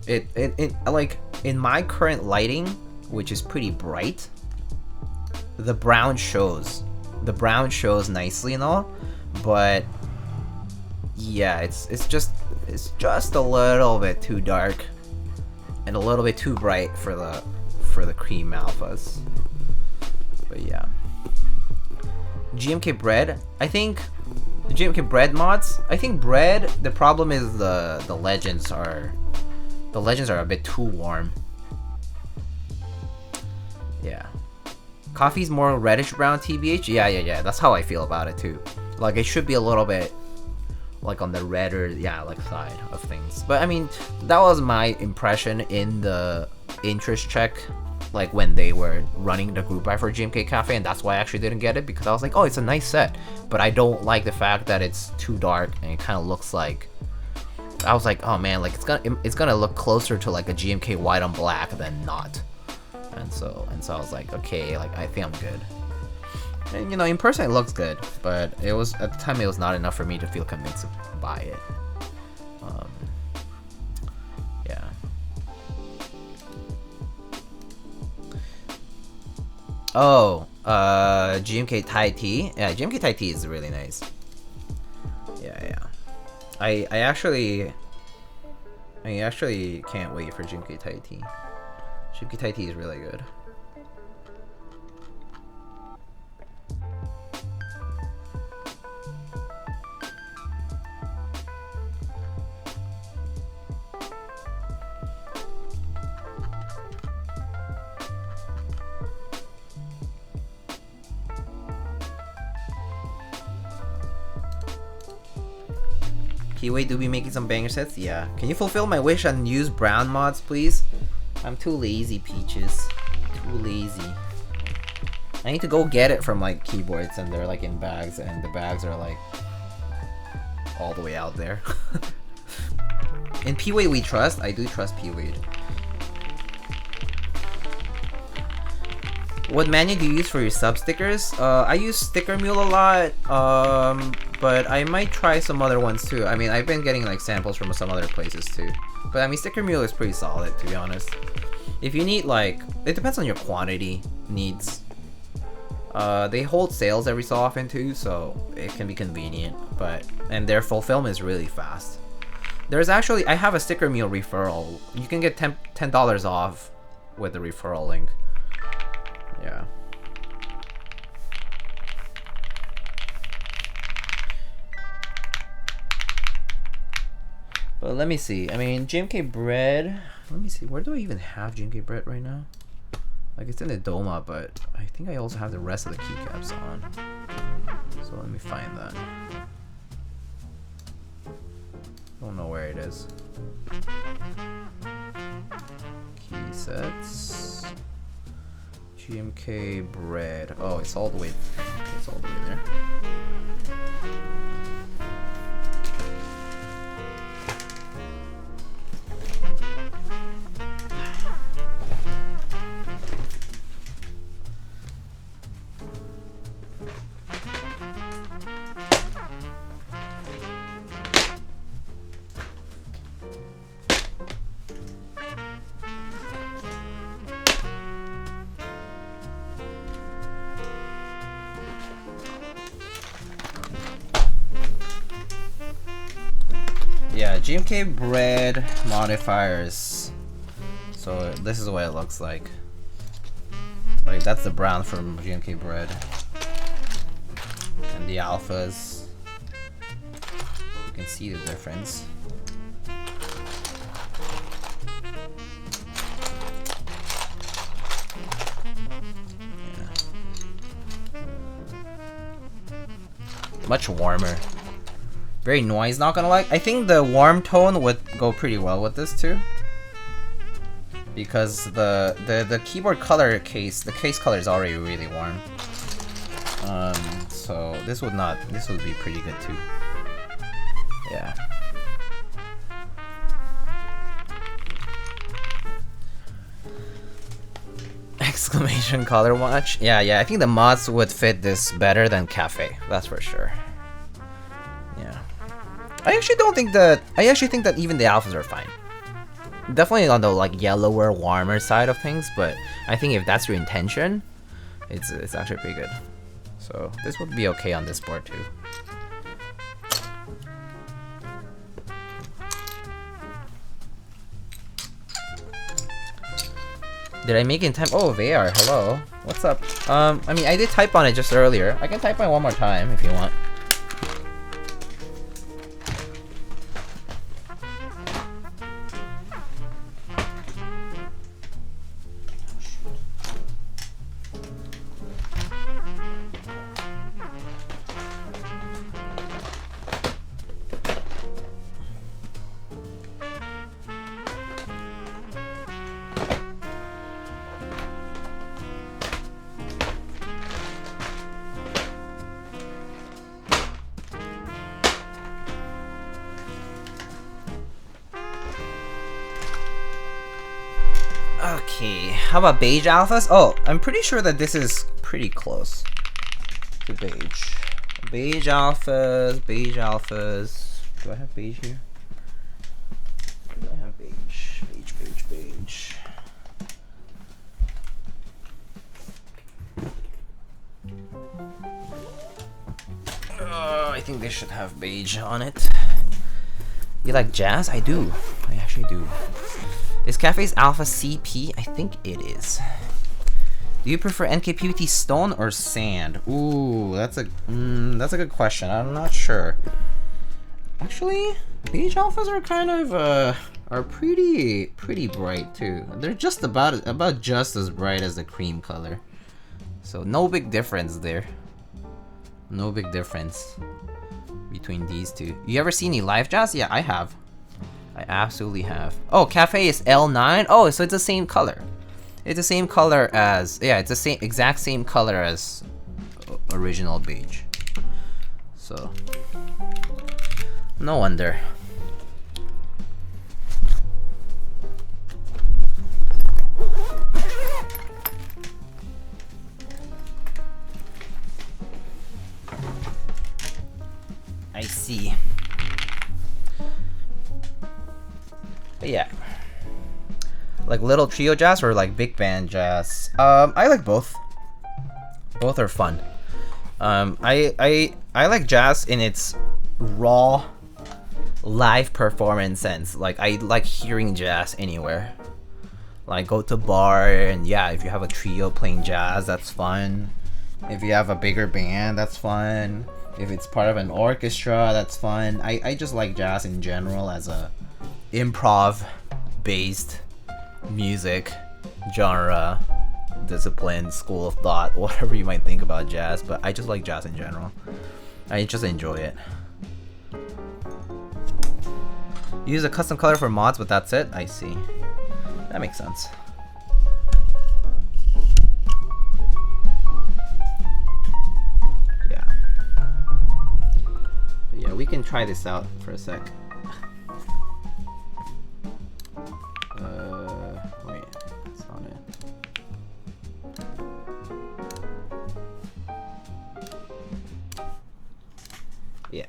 Speaker 1: It like in my current lighting, which is pretty bright, the brown shows. The brown shows nicely and all, but yeah, it's just a little bit too dark and a little bit too bright for the cream alphas. But yeah, GMK bread. I think the GMK bread mods. I think bread. The problem is the legends are a bit too warm. Yeah, coffee's more reddish brown TBH. Yeah. That's how I feel about it too. Like it should be a little bit like on the redder, like side of things. But I mean, that was my impression in the interest check, like when they were running the group buy for GMK Cafe, and that's why I actually didn't get it, because I was like, oh, it's a nice set, but I don't like the fact that it's too dark and it kind of looks like, I was like, oh man, like it's gonna look closer to like a GMK white on black than not. And so I was like, okay, like I think I'm good. And you know, in person it looks good, but it was at the time it was not enough for me to feel convinced to buy it. Yeah. Oh, GMK Thai tea. Yeah, GMK Thai tea is really nice. Yeah. I actually can't wait for GMK Thai tea. GMK Thai tea is really good. P-Way do be making some banger sets? Yeah. Can you fulfill my wish and use brown mods, please? I'm too lazy, Peaches. Too lazy. I need to go get it from like keyboards, and they're like in bags, and the bags are like all the way out there. In P-Way we trust. I do trust P-Way. What menu do you use for your sub stickers? I use Sticker Mule a lot, but I might try some other ones too. I mean, I've been getting like samples from some other places too. But I mean, Sticker Mule is pretty solid, to be honest. If you need like, it depends on your quantity needs. They hold sales every so often too, so it can be convenient. And their fulfillment is really fast. There's actually, I have a Sticker Mule referral. You can get $10 off with the referral link. Yeah. But let me see. I mean, GMK bread. Let me see. Where do I even have GMK bread right now? Like, it's in the Doma, but I think I also have the rest of the keycaps on. So let me find that. Don't know where it is. Key sets. GMK bread. Oh, it's all the way. Okay, it's all the way there. Yeah, GMK bread modifiers. So this is what it looks like. Like, that's the brown from GMK bread. And the alphas. You can see the difference. Yeah. Much warmer. Very noise, not gonna lie. I think the warm tone would go pretty well with this too, because the keyboard color case, the case color is already really warm. So this would be pretty good too. Yeah. Exclamation color watch. Yeah, I think the mods would fit this better than Cafe. That's for sure. I actually think that even the alphas are fine. Definitely on the like yellower, warmer side of things, but I think if that's your intention, it's actually pretty good. So this would be okay on this board too. Did I make it in time? Oh, they are. Hello. What's up? I mean, I did type on it just earlier. I can type on it one more time if you want. Okay, how about beige alphas? Oh, I'm pretty sure that this is pretty close to beige. Beige alphas. Do I have beige here? Do I have beige? Beige. I think they should have beige on it. You like jazz? I do. I actually do. Is Cafe's Alpha CP? I think it is. Do you prefer NKPVT stone or sand? Ooh, that's a good question. I'm not sure. Actually, beige alphas are kind of are pretty bright too. They're just about just as bright as the cream color. So no big difference there. No big difference between these two. You ever seen any live jazz? Yeah, I have. I absolutely have. Oh, Cafe is L9. Oh, so it's the same color. It's the same color as, yeah, it's the exact same color as original beige. So no wonder. see. But yeah. Like little trio jazz or like big band jazz? I like both. Both are fun. I like jazz in its raw live performance sense. Like I like hearing jazz anywhere. Like go to bar and yeah, if you have a trio playing jazz, that's fun. If you have a bigger band, that's fun. If it's part of an orchestra, that's fun. I just like jazz in general as a improv based music genre, discipline, school of thought, whatever you might think about jazz, but I just like jazz in general. I just enjoy it. Use a custom color for mods, but that's it? I see. That makes sense. Yeah. But yeah, we can try this out for a sec. Wait, that's not it. Yeah.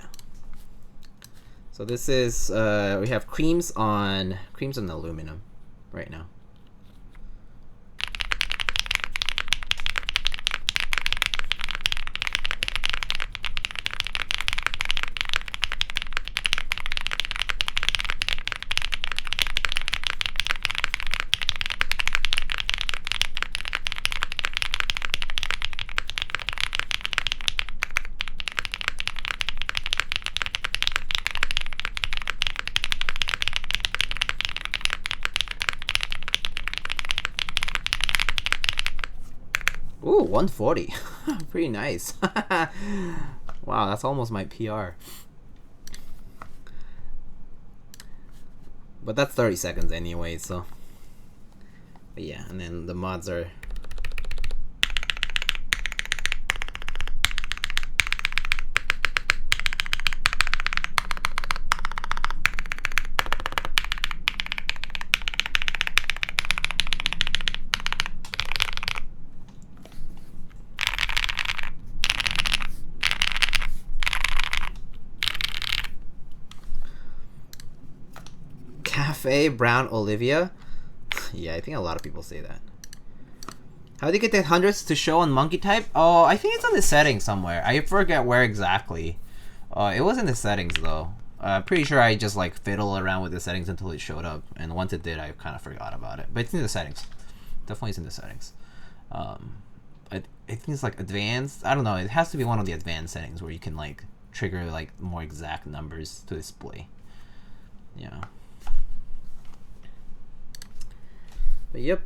Speaker 1: So this is we have creams on aluminum right now. Ooh, 140. Pretty nice. Wow, that's almost my PR. But that's 30 seconds anyway, so. But yeah, and then the mods are. Cafe Brown Olivia. Yeah, I think a lot of people say that. How do you get the hundreds to show on monkey type? Oh, I think it's on the settings somewhere. I forget where exactly. It was in the settings though. Pretty sure I just like fiddle around with the settings until it showed up, and once it did, I kind of forgot about it. But it's in the settings. Definitely, it's in the settings. I think it's like advanced. I don't know. It has to be one of the advanced settings where you can like trigger like more exact numbers to display. Yeah. But yep.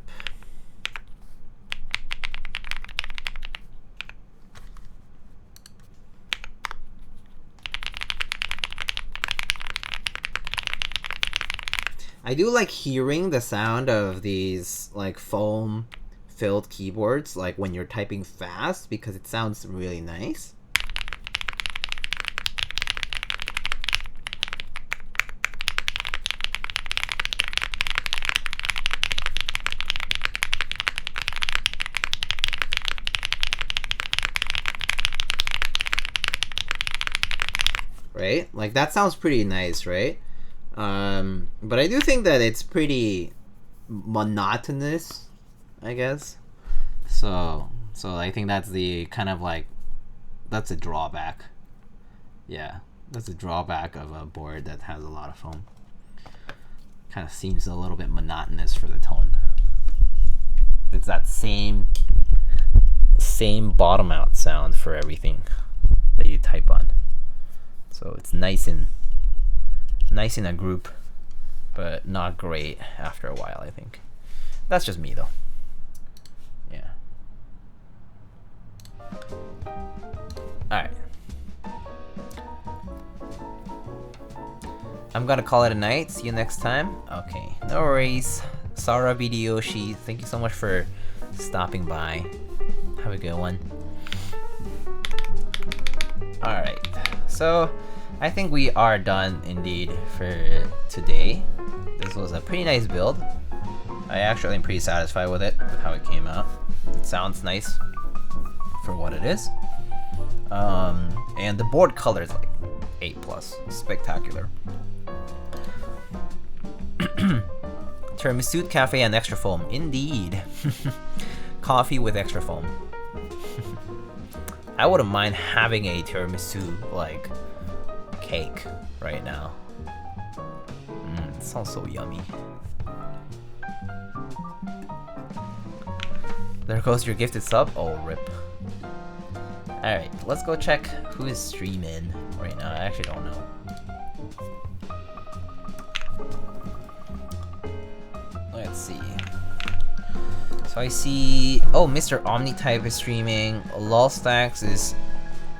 Speaker 1: I do like hearing the sound of these like foam filled keyboards like when you're typing fast because it sounds really nice. Right? Like that sounds pretty nice, right? But I do think that it's pretty monotonous, I guess. So I think that's the kind of like, that's a drawback. Yeah, that's a drawback of a board that has a lot of foam. Kind of seems a little bit monotonous for the tone. It's that same bottom out sound for everything that you type on. So it's nice in a group, but not great after a while, I think. That's just me though. Yeah. Alright. I'm gonna call it a night. See you next time. Okay, no worries. Sara Vidyoshi, thank you so much for stopping by. Have a good one. Alright, so I think we are done indeed for today. This was a pretty nice build. I actually am pretty satisfied with it, with how it came out. It sounds nice for what it is. And the board color is like 8 plus. Spectacular. Tiramisuit Cafe and extra foam. Indeed. Coffee with extra foam. I wouldn't mind having a tiramisu like cake right now. It sounds so yummy. There goes your gifted sub. Oh, rip. Alright, let's go check who is streaming right now. I actually don't know. Let's see. So I see... Oh, Mr. Omnitype is streaming. Lolstacks is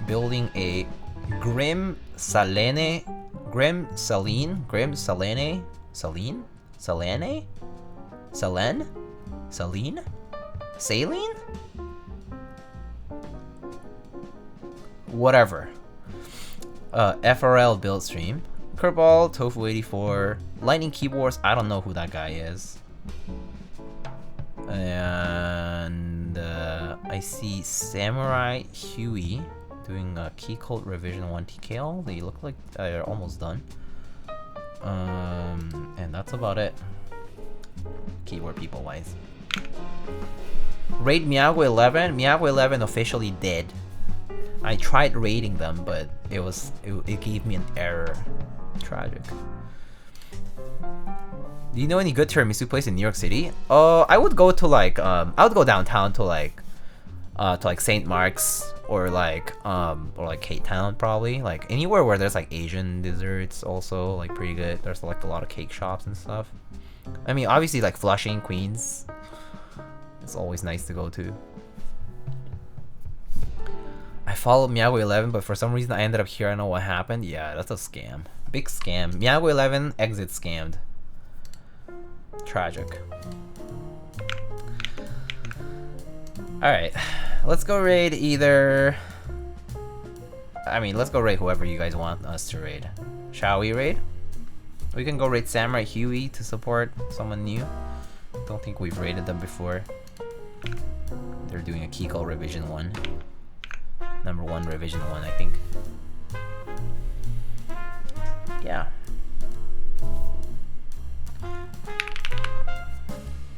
Speaker 1: building a Grim Saline? Saline? Whatever. FRL build stream. Kerbal, Tofu84, Lightning Keyboards, I don't know who that guy is. And I see Samurai Huey doing a Keycult Revision 1 TKL. They look like they're almost done. And that's about it. Keyboard people wise. Raid Miyago 11. Miyago 11 officially dead. I tried raiding them, but it gave me an error. Tragic. Do you know any good tiramisu place in New York City? I would go to like I would go downtown to like St. Mark's or like Cape Town probably. Like anywhere where there's like Asian desserts also like pretty good. There's like a lot of cake shops and stuff. I mean obviously like Flushing, Queens. It's always nice to go to. I followed Miyago 11, but for some reason I ended up here. I don't know what happened. Yeah, that's a scam. Big scam. Miyago 11 exit scammed. Tragic. Alright. Let's go raid either... I mean, let's go raid whoever you guys want us to raid. Shall we raid? We can go raid Samurai Huey to support someone new. Don't think we've raided them before. They're doing a Keycult Revision 1. Number 1 Revision 1, I think. Yeah.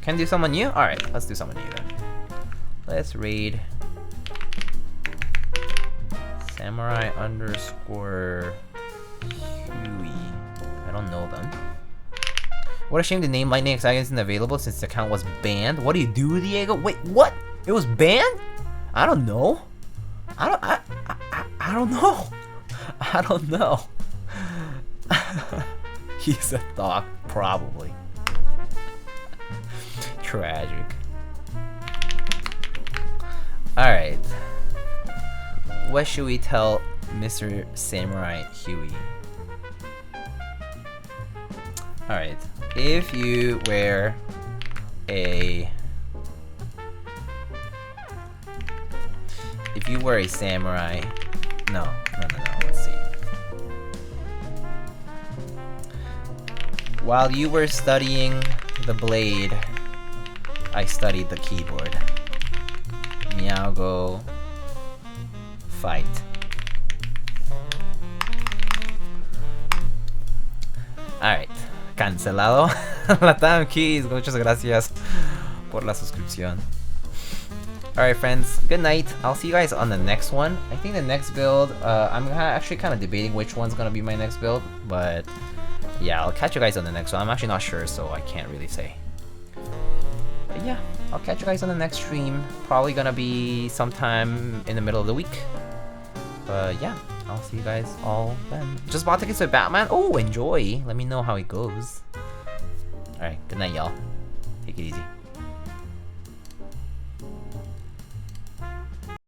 Speaker 1: Can do someone new? Alright, let's do someone new then. Let's raid Samurai _ Huey. I don't know them. What a shame the name Lightning X isn't available since the account was banned. What do you do, Diego? Wait, what? It was banned? I don't know. I don't know. I don't know. He's a thought, probably. Tragic. Alright. What should we tell Mr. Samurai Huey? Alright. If you wear a... If you were a samurai... No. Let's see. While you were studying the blade, I studied the keyboard. Miyago... Fight. Alright. Cancelado. Latam Keys, muchas gracias por la suscripción. Alright friends, good night. I'll see you guys on the next one. I think the next build, I'm actually kind of debating which one's gonna be my next build, but yeah, I'll catch you guys on the next one. I'm actually not sure, so I can't really say. But yeah, I'll catch you guys on the next stream. Probably gonna be sometime in the middle of the week. But yeah, I'll see you guys all then. Just bought tickets to Batman. Oh, enjoy. Let me know how it goes. Alright, good night y'all. Take it easy.